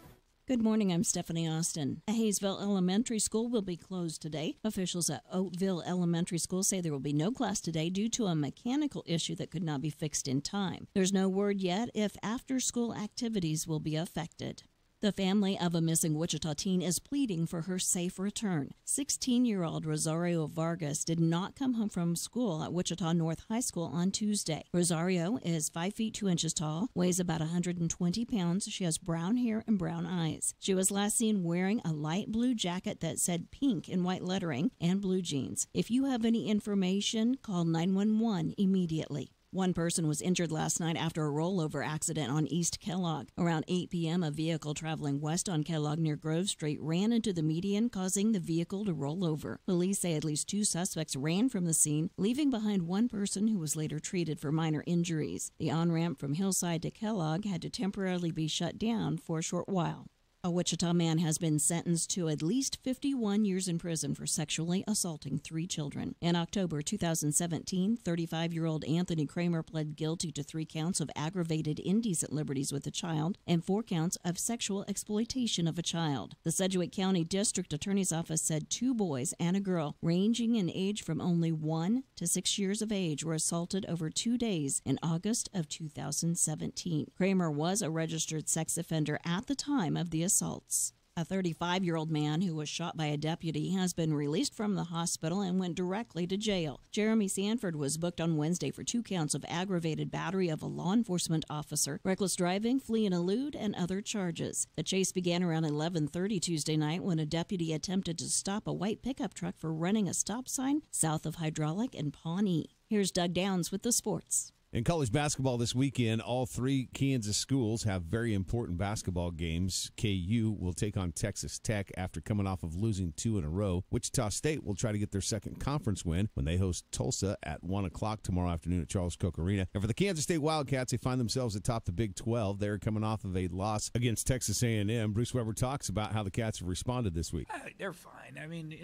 Good morning, I'm Stephanie Austin. A Hayesville Elementary School will be closed today. Officials at Oakville Elementary School say there will be no class today due to a mechanical issue that could not be fixed in time. There's no word yet if after-school activities will be affected. The family of a missing Wichita teen is pleading for her safe return. 16-year-old Rosario Vargas did not come home from school at Wichita North High School on Tuesday. Rosario is 5 feet 2 inches tall, weighs about 120 pounds. She has brown hair and brown eyes. She was last seen wearing a light blue jacket that said pink in white lettering and blue jeans. If you have any information, call 911 immediately. One person was injured last night after a rollover accident on East Kellogg. Around 8 p.m., a vehicle traveling west on Kellogg near Grove Street ran into the median, causing the vehicle to roll over. Police say at least 2 suspects ran from the scene, leaving behind one person who was later treated for minor injuries. The on-ramp from Hillside to Kellogg had to temporarily be shut down for a short while. A Wichita man has been sentenced to at least 51 years in prison for sexually assaulting 3 children. In October 2017, 35-year-old Anthony Kramer pled guilty to 3 counts of aggravated indecent liberties with a child and 4 counts of sexual exploitation of a child. The Sedgwick County District Attorney's Office said 2 boys and a girl, ranging in age from only 1 to 6 years of age, were assaulted over 2 days in August of 2017. Kramer was a registered sex offender at the time of the assaults. A 35-year-old man who was shot by a deputy has been released from the hospital and went directly to jail. Jeremy Sanford was booked on Wednesday for 2 counts of aggravated battery of a law enforcement officer, reckless driving, flee and elude, and other charges. The chase began around 11:30 Tuesday night when a deputy attempted to stop a white pickup truck for running a stop sign south of Hydraulic and Pawnee. Here's Doug Downs with the sports. In college basketball this weekend, all three Kansas schools have very important basketball games. KU will take on Texas Tech after coming off of losing 2 in a row. Wichita State will try to get their second conference win when they host Tulsa at 1 o'clock tomorrow afternoon at Charles Koch Arena. And for the Kansas State Wildcats, they find themselves atop the Big 12. They're coming off of a loss against Texas A&M. Bruce Weber talks about how the Cats have responded this week. They're fine. I mean,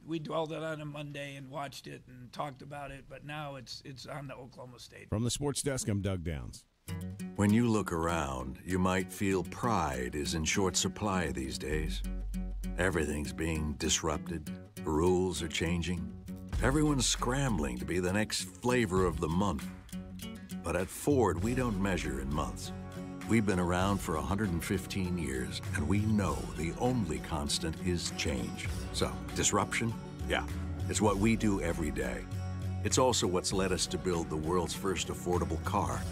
we dwelled on it Monday and watched it and talked about it, but now it's on to Oklahoma State. From the Sports Desk, I'm Doug Downs. When you look around, you might feel pride is in short supply these days. Everything's being disrupted. Rules are changing. Everyone's scrambling to be the next flavor of the month. But at Ford, we don't measure in months. We've been around for 115 years, and we know the only constant is change. So, disruption? Yeah, it's what we do every day. It's also what's led us to build the world's first affordable car,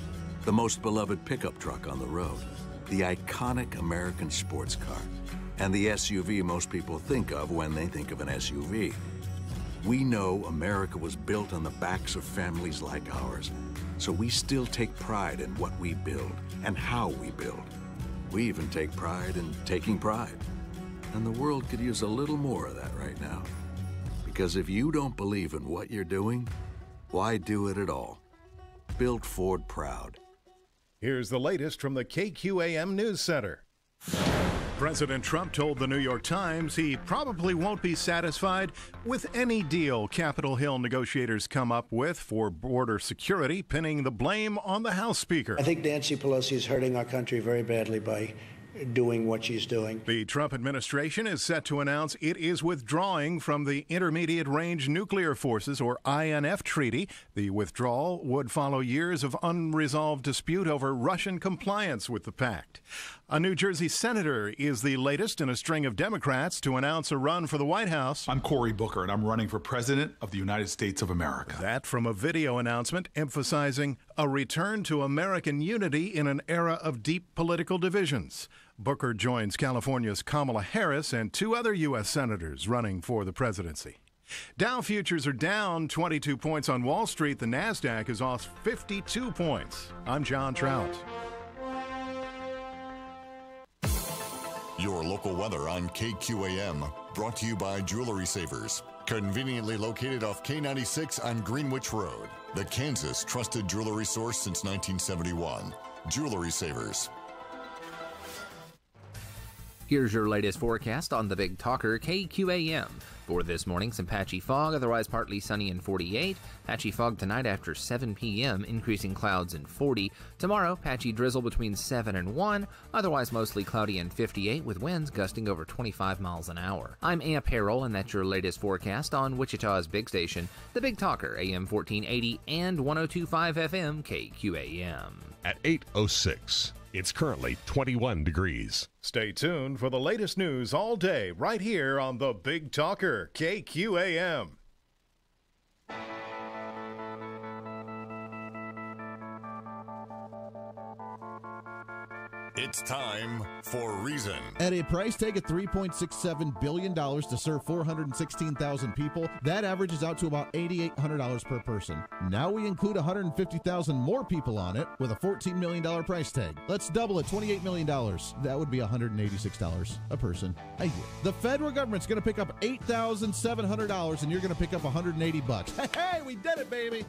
the most beloved pickup truck on the road, the iconic American sports car, and the SUV most people think of when they think of an SUV. We know America was built on the backs of families like ours, so we still take pride in what we build and how we build. We even take pride in taking pride. And the world could use a little more of that right now. Because if you don't believe in what you're doing, why do it at all? Build Ford proud. Here's the latest from the KQAM News Center. President Trump told the New York Times he probably won't be satisfied with any deal Capitol Hill negotiators come up with for border security, pinning the blame on the House Speaker. I think Nancy Pelosi is hurting our country very badly by doing what she's doing. The Trump administration is set to announce it is withdrawing from the Intermediate Range Nuclear Forces, or INF treaty. The withdrawal would follow years of unresolved dispute over Russian compliance with the pact. A New Jersey senator is the latest in a string of Democrats to announce a run for the White House. I'm Cory Booker, and I'm running for President of the United States of America. That from a video announcement emphasizing a return to American unity in an era of deep political divisions. Booker joins California's Kamala Harris and 2 other U.S. senators running for the presidency. Dow futures are down 22 points on Wall Street. The NASDAQ is off 52 points. I'm John Trout. Your local weather on KQAM, brought to you by Jewelry Savers. Conveniently located off K96 on Greenwich Road. The Kansas trusted jewelry source since 1971. Jewelry Savers. Here's your latest forecast on the Big Talker KQAM. For this morning, some patchy fog, otherwise partly sunny and 48. Patchy fog tonight after 7 p.m., increasing clouds and 40. Tomorrow, patchy drizzle between 7 and 1, otherwise mostly cloudy and 58 with winds gusting over 25 miles an hour. I'm Amp Harrell, and that's your latest forecast on Wichita's big station, the Big Talker, AM 1480 and 102.5 FM KQAM. At 8:06. It's currently 21 degrees. Stay tuned for the latest news all day right here on the Big Talker, KQAM. It's time for Reason. At a price tag of $3.67 billion to serve 416,000 people, that averages out to about $8,800 per person. Now we include 150,000 more people on it with a $14 million price tag. Let's double it, $28 million. That would be $186 a person a year. The federal government's going to pick up $8,700 and you're going to pick up $180. Hey, we did it, baby.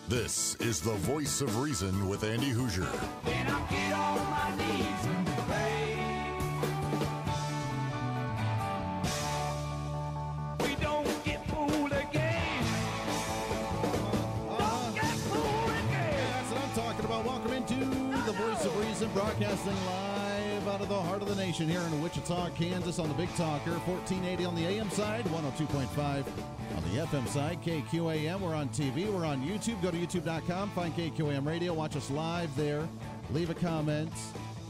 This is the Voice of Reason with Andy Hoosier. When I get on my knees and pray, we don't get fooled again. Don't get fooled again. That's what I'm talking about. Welcome into the Voice of Reason, broadcasting live out of the heart of the nation here in Wichita, Kansas on the Big Talker, 1480 on the AM side, 102.5 on the FM side, KQAM. We're on TV. We're on YouTube. Go to youtube.com. Find KQAM Radio. Watch us live there. Leave a comment.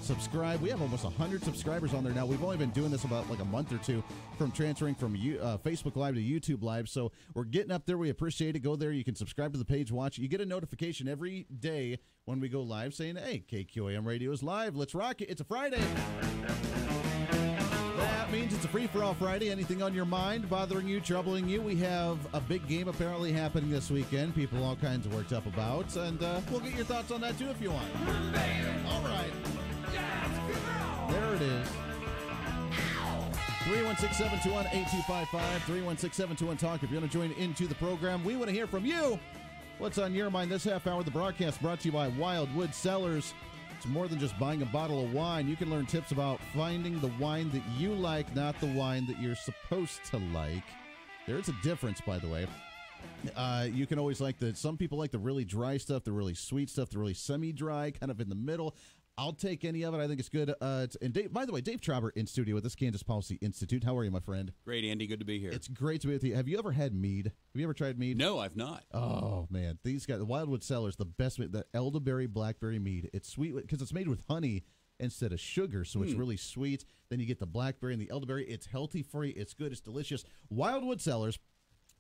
Subscribe. We have almost 100 subscribers on there now. We've only been doing this about like a month or two from transferring from Facebook Live to YouTube Live. So we're getting up there. We appreciate it. Go there. You can subscribe to the page. Watch. You get a notification every day when we go live saying, hey, KQAM Radio is live. Let's rock it. It's a Friday. That means it's a free-for-all Friday. Anything on your mind, bothering you, troubling you? We have a big game apparently happening this weekend. People all kinds of worked up about. And we'll get your thoughts on that, too, if you want. All right. There it is. 316-721-8255. 316-721-TALK. If you want to join into the program, we want to hear from you. What's on your mind this half hour? The broadcast brought to you by Wildwood Cellars. It's more than just buying a bottle of wine. You can learn tips about finding the wine that you like, not the wine that you're supposed to like. There's a difference, by the way. You can always like some people like the really dry stuff, the really sweet stuff, the really semi-dry, kind of in the middle. I'll take any of it. I think it's good. And Dave, by the way, Dave Trabert in studio with us, Kansas Policy Institute. How are you, my friend? Great, Andy. Good to be here. It's great to be with you. Have you ever had mead? Have you ever tried mead? No, I've not. Oh, man. These guys, the Wildwood Cellars, the best mead, the elderberry blackberry mead. It's sweet because it's made with honey instead of sugar, so it's really sweet. Then you get the blackberry and the elderberry. It's healthy for you. It's good. It's delicious. Wildwood Cellars.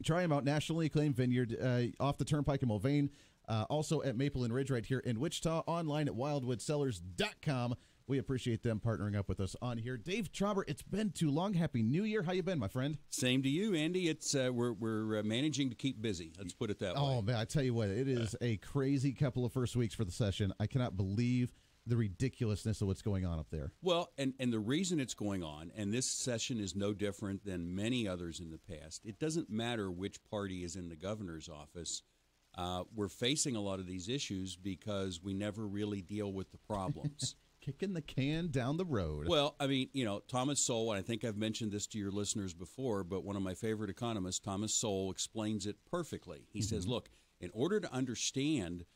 Try them out. Nationally acclaimed vineyard off the Turnpike in Mulvane. Also at Maple and Ridge right here in Wichita. Online at wildwoodcellars.com. We appreciate them partnering up with us on here. Dave Trabert, it's been too long. Happy New Year. How you been, my friend? Same to you, Andy. It's we're managing to keep busy. Let's put it that way. Oh, man, I tell you what, it is a crazy couple of first weeks for the session. I cannot believe the ridiculousness of what's going on up there. Well, and the reason it's going on, and this session is no different than many others in the past, it doesn't matter which party is in the governor's office. We're facing a lot of these issues because we never really deal with the problems. Kicking the can down the road. Well, I mean, Thomas Sowell, and I think I've mentioned this to your listeners before, but one of my favorite economists, Thomas Sowell, explains it perfectly. He says, look, in order to understand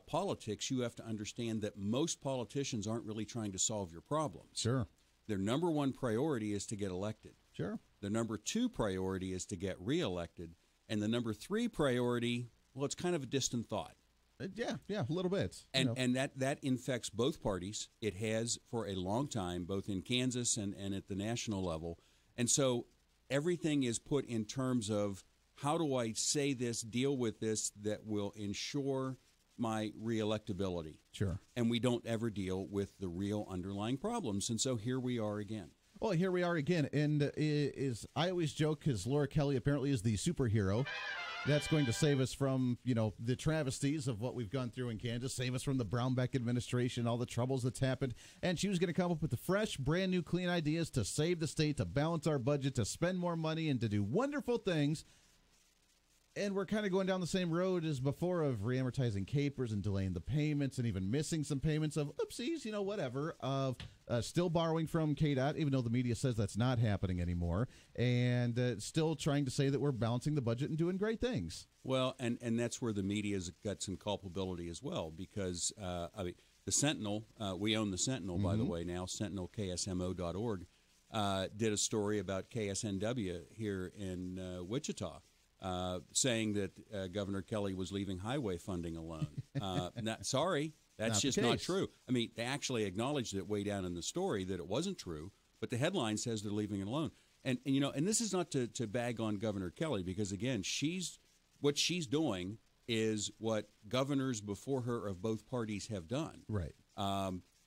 politics, you have to understand that most politicians aren't really trying to solve your problems. Sure. Their number one priority is to get elected. Sure. Their number two priority is to get reelected. And the number three priority, well, it's kind of a distant thought. Yeah, a little bit. And that infects both parties. It has for a long time, both in Kansas and at the national level. And so everything is put in terms of how do I say this, deal with this, that will ensure my reelectability. Sure. And we don't ever deal with the real underlying problems. And so here we are again. Well, here we are again. And I always joke because Laura Kelly apparently is the superhero that's going to save us from, the travesties of what we've gone through in Kansas, save us from the Brownback administration, all the troubles that's happened. And she was going to come up with the fresh, brand new, clean ideas to save the state, to balance our budget, to spend more money, and to do wonderful things. And we're kind of going down the same road as before of re-amortizing capers and delaying the payments and even missing some payments of oopsies, whatever, of still borrowing from KDOT, even though the media says that's not happening anymore, and still trying to say that we're balancing the budget and doing great things. Well, and that's where the media's got some culpability as well, because, the Sentinel, we own the Sentinel, by the way, now, sentinelksmo.org, did a story about KSNW here in Wichita. Saying that Governor Kelly was leaving highway funding alone. Sorry, that's just not true. I mean, they actually acknowledged it way down in the story that it wasn't true, but the headline says they're leaving it alone. And this is not to bag on Governor Kelly, because, again, what she's doing is what governors before her of both parties have done. Right.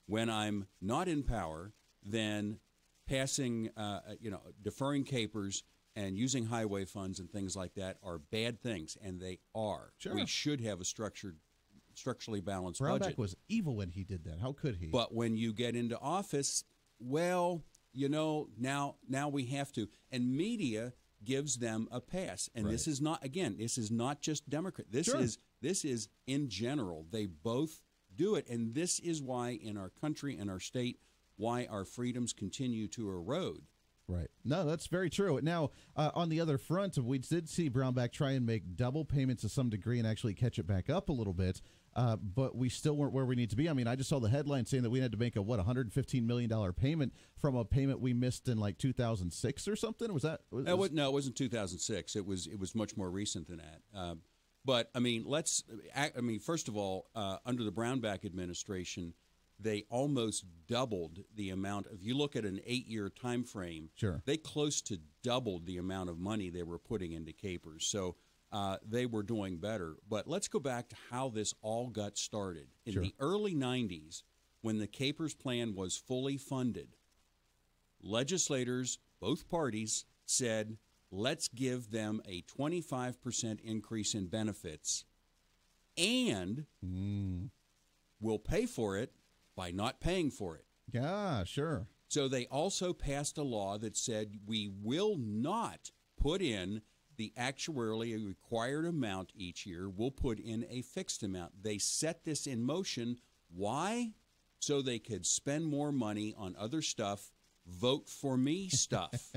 When I'm not in power, then passing, deferring capers and using highway funds and things like that are bad things, and they are. Sure. We should have a structurally balanced Brownback budget. was evil when he did that. How could he? But when you get into office, well, now we have to. And media gives them a pass. And This is not just Democrat. This is in general. They both do it. And this is why in our country and our state, why our freedoms continue to erode. Right. No, that's very true. Now, on the other front, we did see Brownback try and make double payments to some degree and actually catch it back up a little bit, but we still weren't where we need to be. I mean, I just saw the headline saying that we had to make a, $115 million payment from a payment we missed in like 2006 or something? Was that? No, it wasn't 2006. It was much more recent than that. But, I mean, first of all, under the Brownback administration, they almost doubled the amount. If you look at an 8-year time frame, sure, they close to doubled the amount of money they were putting into capers. So they were doing better. But let's go back to how this all got started. In the early 90s, when the capers plan was fully funded, legislators, both parties said, let's give them a 25% increase in benefits, and we'll pay for it by not paying for it. Yeah, sure. So they also passed a law that said we will not put in the actuarially required amount each year. We'll put in a fixed amount. They set this in motion. Why? So they could spend more money on other stuff, vote for me stuff.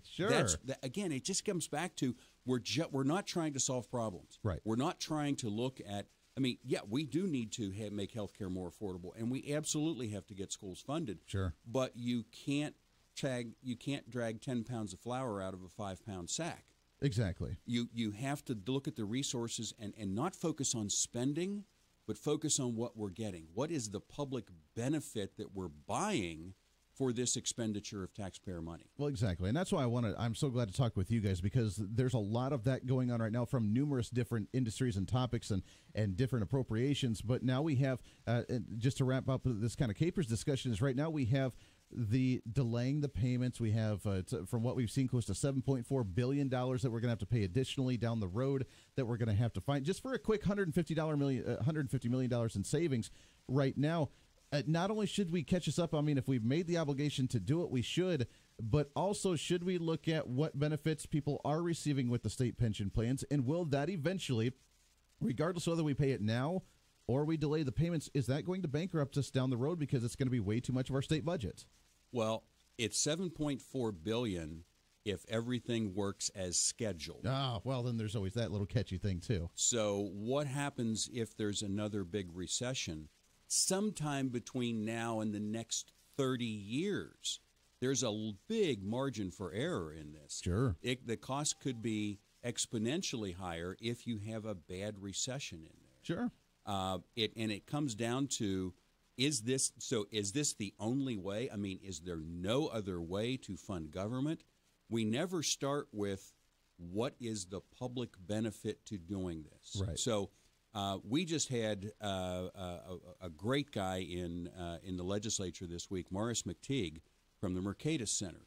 Sure. Again, it just comes back to we're not trying to solve problems. Right. We're not trying to look at, I mean, yeah, we do need to make health care more affordable, and we absolutely have to get schools funded. Sure. But you can't drag 10 pounds of flour out of a 5-pound sack. Exactly. You have to look at the resources and not focus on spending, but focus on what we're getting. What is the public benefit that we're buying for this expenditure of taxpayer money? Well, exactly. And that's why I'm so glad to talk with you guys, because there's a lot of that going on right now from numerous different industries and topics and different appropriations. But now we have, just to wrap up this kind of capers discussion, is right now we have the delaying the payments. We have, from what we've seen, close to $7.4 billion that we're going to have to pay additionally down the road that we're going to have to find just for a quick $150 million in savings right now. Not only should we catch us up, I mean, if we've made the obligation to do it, we should, but also should we look at what benefits people are receiving with the state pension plans, and will that eventually, regardless of whether we pay it now or we delay the payments, is that going to bankrupt us down the road because it's going to be way too much of our state budget? Well, it's $7.4 billion if everything works as scheduled. Well, then there's always that little catchy thing, too. So what happens if there's another big recession? Sometime between now and the next 30 years, there's a big margin for error in this. Sure. The cost could be exponentially higher if you have a bad recession in there. Sure. It comes down to, is this the only way? I mean, is there no other way to fund government? We never start with what is the public benefit to doing this. Right. So we just had a great guy in the legislature this week, Maurice McTeague from the Mercatus Center.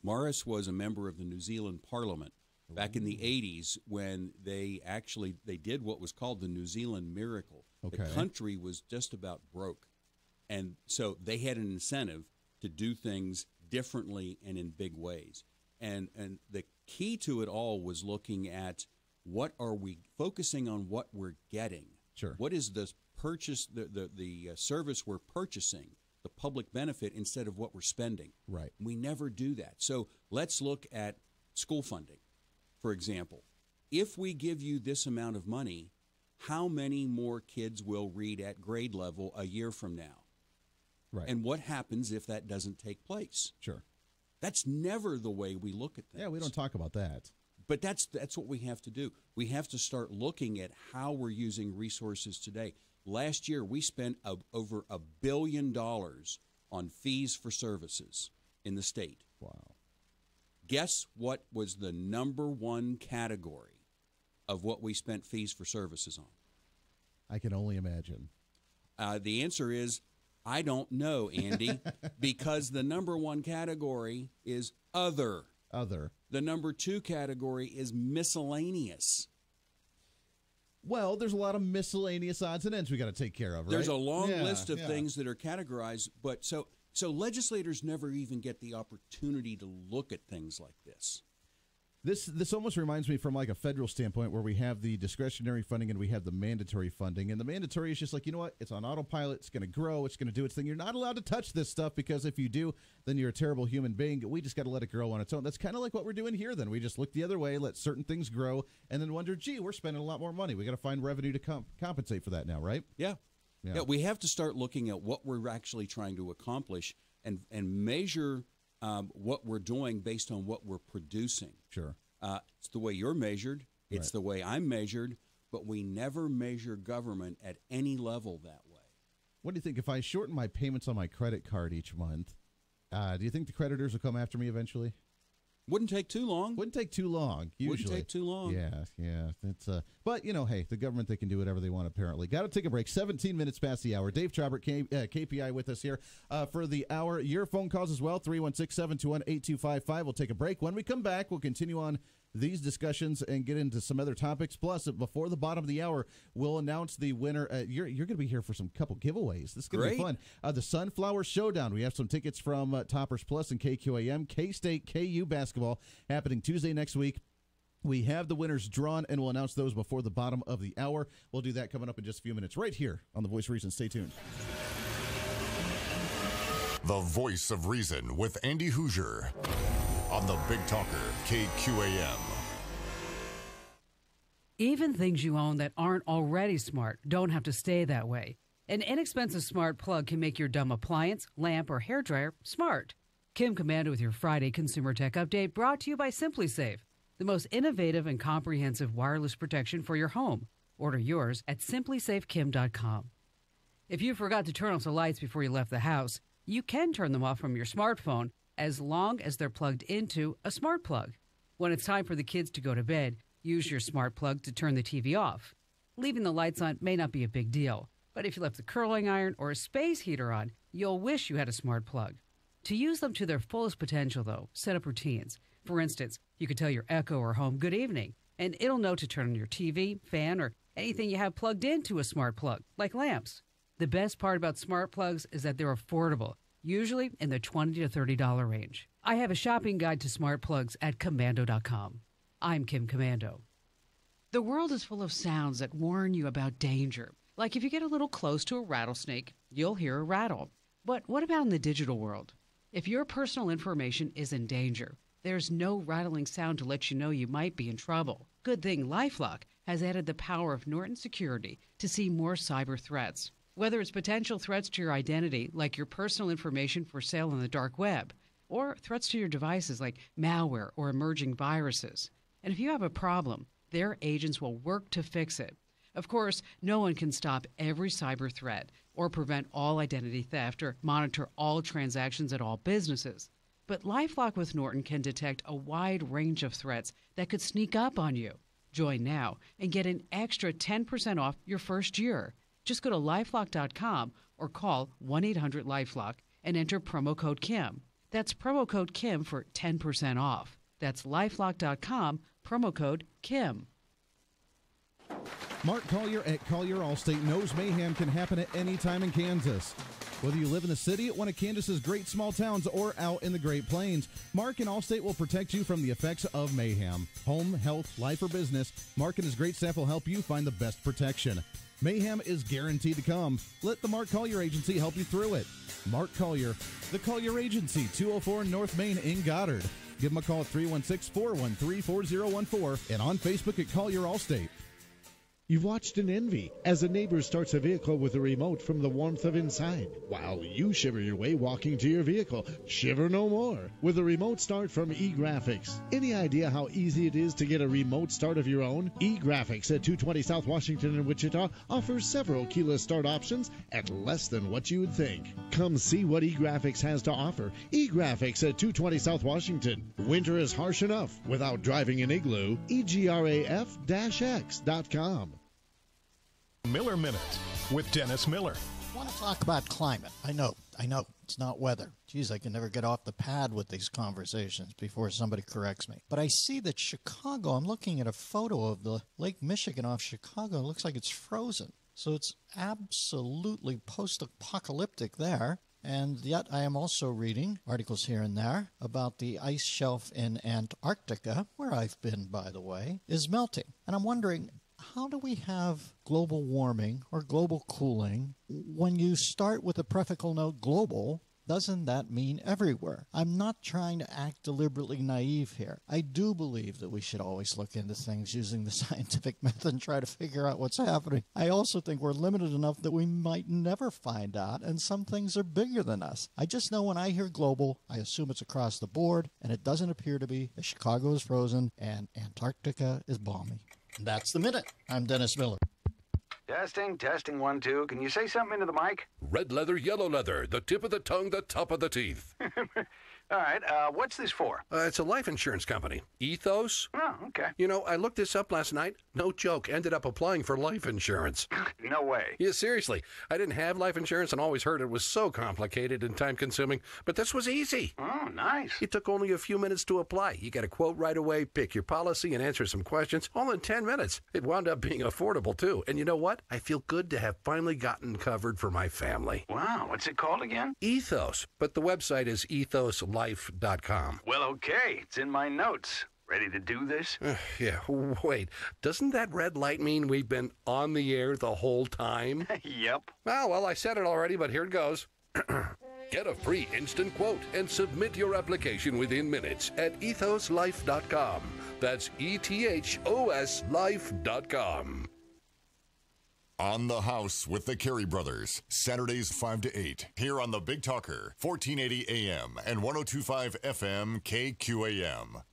Maurice was a member of the New Zealand Parliament back in the 80s when they did what was called the New Zealand Miracle. Okay. The country was just about broke. And so they had an incentive to do things differently and in big ways. And the key to it all was looking at what are we focusing on, what we're getting. Sure. What is the purchase, the service we're purchasing, the public benefit, instead of what we're spending. Right. We never do that. So let's look at school funding, for example. If we give you this amount of money, how many more kids will read at grade level a year from now? Right. And what happens if that doesn't take place? Sure. That's never the way we look at things. Yeah, we don't talk about that. But that's what we have to do. We have to start looking at how we're using resources today. Last year, we spent over $1 billion on fees for services in the state. Wow. Guess what was the number one category of what we spent fees for services on? I can only imagine. The answer is, I don't know, Andy, because the number one category is other. Other. The number two category is miscellaneous. Well, there's a lot of miscellaneous odds and ends we got to take care of, right? There's a long list of things that are categorized, but so legislators never even get the opportunity to look at things like this. This almost reminds me from like a federal standpoint where we have the discretionary funding and we have the mandatory funding. And the mandatory is just like, you know what? It's on autopilot. It's going to grow. It's going to do its thing. You're not allowed to touch this stuff because if you do, then you're a terrible human being. We just got to let it grow on its own. That's kind of like what we're doing here then. We just look the other way, let certain things grow, and then wonder, gee, we're spending a lot more money. We got to find revenue to compensate for that now, right? Yeah. We have to start looking at what we're actually trying to accomplish and measure what we're doing based on what we're producing. Sure. It's the way you're measured. It's the way I'm measured. But we never measure government at any level that way. What do you think? If I shorten my payments on my credit card each month, do you think the creditors will come after me eventually? Wouldn't take too long. Wouldn't take too long. Usually. Wouldn't take too long. Yeah. It's but hey, the government, they can do whatever they want. Apparently, got to take a break. 17 minutes past the hour. Dave Trabert, KPI, with us here for the hour. Your phone calls as well. 316-721-8255. We'll take a break. When we come back, we'll continue on these discussions and get into some other topics. Plus, before the bottom of the hour, we'll announce the winner. You're going to be here for some couple giveaways. This is going to be fun. The Sunflower Showdown. We have some tickets from Toppers Plus and KQAM. K-State KU basketball happening Tuesday next week. We have the winners drawn, and we'll announce those before the bottom of the hour. We'll do that coming up in just a few minutes right here on The Voice of Reason. Stay tuned. The Voice of Reason with Andy Hoosier on the Big Talker, KQAM. Even things you own that aren't already smart don't have to stay that way. An inexpensive smart plug can make your dumb appliance, lamp, or hairdryer smart. Kim Commando with your Friday Consumer Tech Update, brought to you by SimpliSafe, the most innovative and comprehensive wireless protection for your home. Order yours at simplysafekim.com. If you forgot to turn off the lights before you left the house, you can turn them off from your smartphone as long as they're plugged into a smart plug. When it's time for the kids to go to bed, use your smart plug to turn the TV off. Leaving the lights on may not be a big deal, but if you left the curling iron or a space heater on, you'll wish you had a smart plug. To use them to their fullest potential, though, set up routines. For instance, you could tell your Echo or Home good evening, and it'll know to turn on your TV, fan, or anything you have plugged into a smart plug, like lamps. The best part about smart plugs is that they're affordable, usually in the $20 to $30 range. I have a shopping guide to smart plugs at Commando.com. I'm Kim Commando. The world is full of sounds that warn you about danger. Like if you get a little close to a rattlesnake, you'll hear a rattle. But what about in the digital world? If your personal information is in danger, there's no rattling sound to let you know you might be in trouble. Good thing LifeLock has added the power of Norton Security to see more cyber threats. Whether it's potential threats to your identity, like your personal information for sale on the dark web, or threats to your devices like malware or emerging viruses. And if you have a problem, their agents will work to fix it. Of course, no one can stop every cyber threat or prevent all identity theft or monitor all transactions at all businesses. But LifeLock with Norton can detect a wide range of threats that could sneak up on you. Join now and get an extra 10% off your first year. Just go to LifeLock.com or call 1-800-LifeLock and enter promo code KIM. That's promo code KIM for 10% off. That's LifeLock.com, promo code KIM. Mark Collier at Collier Allstate knows mayhem can happen at any time in Kansas. Whether you live in the city at one of Kansas's great small towns or out in the Great Plains, Mark and Allstate will protect you from the effects of mayhem. Home, health, life, or business, Mark and his great staff will help you find the best protection. Mayhem is guaranteed to come. Let the Mark Collier Agency help you through it. Mark Collier, the Collier Agency, 204 North Main in Goddard. Give them a call at 316-413-4014 and on Facebook at Collier Allstate. You've watched in envy as a neighbor starts a vehicle with a remote from the warmth of inside, while you shiver your way walking to your vehicle. Shiver no more with a remote start from eGraphics. Any idea how easy it is to get a remote start of your own? eGraphics at 220 South Washington in Wichita offers several keyless start options at less than what you would think. Come see what eGraphics has to offer. eGraphics at 220 South Washington. Winter is harsh enough without driving an igloo. egraf-x.com. Miller Minute with Dennis Miller. I want to talk about climate. I know, it's not weather. Geez, I can never get off the pad with these conversations before somebody corrects me. But I see that Chicago, I'm looking at a photo of the Lake Michigan off Chicago. It looks like it's frozen. So it's absolutely post-apocalyptic there. And yet I am also reading articles here and there about the ice shelf in Antarctica, where I've been, by the way, is melting. And I'm wondering, how do we have global warming or global cooling when you start with the prefix note global? Doesn't that mean everywhere? I'm not trying to act deliberately naive here. I do believe that we should always look into things using the scientific method and try to figure out what's happening. I also think we're limited enough that we might never find out, and some things are bigger than us. I just know when I hear global, I assume it's across the board, and it doesn't appear to be. Chicago is frozen, and Antarctica is balmy. That's the minute. I'm Dennis Miller. Testing, 1, 2. Can you say something into the mic? Red leather, yellow leather, the tip of the tongue, the top of the teeth. All right, what's this for? It's a life insurance company. Ethos? Oh, okay. You know, I looked this up last night. No joke. Ended up applying for life insurance. No way. Yeah, seriously. I didn't have life insurance and always heard it was so complicated and time-consuming. But this was easy. Oh, nice. It took only a few minutes to apply. You get a quote right away, pick your policy, and answer some questions, all in 10 minutes. It wound up being affordable, too. And you know what? I feel good to have finally gotten covered for my family. Wow, what's it called again? Ethos. But the website is ethoslife.com. Well, okay. It's in my notes. Ready to do this? Yeah, wait. Doesn't that red light mean we've been on the air the whole time? Yep. Oh, well, I said it already, but here it goes. Get a free instant quote and submit your application within minutes at ethoslife.com. That's ETHOS life.com. On the House with the Carey Brothers, Saturdays 5 to 8, here on the Big Talker, 1480 AM and 102.5 FM KQAM.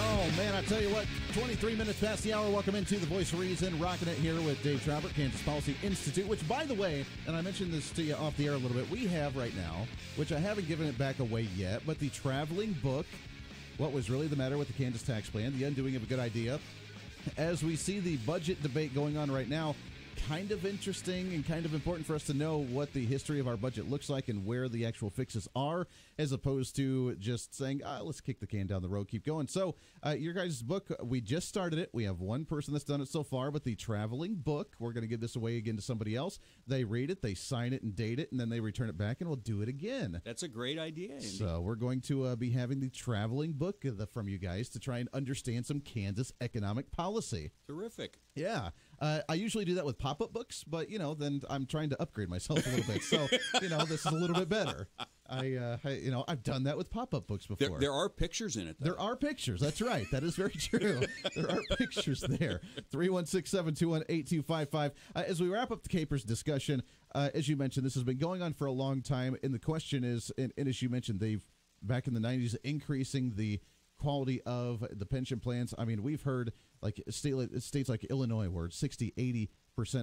Oh, man, I tell you what, 23 minutes past the hour. Welcome into The Voice of Reason, rocking it here with Dave Trabert, Kansas Policy Institute, which, by the way, and I mentioned this to you off the air a little bit, we have right now, which I haven't given it back away yet, but the traveling book, What Was Really the Matter with the Kansas Tax Plan, The Undoing of a Good Idea. As we see the budget debate going on right now, kind of interesting and kind of important for us to know what the history of our budget looks like and where the actual fixes are, as opposed to just saying, let's kick the can down the road, keep going. So your guys' book, we just started it. We have one person that's done it so far, but the traveling book, we're going to give this away again to somebody else. They read it, they sign it and date it, and then they return it back, and we'll do it again. That's a great idea, Andy. So we're going to be having the traveling book from you guys to try and understand some Kansas economic policy. Terrific. Yeah. I usually do that with pop-up books, but, then I'm trying to upgrade myself a little bit. So, this is a little bit better. I've done that with pop-up books before. There are pictures in it, though. There are pictures. That's right. That is very true. There are pictures there. 316-721-8255. As we wrap up the Capers discussion, as you mentioned, this has been going on for a long time, and the question is, and as you mentioned, they've, back in the 90s, increasing the quality of the pension plans. I mean, we've heard states like Illinois where 60-80%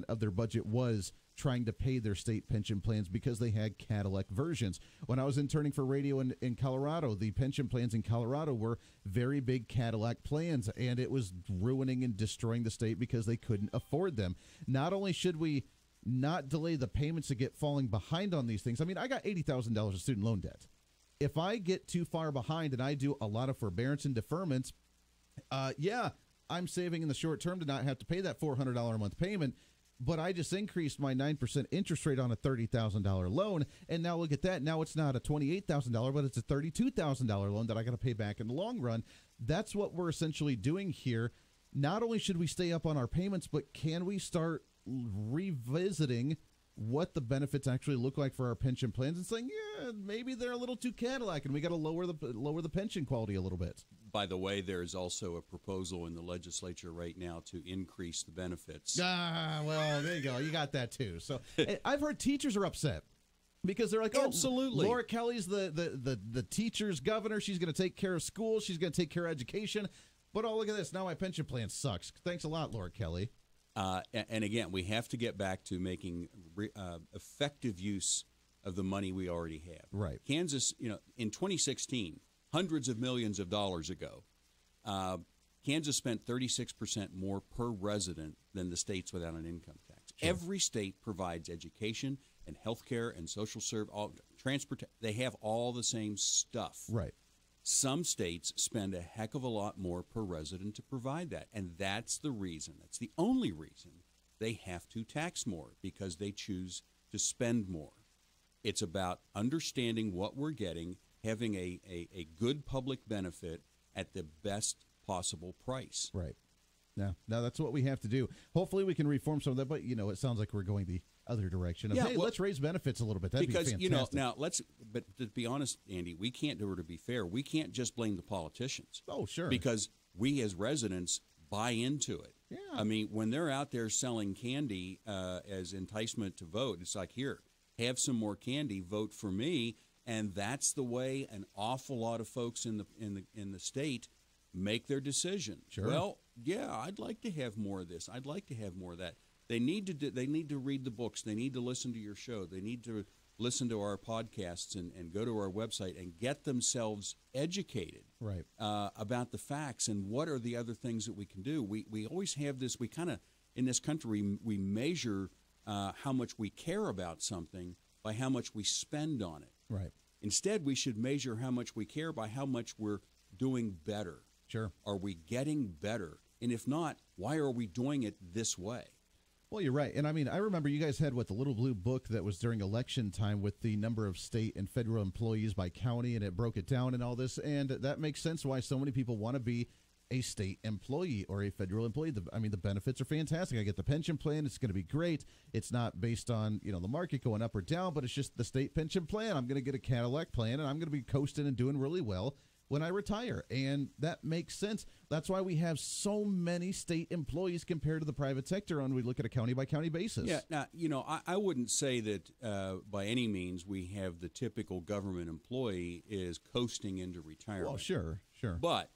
of their budget was trying to pay their state pension plans because they had Cadillac versions. When I was interning for radio in Colorado, the pension plans in Colorado were very big Cadillac plans, and it was ruining and destroying the state because they couldn't afford them. Not only should we not delay the payments to get falling behind on these things. I mean, I got $80,000 of student loan debt. If I get too far behind and I do a lot of forbearance and deferments, I'm saving in the short term to not have to pay that $400 a month payment, but I just increased my 9% interest rate on a $30,000 loan, and now look at that. Now it's not a $28,000, but it's a $32,000 loan that I got to pay back in the long run. That's what we're essentially doing here. Not only should we stay up on our payments, but can we start revisiting what the benefits actually look like for our pension plans and saying, maybe they're a little too Cadillac and we got to lower the pension quality a little bit. By the way, there's also a proposal in the legislature right now to increase the benefits. Well, there you go. You got that too. So I've heard teachers are upset because they're like, absolutely. Laura Kelly's the teacher's governor. She's going to take care of schools. She's going to take care of education. But look at this. Now my pension plan sucks. Thanks a lot, Laura Kelly. And again, we have to get back to making effective use of the money we already have. Right. Kansas, in 2016, hundreds of millions of dollars ago, Kansas spent 36% more per resident than the states without an income tax. Sure. Every state provides education and health care and social transport. They have all the same stuff. Right. Some states spend a heck of a lot more per resident to provide that. And that's the reason, that's the only reason they have to tax more, because they choose to spend more. It's about understanding what we're getting, having a good public benefit at the best possible price. Right. Now that's what we have to do. Hopefully we can reform some of that, but, it sounds like we're going the other direction. Let's raise benefits a little bit. That'd be fantastic. But to be honest, Andy, we can't do it. To be fair, we can't just blame the politicians. Oh, sure. Because we as residents buy into it. Yeah. I mean, when they're out there selling candy as enticement to vote, it's like, here, have some more candy, vote for me. And that's the way an awful lot of folks in the state make their decision. Sure. Well, yeah, I'd like to have more of this. I'd like to have more of that. They need to read the books. They need to listen to your show. They need to listen to our podcasts and go to our website and get themselves educated right. About the facts and what are the other things that we can do. We always have this, we kind of, in this country, we measure how much we care about something by how much we spend on it. Right. Instead, we should measure how much we care by how much we're doing better. Sure. Are we getting better? And if not, why are we doing it this way? Well, you're right. And I mean, I remember you guys had the little blue book that was during election time with the number of state and federal employees by county, and it broke it down and all this. And that makes sense why so many people want to be a state employee or a federal employee. I mean, the benefits are fantastic. I get the pension plan. It's going to be great. It's not based on, the market going up or down, but it's just the state pension plan. I'm going to get a Cadillac plan, and I'm going to be coasting and doing really well when I retire. And that makes sense. That's why we have so many state employees compared to the private sector when we look at a county-by-county basis. Yeah. Now, I wouldn't say that by any means we have the typical government employee is coasting into retirement. Well, sure. But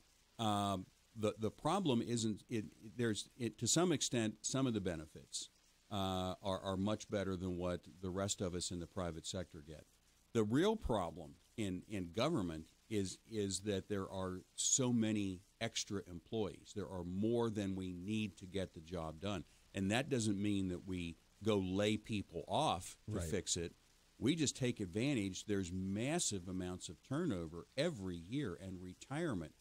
the problem isn't to some extent, some of the benefits are much better than what the rest of us in the private sector get. The real problem in government is that there are so many extra employees. There are more than we need to get the job done. And that doesn't mean that we go lay people off to fix it. We just take advantage. There's massive amounts of turnover every year and retirement.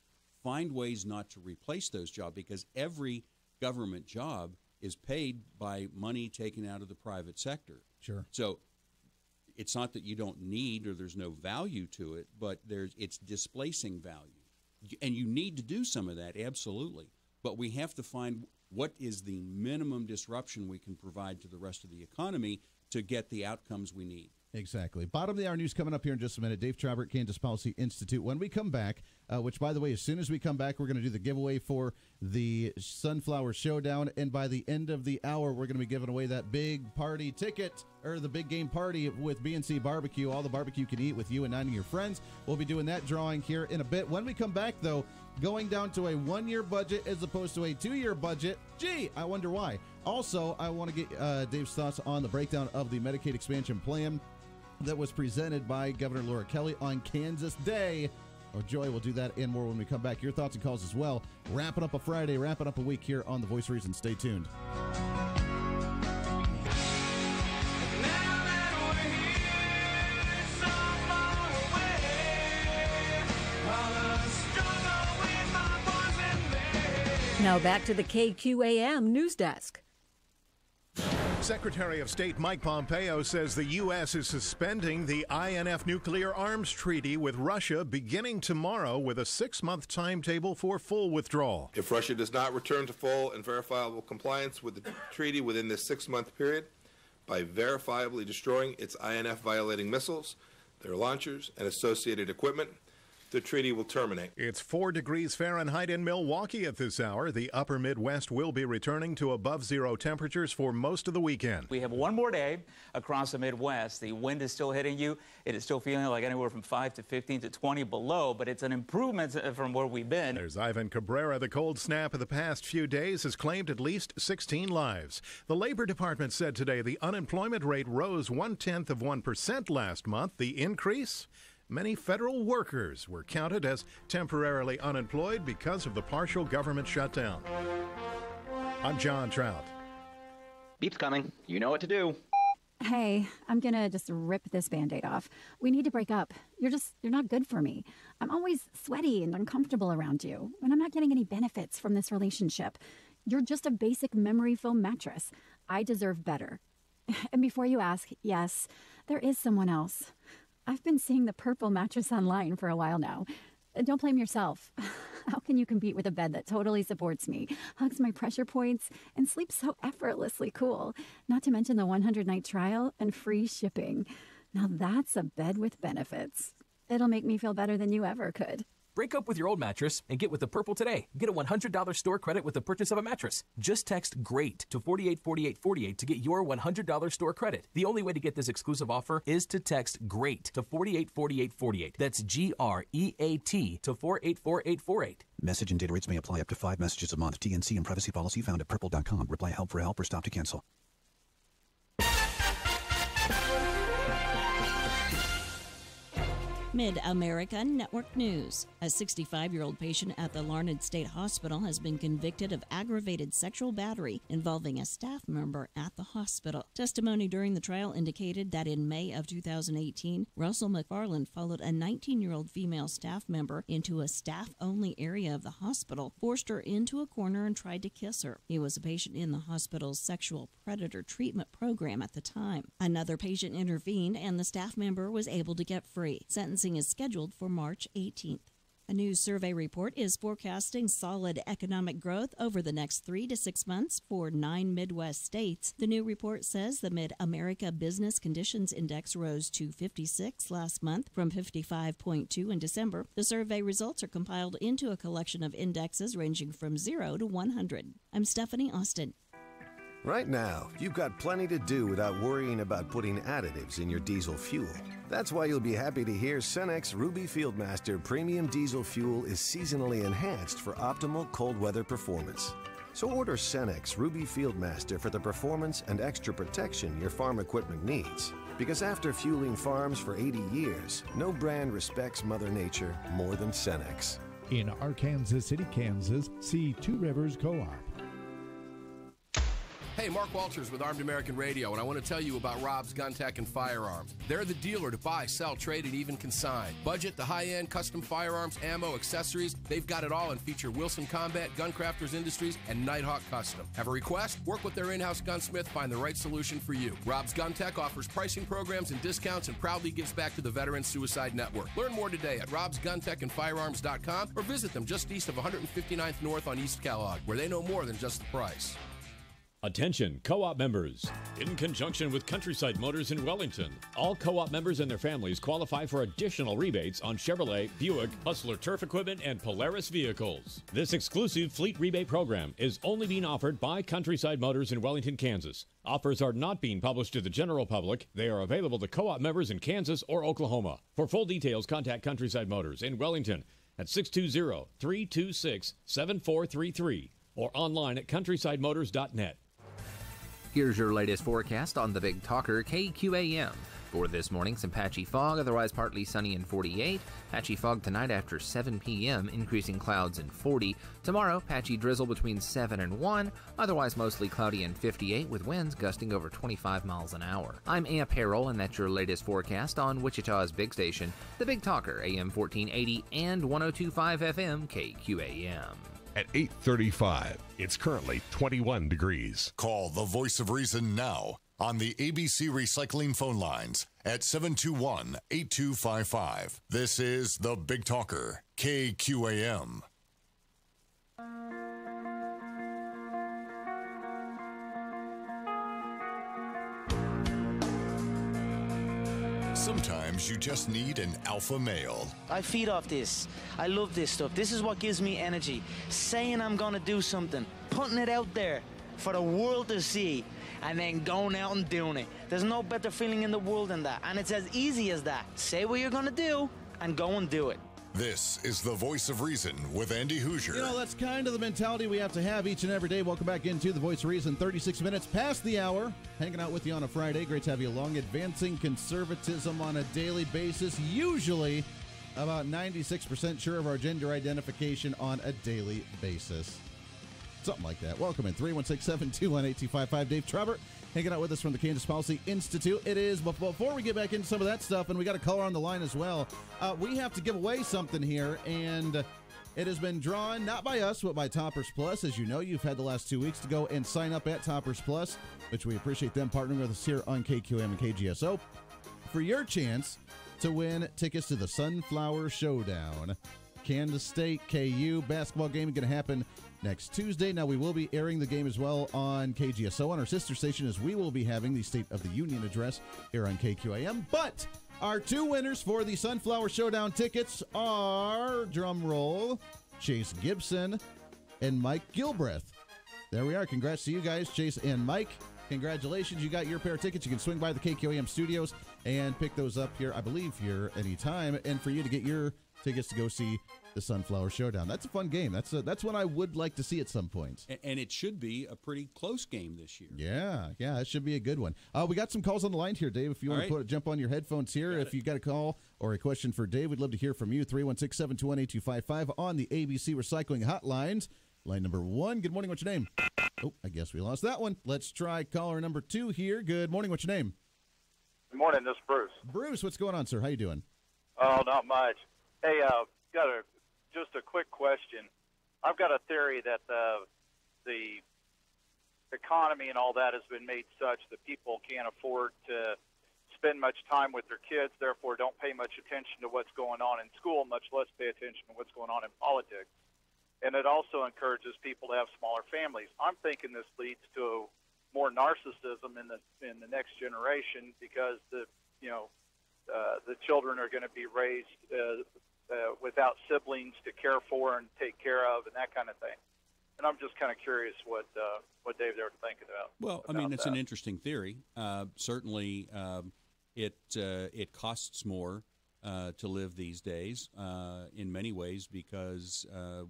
Find ways not to replace those jobs because every government job is paid by money taken out of the private sector. Sure. So it's not that you don't need or there's no value to it, but it's displacing value. And you need to do some of that, absolutely. But we have to find what is the minimum disruption we can provide to the rest of the economy to get the outcomes we need. Exactly. Bottom of the hour news coming up here in just a minute. Dave Trabert, Kansas Policy Institute. When we come back, which, by the way, as soon as we come back, we're going to do the giveaway for the Sunflower Showdown. And by the end of the hour, we're going to be giving away that big party ticket or the big game party with B&C Barbecue. All the barbecue you can eat with you and 9 of your friends. We'll be doing that drawing here in a bit. When we come back, though, going down to a 1-year budget as opposed to a 2-year budget. Gee, I wonder why. Also, I want to get Dave's thoughts on the breakdown of the Medicaid expansion plan that was presented by Governor Laura Kelly on Kansas Day. Oh, Joy, we'll do that and more when we come back. Your thoughts and calls as well. Wrapping up a Friday, wrapping up a week here on The Voice of Reason. Stay tuned. Now back to the KQAM News Desk. Secretary of State Mike Pompeo says the U.S. is suspending the INF nuclear arms treaty with Russia beginning tomorrow with a 6-month timetable for full withdrawal. If Russia does not return to full and verifiable compliance with the treaty within this 6-month period by verifiably destroying its INF-violating missiles, their launchers, and associated equipment, the treaty will terminate. It's 4 degrees Fahrenheit in Milwaukee at this hour. The upper Midwest will be returning to above zero temperatures for most of the weekend. We have one more day across the Midwest. The wind is still hitting you. It is still feeling like anywhere from 5 to 15 to 20 below, but it's an improvement from where we've been. There's Ivan Cabrera. The cold snap of the past few days has claimed at least 16 lives. The Labor Department said today the unemployment rate rose 0.1% last month. The increase? Many federal workers were counted as temporarily unemployed because of the partial government shutdown. I'm John Trout. Beep's coming. You know what to do. Hey, I'm gonna just rip this Band-Aid off. We need to break up. You're not good for me. I'm always sweaty and uncomfortable around you, and I'm not getting any benefits from this relationship. You're just a basic memory foam mattress. I deserve better. And before you ask, yes, there is someone else. I've been seeing the purple mattress online for a while now. Don't blame yourself. How can you compete with a bed that totally supports me, hugs my pressure points, and sleeps so effortlessly cool? Not to mention the 100-night trial and free shipping. Now that's a bed with benefits. It'll make me feel better than you ever could. Break up with your old mattress and get with the Purple today. Get a $100 store credit with the purchase of a mattress. Just text GREAT to 484848 to get your $100 store credit. The only way to get this exclusive offer is to text GREAT to 484848. That's GREAT to 484848. Message and data rates may apply up to 5 messages a month. TNC and privacy policy found at purple.com. Reply help for help or stop to cancel. Mid-America Network News. A 65-year-old patient at the Larned State Hospital has been convicted of aggravated sexual battery involving a staff member at the hospital. Testimony during the trial indicated that in May of 2018, Russell McFarland followed a 19-year-old female staff member into a staff-only area of the hospital, forced her into a corner, and tried to kiss her. He was a patient in the hospital's sexual predator treatment program at the time. Another patient intervened, and the staff member was able to get free. Sentencing is scheduled for March 18th. A new survey report is forecasting solid economic growth over the next 3 to 6 months for 9 Midwest states. The new report says the Mid-America Business Conditions Index rose to 56 last month from 55.2 in December. The survey results are compiled into a collection of indexes ranging from 0 to 100. I'm Stephanie Austin. Right now, you've got plenty to do without worrying about putting additives in your diesel fuel. That's why you'll be happy to hear Cenex Ruby Fieldmaster Premium Diesel Fuel is seasonally enhanced for optimal cold weather performance. So order Cenex Ruby Fieldmaster for the performance and extra protection your farm equipment needs. Because after fueling farms for 80 years, no brand respects Mother Nature more than Cenex. In Arkansas City, Kansas, see Two Rivers Co-op. Hey, Mark Walters with Armed American Radio, and I want to tell you about Rob's Gun Tech and Firearms. They're the dealer to buy, sell, trade, and even consign. Budget to high-end custom firearms, ammo, accessories. They've got it all and feature Wilson Combat, Guncrafters Industries, and Nighthawk Custom. Have a request? Work with their in-house gunsmith, find the right solution for you. Rob's Gun Tech offers pricing programs and discounts and proudly gives back to the Veterans Suicide Network. Learn more today at robsguntechandfirearms.com or visit them just east of 159th North on East Kellogg, where they know more than just the price. Attention, co-op members. In conjunction with Countryside Motors in Wellington, all co-op members and their families qualify for additional rebates on Chevrolet, Buick, Hustler turf equipment, and Polaris vehicles. This exclusive fleet rebate program is only being offered by Countryside Motors in Wellington, Kansas. Offers are not being published to the general public. They are available to co-op members in Kansas or Oklahoma. For full details, contact Countryside Motors in Wellington at 620-326-7433 or online at countrysidemotors.net. Here's your latest forecast on the Big Talker KQAM. For this morning, some patchy fog, otherwise partly sunny and 48. Patchy fog tonight after 7 p.m., increasing clouds and 40. Tomorrow, patchy drizzle between 7 and 1, otherwise mostly cloudy and 58 with winds gusting over 25 miles an hour. I'm Amp Harrell, and that's your latest forecast on Wichita's big station, the Big Talker, AM 1480 and 102.5 FM KQAM. At 8:35, it's currently 21 degrees. Call the Voice of Reason now on the ABC Recycling phone lines at 721-8255. This is the Big Talker, KQAM. Sometimes you just need an alpha male. I feed off this. I love this stuff. This is what gives me energy. Saying I'm going to do something, putting it out there for the world to see, and then going out and doing it. There's no better feeling in the world than that. And it's as easy as that. Say what you're going to do and go and do it. This is the Voice of Reason with Andy Hoosier. You know, that's kind of the mentality we have to have each and every day. Welcome back into the Voice of Reason. 36 minutes past the hour. Hanging out with you on a Friday. Great to have you along. Advancing conservatism on a daily basis. Usually about 96% sure of our gender identification on a daily basis. Something like that. Welcome in. 316-721-8255. Dave Trabert hanging out with us from the Kansas Policy Institute. It is, but before we get back into some of that stuff, and we got a caller on the line as well, we have to give away something here, and it has been drawn not by us, but by Toppers Plus. As you know, you've had the last 2 weeks to go and sign up at Toppers Plus, which we appreciate them partnering with us here on KQM and KGSO for your chance to win tickets to the Sunflower Showdown. Kansas State KU basketball game is going to happen next Tuesday. Now, we will be airing the game as well on KGSO on our sister station, as we will be having the State of the Union address here on KQAM. But Our two winners for the Sunflower Showdown tickets are, drum roll, Chase Gibson and Mike Gilbreth. There we are. Congrats to you guys, Chase and Mike. Congratulations. You got your pair of tickets. You can swing by the KQAM studios and pick those up here, I believe, here anytime. And for you to get your tickets to go see the Sunflower Showdown. That's a fun game. That's one I would like to see at some point. And it should be a pretty close game this year. Yeah, it should be a good one. We got some calls on the line here, Dave. If you want to jump on your headphones here, if you got a call or a question for Dave, we'd love to hear from you. 316-721-8255 on the ABC Recycling Hotlines. Line number 1. Good morning. What's your name? Oh, I guess we lost that one. Let's try caller number 2 here. Good morning. What's your name? Good morning. This is Bruce. Bruce, what's going on, sir? How you doing? Oh, not much. Hey, got just a quick question. I've got a theory that the economy and all that has been made such that people can't afford to spend much time with their kids, therefore don't pay much attention to what's going on in school, much less pay attention to what's going on in politics. And it also encourages people to have smaller families. I'm thinking this leads to more narcissism in the next generation because the children are going to be raised without siblings to care for and take care of and that kind of thing. And I'm just kind of curious what Dave they were thinking about. Well, I mean, it's an interesting theory. Certainly, it costs more to live these days in many ways because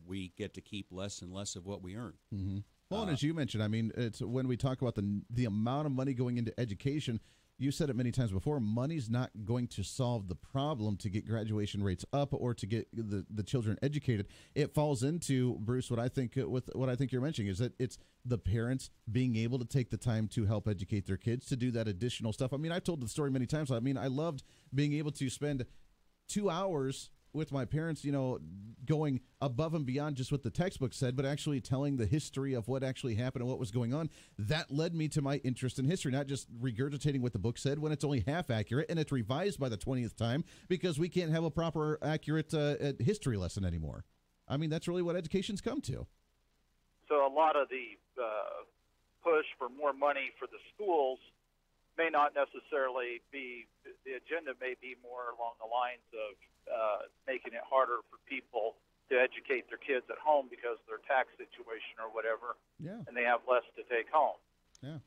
we get to keep less and less of what we earn. Mm-hmm. Well, and as you mentioned, I mean, it's when we talk about the amount of money going into education, you said it many times before, money's not going to solve the problem to get graduation rates up or to get the children educated. It falls into, Bruce, what I think you're mentioning is that it's the parents being able to take the time to help educate their kids, to do that additional stuff. I mean, I've told the story many times. I mean, I loved being able to spend 2 hours with my parents, going above and beyond just what the textbook said, but actually telling the history of what actually happened and what was going on. That led me to my interest in history, not just regurgitating what the book said when it's only half accurate and it's revised by the 20th time because we can't have a proper, accurate history lesson anymore. I mean, that's really what education's come to. So a lot of the push for more money for the schools may not necessarily be, the agenda may be more along the lines of making it harder for people to educate their kids at home because of their tax situation or whatever, and they have less to take home.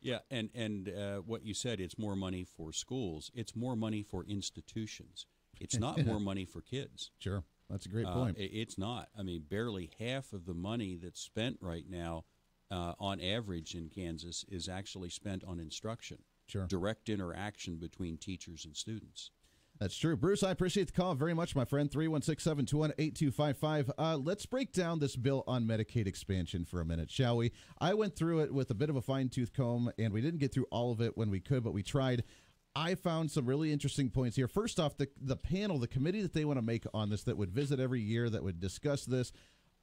Yeah, and what you said, it's more money for schools. It's more money for institutions. It's not more money for kids. Sure, that's a great point. It's not. I mean, barely half of the money that's spent right now on average in Kansas is actually spent on instruction. Sure. Direct interaction between teachers and students. That's true. Bruce, I appreciate the call very much, my friend. 316-721-8255. Let's break down this bill on Medicaid expansion for a minute, shall we? I went through it with a bit of a fine-tooth comb, and we didn't get through all of it when we could, but we tried. I found some really interesting points here. First off, the panel, the committee that they want to make on this, that would visit every year, that would discuss this,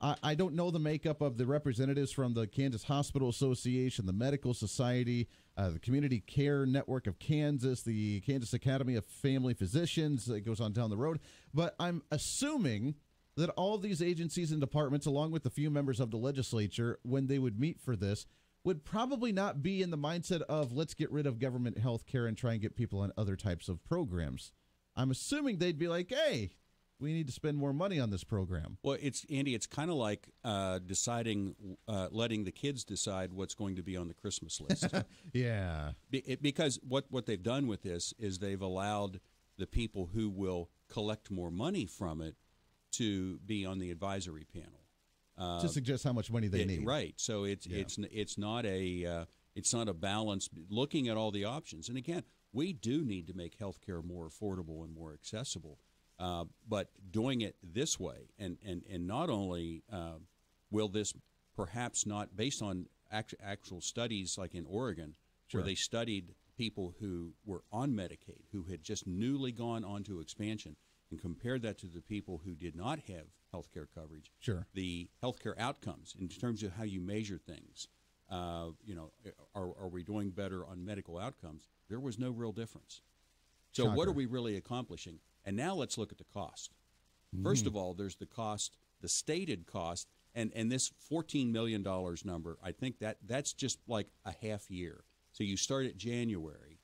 I don't know the makeup of the representatives from the Kansas Hospital Association, the Medical Society, the Community Care Network of Kansas, the Kansas Academy of Family Physicians. It goes on down the road. But I'm assuming that all of these agencies and departments, along with the few members of the legislature, when they would meet for this, would probably not be in the mindset of let's get rid of government health care and try and get people on other types of programs. I'm assuming they'd be like, hey, we need to spend more money on this program. Well, Andy, it's kind of like deciding, letting the kids decide what's going to be on the Christmas list. Yeah. Because what they've done with this is they've allowed the people who will collect more money from it to be on the advisory panel. To suggest how much money they need. Right. So it's not a balance. Looking at all the options, and again, we do need to make healthcare more affordable and more accessible. But doing it this way, and not only will this perhaps not, based on actual studies like in Oregon, where they studied people who were on Medicaid, who had just newly gone on to expansion, and compared that to the people who did not have health care coverage, the health care outcomes in terms of how you measure things, are we doing better on medical outcomes? There was no real difference. So what are we really accomplishing? And now let's look at the cost. First of all, there's the cost, the stated cost, and this $14 million number, I think that's just like a half year. So you start at January,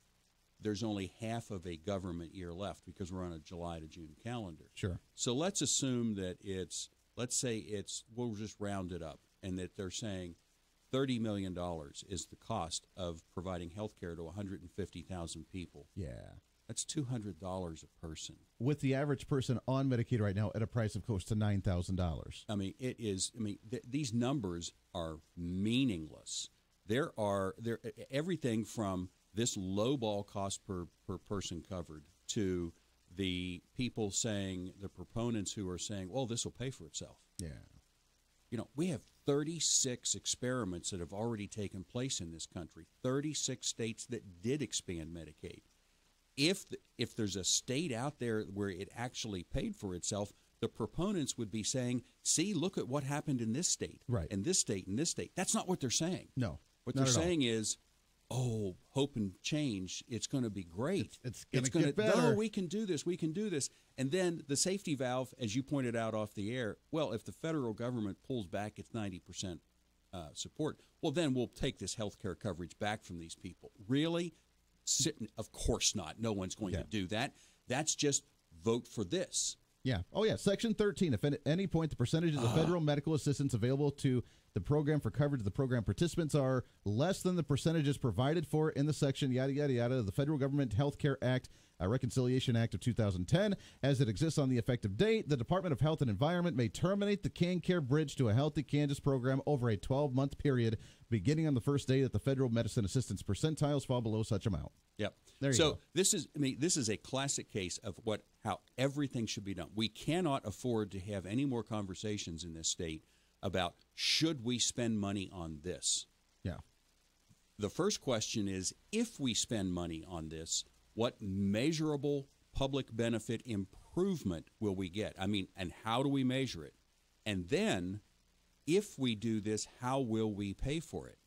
there's only half of a government year left because we're on a July to June calendar. Sure. So let's assume that we'll just round it up, and that they're saying $30 million is the cost of providing health care to 150,000 people. Yeah. That's $200 a person. With the average person on Medicaid right now at a price of close to $9,000. I mean, these numbers are meaningless. There everything from this lowball cost per person covered to the people saying, the proponents who are saying, well, this will pay for itself. Yeah. You know, we have 36 experiments that have already taken place in this country, 36 states that did expand Medicaid. If there's a state out there where it actually paid for itself, the proponents would be saying, see, look at what happened in this state, right, and this state, and this state. That's not what they're saying. No. What they're saying is, oh, hope and change, it's going to be great. It's going to get better. No, we can do this. We can do this. And then the safety valve, as you pointed out off the air, well, if the federal government pulls back its 90% support, well, then we'll take this health care coverage back from these people. Really? Of course not. No one's going to do that. That's just vote for this. Yeah. Oh, yeah. Section 13. If at any point the percentages of federal medical assistance available to the program for coverage of the program participants are less than the percentages provided for in the section, yada, yada, yada, the Federal Government Health Care Act, Reconciliation Act of 2010, as it exists on the effective date, the Department of Health and Environment may terminate the CanCare Bridge to a Healthy Kansas program over a 12-month period, beginning on the first day that the federal medicine assistance percentiles fall below such amount. Yep. There you go. This is a classic case of how everything should be done. We cannot afford to have any more conversations in this state about should we spend money on this. Yeah. The first question is, if we spend money on this, what measurable public benefit improvement will we get? I mean, and how do we measure it? And then, if we do this, how will we pay for it?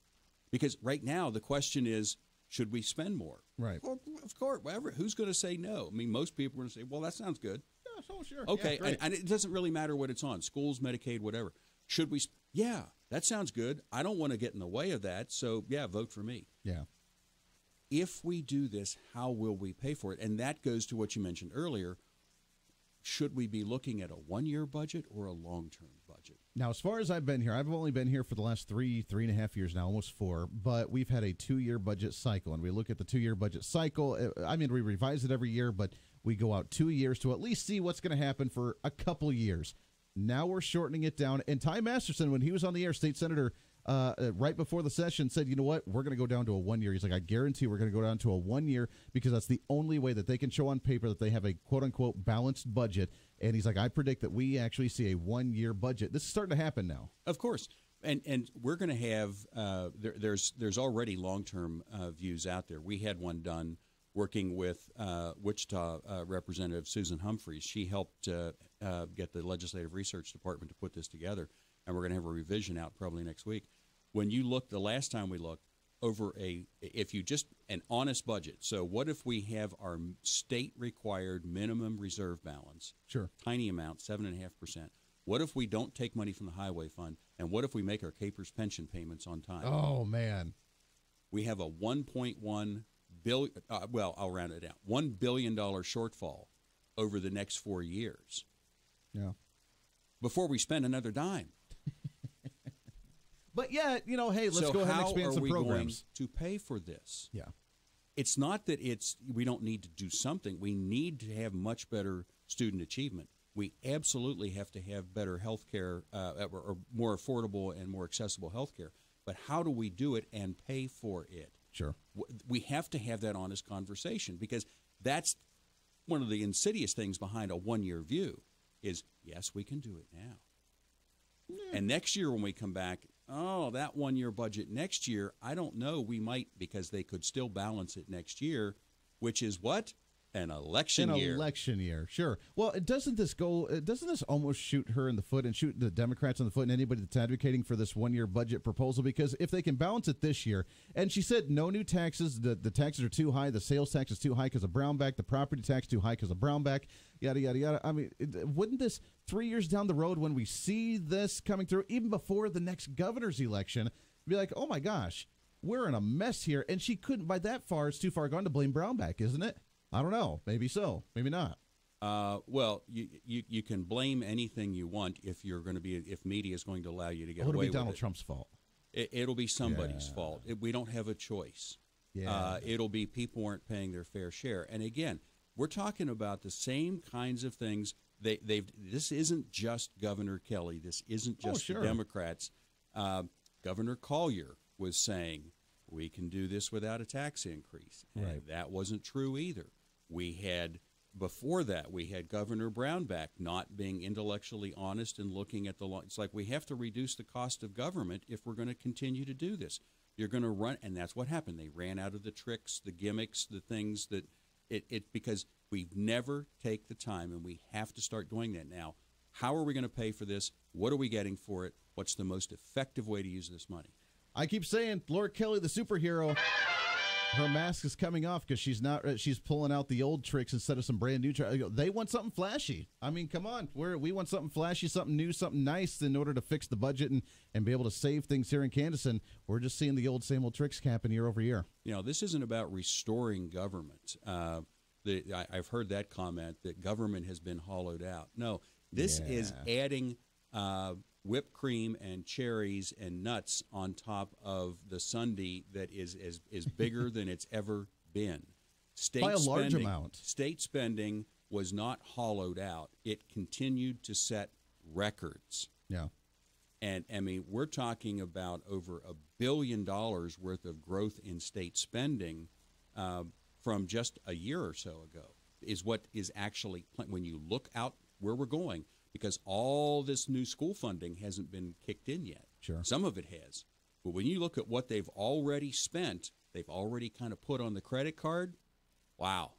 Because right now the question is, should we spend more? Right. Well, of course, whatever. Who's going to say no? I mean, most people are going to say, well, that sounds good. Yeah, so sure. Okay, Yeah, and it doesn't really matter what it's on, schools, Medicaid, whatever. Should we? Yeah, that sounds good. I don't want to get in the way of that, so yeah, vote for me. Yeah. If we do this, how will we pay for it? And that goes to what you mentioned earlier. Should we be looking at a one-year budget or a long-term budget? Now, as far as I've been here, I've only been here for the last three and a half years now, almost 4, but we've had a 2-year budget cycle, and we look at the 2-year budget cycle. I mean, we revise it every year, but we go out 2 years to at least see what's going to happen for a couple years. Now we're shortening it down. And Ty Masterson, when he was on the air, state senator, right before the session, said, you know what, we're going to go down to a 1 year. He's like, I guarantee we're going to go down to a 1 year because that's the only way that they can show on paper that they have a quote-unquote balanced budget. And he's like, I predict that we actually see a 1 year budget. This is starting to happen now. Of course. And we're going to have there's already long-term views out there. We had one done working with Wichita Representative Susan Humphreys. She helped get the Legislative Research Department to put this together, and we're going to have a revision out probably next week. When you look, the last time we looked, if you just an honest budget. So what if we have our state-required minimum reserve balance? Sure. Tiny amount, 7.5%. What if we don't take money from the highway fund, and what if we make our Capers pension payments on time? Oh, man. We have a $1.1 billion, well, I'll round it out, $1 billion shortfall over the next 4 years. Yeah. Before we spend another dime. But yeah, you know, hey, let's go ahead and expand some programs. So how are we going to pay for this? Yeah. It's not that we don't need to do something. We need to have much better student achievement. We absolutely have to have better health care, or more affordable and more accessible health care. But how do we do it and pay for it? Sure. We have to have that honest conversation, because that's one of the insidious things behind a one-year view is, yes, we can do it now. Yeah. And next year when we come back, that one-year budget next year, I don't know, we might, because they could still balance it next year, which is what? An election year. An election year, sure. Well, doesn't this almost shoot her in the foot and shoot the Democrats in the foot and anybody that's advocating for this one-year budget proposal? Because if they can balance it this year, and she said no new taxes, the taxes are too high, the sales tax is too high because of Brownback, the property tax too high because of Brownback, yada, yada, yada. I mean, wouldn't this 3 years down the road when we see this coming through, even before the next governor's election, be like, oh my gosh, we're in a mess here, and she couldn't, by that far, it's too far gone to blame Brownback, isn't it? I don't know. Maybe so. Maybe not. Well, you can blame anything you want if media is going to allow you to get away with it. It'll be Donald Trump's fault. It'll be somebody's fault. We don't have a choice. Yeah. It'll be people aren't paying their fair share. And again, we're talking about the same kinds of things. This isn't just Governor Kelly. This isn't just the Democrats. Governor Collier was saying we can do this without a tax increase. Right. And that wasn't true either. Before that, we had Governor Brownback not being intellectually honest and looking at the law. It's like we have to reduce the cost of government if we're going to continue to do this. You're going to run, and that's what happened. They ran out of the tricks, the gimmicks, the things that because we've never take the time, and we have to start doing that now. How are we going to pay for this? What are we getting for it? What's the most effective way to use this money? I keep saying, Laura Kelly, the superhero. Her mask is coming off because she's pulling out the old tricks instead of some brand new tricks. They want something flashy. I mean, come on. We want something flashy, something new, something nice in order to fix the budget and be able to save things here in Kansas. And we're just seeing the old same old tricks happen year over year. This isn't about restoring government. I've heard that comment that government has been hollowed out. No, this is adding whipped cream and cherries and nuts on top of the sundae that is bigger than it's ever been. By a large amount. State spending was not hollowed out. It continued to set records. Yeah. And, I mean, we're talking about over $1 billion worth of growth in state spending from just a year or so ago is what is actually, when you look out where we're going, because all this new school funding hasn't been kicked in yet. Sure. Some of it has. But when you look at what they've already spent, they've already kind of put on the credit card, wow.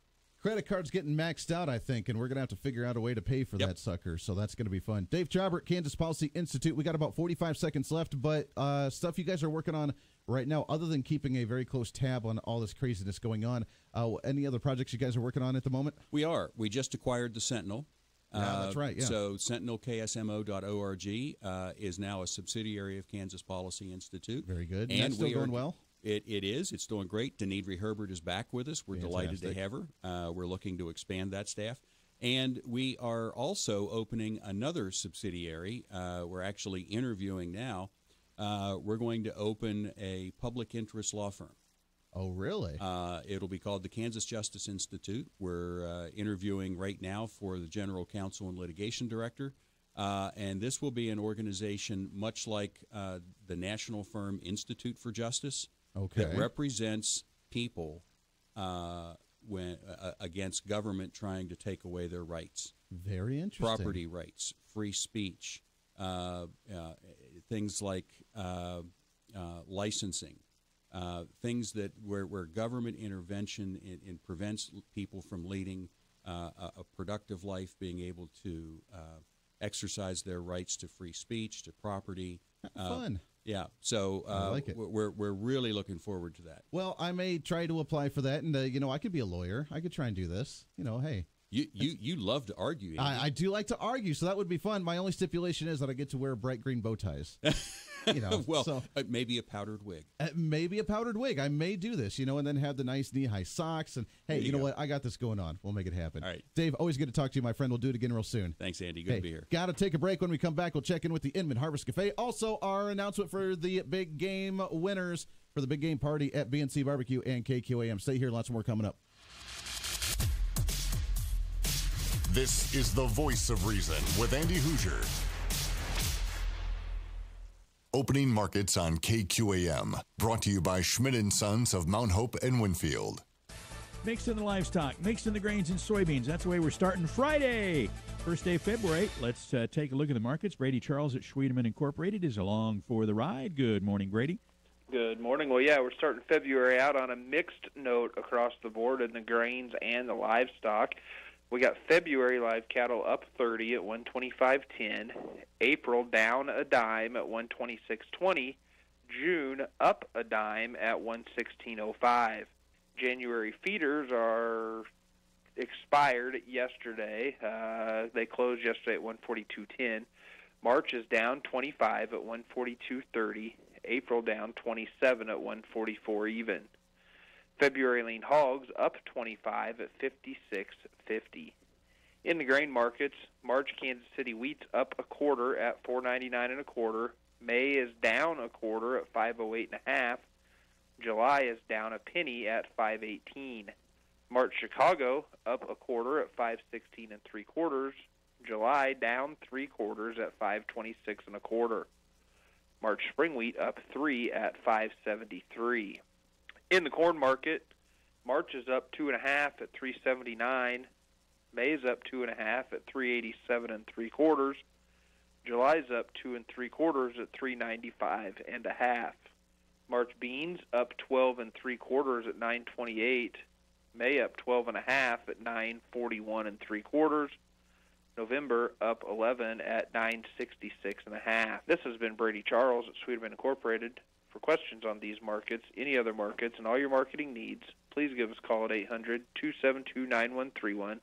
Credit card's getting maxed out, I think, and we're going to have to figure out a way to pay for that sucker, so that's going to be fun. Dave Trabert, Kansas Policy Institute. We got about 45 seconds left, but stuff you guys are working on right now, other than keeping a very close tab on all this craziness going on, any other projects you guys are working on at the moment? We are. We just acquired the Sentinel. That's right, yeah. So sentinelksmo.org is now a subsidiary of Kansas Policy Institute. Very good. And that's still going well? It is. It's doing great. Denidre Herbert is back with us. We're delighted to have her. We're looking to expand that staff. And we are also opening another subsidiary. We're actually interviewing now. We're going to open a public interest law firm. Oh, really? It'll be called the Kansas Justice Institute. We're interviewing right now for the General Counsel and Litigation Director. And this will be an organization much like the national firm Institute for Justice that represents people against government trying to take away their rights. Very interesting. Property rights, free speech, things like licensing. Things that where government intervention prevents people from leading a productive life, being able to exercise their rights to free speech, to property. Fun. Yeah, so I like it. We're really looking forward to that. Well, I may try to apply for that, and I could be a lawyer. I could try and do this. Hey. You love to argue. I do like to argue, so that would be fun. My only stipulation is that I get to wear bright green bow ties. Maybe a powdered wig. Maybe a powdered wig. I may do this, and then have the nice knee-high socks. And, hey, you know what? I got this going on. We'll make it happen. All right. Dave, always good to talk to you, my friend. We'll do it again real soon. Thanks, Andy. Good to be here. Got to take a break. When we come back, we'll check in with the Inman Harvest Cafe. Also, our announcement for the big game winners for the big game party at BNC Barbecue and KQAM. Stay here. Lots more coming up. This is the Voice of Reason with Andy Hoosier. Opening markets on KQAM. Brought to you by Schmidt & Sons of Mount Hope and Winfield. Mixing the livestock, mixing the grains and soybeans. That's the way we're starting Friday. First day of February. Let's take a look at the markets. Brady Charles at Schwiedeman Incorporated is along for the ride. Good morning, Brady. Good morning. Well, yeah, we're starting February out on a mixed note across the board in the grains and the livestock. We got February live cattle up 30 at 125.10. April down a dime at 126.20. June up a dime at 116.05. January feeders are expired yesterday. They closed yesterday at 142.10. March is down 25 at 142.30. April down 27 at 144 even. February lean hogs up 25 at 56.50. In the grain markets, March Kansas City wheat's up a quarter at $4.99 a quarter. May is down a quarter at $5.08.5. July is down a penny at $5.18. March Chicago up a quarter at $5.16 3/4. July down 3/4 at $5.26 1/4. March spring wheat up 3 at $5.73. In the corn market, March is up 2.5 at $3.79. May is up 2.5 at $3.87 3/4. July's up 2 3/4 at $3.95 1/2. March beans up 12 3/4 at $9.28. May up 12.5 at $9.41 3/4. November up 11 at $9.66 1/2. This has been Brady Charles at Sweetman Incorporated. For questions on these markets, any other markets, and all your marketing needs, please give us a call at 800-272-9131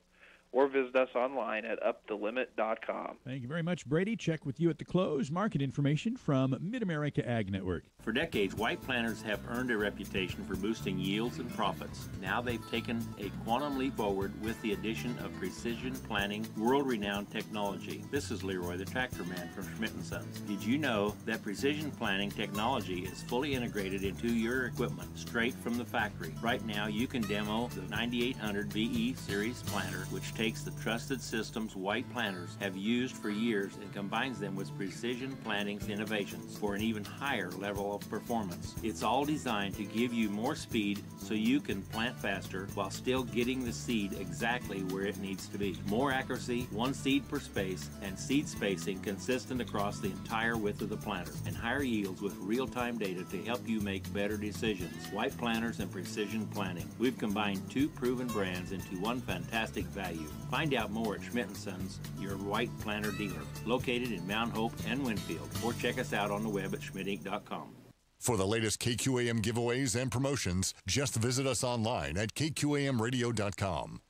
or visit us online at upthelimit.com. Thank you very much, Brady. Check with you at the close. Market information from Mid-America Ag Network. For decades, white planters have earned a reputation for boosting yields and profits. Now they've taken a quantum leap forward with the addition of precision planting, world-renowned technology. This is Leroy, the tractor man from Schmidt & Sons. Did you know that precision planting technology is fully integrated into your equipment straight from the factory? Right now, you can demo the 9800 VE Series planter, which takes the trusted systems white planters have used for years and combines them with precision planting's innovations for an even higher level of performance. It's all designed to give you more speed so you can plant faster while still getting the seed exactly where it needs to be. More accuracy, one seed per space, and seed spacing consistent across the entire width of the planter, and higher yields with real-time data to help you make better decisions. White planters and precision planting. We've combined two proven brands into one fantastic value. Find out more at Schmidt & Sons, your white planter dealer, located in Mount Hope and Winfield, or check us out on the web at schmidtinc.com. For the latest KQAM giveaways and promotions, just visit us online at kqamradio.com.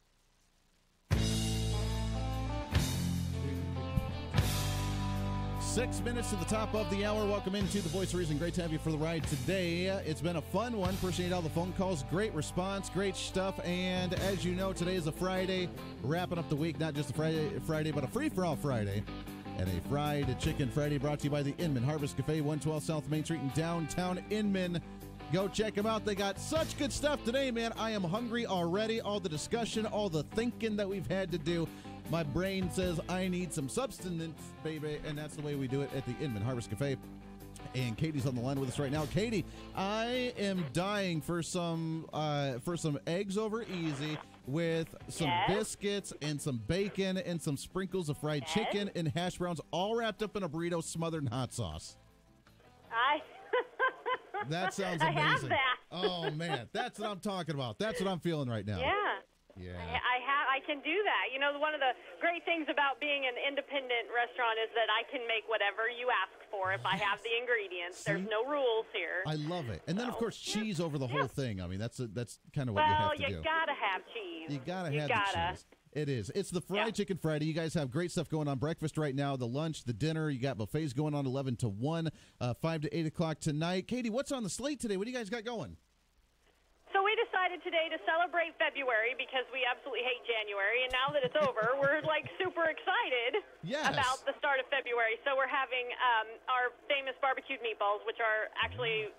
6 minutes to the top of the hour. Welcome into the Voice of Reason. Great to have you for the ride today. It's been a fun one. Appreciate all the phone calls. Great response. Great stuff. And as you know, today is a Friday. Wrapping up the week. Not just a Friday, but a free-for-all Friday. And a fried chicken Friday brought to you by the Inman Harvest Cafe, 112 South Main Street in downtown Inman. Go check them out. They got such good stuff today, man. I am hungry already. All the discussion, all the thinking that we've had to do. My brain says I need some substance, baby, and that's the way we do it at the Inman Harvest Cafe. And Katie's on the line with us right now. Katie, I am dying for some eggs over easy with some biscuits and some bacon and some sprinkles of fried chicken and hash browns, all wrapped up in a burrito smothered in hot sauce. That sounds amazing. I have that. Oh man, that's what I'm talking about. That's what I'm feeling right now. Yeah. Yeah. I can do that. You know, one of the great things about being an independent restaurant is that I can make whatever you ask for if I have the ingredients. There's no rules here. I love it. And then, of course, cheese over the whole thing. I mean, that's kind of what you have to do. Well, you gotta have cheese. You gotta have the cheese. It is. It's the Fried Chicken Friday. You guys have great stuff going on. Breakfast right now, the lunch, the dinner. You got buffets going on 11 to 1, 5 to 8 o'clock tonight. Katie, what's on the slate today? What do you guys got going? So we decided today to celebrate February because we absolutely hate January, and now that it's over, we're like super excited about the start of February. So we're having our famous barbecued meatballs, which are actually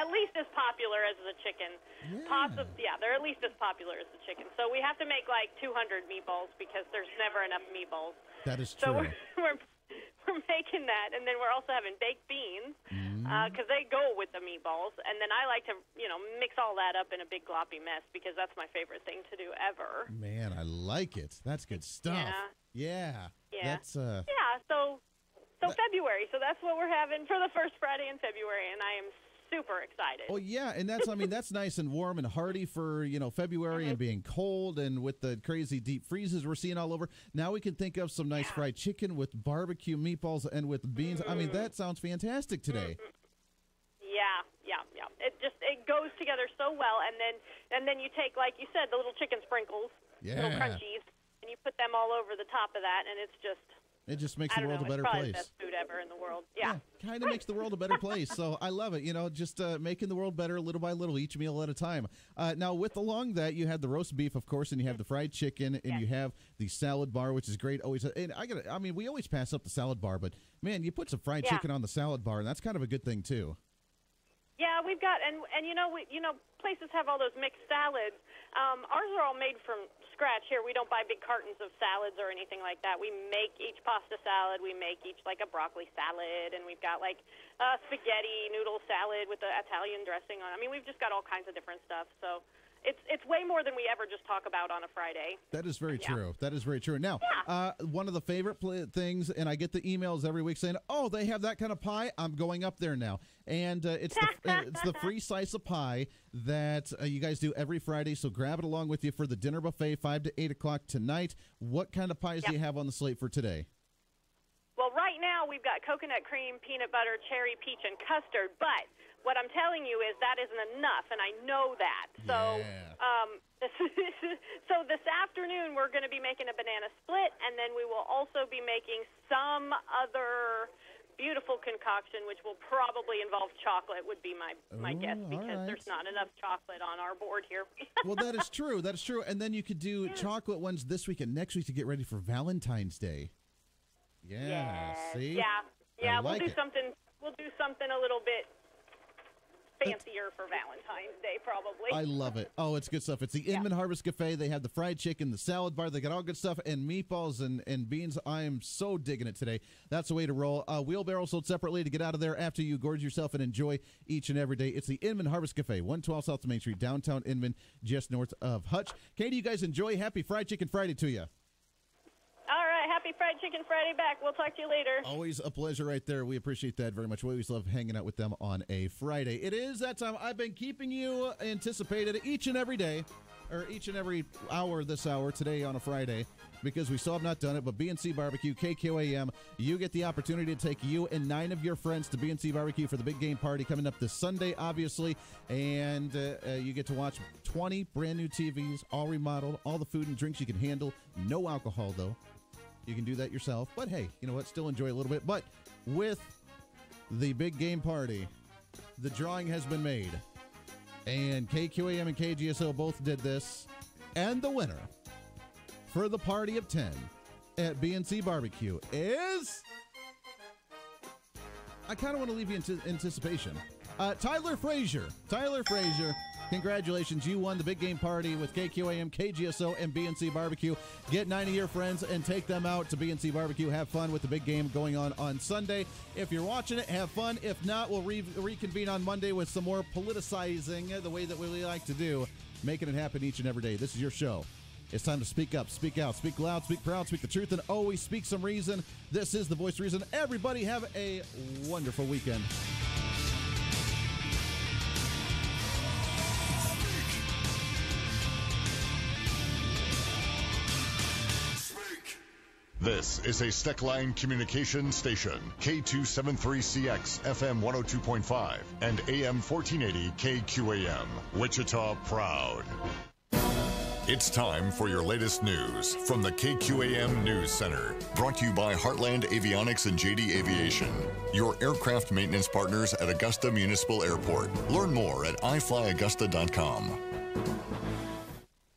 at least as popular as the chicken. They're at least as popular as the chicken. So we have to make like 200 meatballs because there's never enough meatballs. That is true. So we're making that, and then we're also having baked beans because they go with the meatballs. And then I like to, mix all that up in a big gloppy mess because that's my favorite thing to do ever. Man, I like it. That's good stuff. Yeah. That's So February. So that's what we're having for the first Friday in February, and I am super excited. Oh yeah, and that's that's nice and warm and hearty for February and being cold, and with the crazy deep freezes we're seeing all over. Now we can think of some nice fried chicken with barbecue meatballs and with beans. I mean, that sounds fantastic today. Yeah. It goes together so well, and then you take, like you said, the little chicken sprinkles, little crunchies, and you put them all over the top of that, and it's just It just makes the world a better it's place. The best food ever in the world. Yeah. Kind of makes the world a better place. So I love it. Just making the world better little by little, each meal at a time. Now, with along that, you had the roast beef, of course, and you have the fried chicken, and you have the salad bar, which is great. Always, and we always pass up the salad bar, but man, you put some fried chicken on the salad bar, and that's kind of a good thing too. Yeah, we've got, and places have all those mixed salads. Ours are all made from scratch here. We don't buy big cartons of salads or anything like that. We make each pasta salad. We make each like a broccoli salad, and we've got like a spaghetti noodle salad with the Italian dressing on. I mean, we've just got all kinds of different stuff. So it's way more than we ever just talk about on a Friday. That is very true. That is very true. Now, one of the favorite things, and I get the emails every week saying, "Oh, they have that kind of pie. I'm going up there now." And it's the free slice of pie that you guys do every Friday. So grab it along with you for the dinner buffet, 5 to 8 o'clock tonight. What kind of pies do you have on the slate for today? Well, right now we've got coconut cream, peanut butter, cherry, peach, and custard. But what I'm telling you is that isn't enough, and I know that. So, so this afternoon we're going to be making a banana split, and then we will also be making some other beautiful concoction, which will probably involve chocolate, would be my guess, because there's not enough chocolate on our board here. Well, that is true. That is true. And then you could do chocolate ones this week and next week to get ready for Valentine's Day. Yeah. See? Yeah. We'll do something a little bit fancier for Valentine's Day, probably. I love it. Oh, it's good stuff. It's the Inman Harvest Cafe. They have the fried chicken, the salad bar. They got all good stuff, and meatballs and beans. I am so digging it today. That's the way to roll. Wheelbarrow sold separately to get out of there after you gorge yourself and enjoy each and every day. It's the Inman Harvest Cafe, 112 South Main Street, downtown Inman, just north of Hutch. Katie, you guys enjoy. Happy Fried Chicken Friday to you. All right. Happy Fried Chicken Friday back. We'll talk to you later. Always a pleasure right there. We appreciate that very much. We always love hanging out with them on a Friday. It is that time. I've been keeping you anticipated each and every day, or each and every hour this hour today on a Friday, because we still have not done it. But BNC Barbecue, KQAM, you get the opportunity to take you and 9 of your friends to BNC Barbecue for the big game party coming up this Sunday, obviously. And you get to watch 20 brand new TVs, all remodeled, all the food and drinks you can handle. No alcohol, though. You can do that yourself. But, hey, you know what? Still enjoy a little bit. But with the big game party, the drawing has been made. And KQAM and KGSO both did this. And the winner for the party of 10 at BNC Barbecue is... I kind of want to leave you in anticipation. Tyler Frazier. Tyler Frazier. Congratulations. You won the big game party with KQAM, KGSO, and BNC Barbecue. Get 9 of your friends and take them out to BNC Barbecue. Have fun with the big game going on Sunday. If you're watching it, have fun. If not, we'll reconvene on Monday with some more politicizing, the way that we like to do, making it happen each and every day. This is your show. It's time to speak up, speak out, speak loud, speak proud, speak the truth, and always speak some reason. This is the Voice of Reason. Everybody have a wonderful weekend. This is a Steckline Communication Station, K273CX, FM 102.5, and AM 1480 KQAM, Wichita Proud. It's time for your latest news from the KQAM News Center. Brought to you by Heartland Avionics and JD Aviation, your aircraft maintenance partners at Augusta Municipal Airport. Learn more at iflyaugusta.com.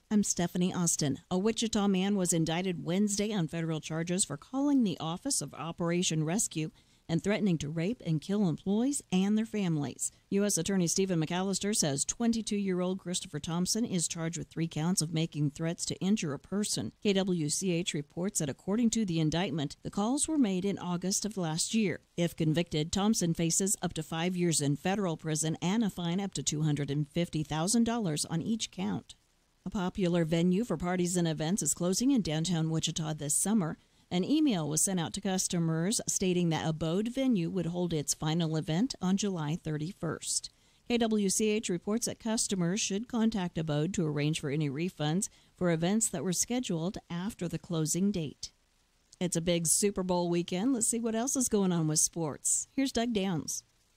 I'm Stephanie Austin. A Wichita man was indicted Wednesday on federal charges for calling the Office of Operation Rescue and threatening to rape and kill employees and their families. U.S. Attorney Stephen McAllister says 22-year-old Christopher Thompson is charged with 3 counts of making threats to injure a person. KWCH reports that according to the indictment, the calls were made in August of last year. If convicted, Thompson faces up to 5 years in federal prison and a fine up to $250,000 on each count. A popular venue for parties and events is closing in downtown Wichita this summer. An email was sent out to customers stating that Abode Venue would hold its final event on July 31st. KWCH reports that customers should contact Abode to arrange for any refunds for events that were scheduled after the closing date. It's a big Super Bowl weekend. Let's see what else is going on with sports. Here's Doug Downs.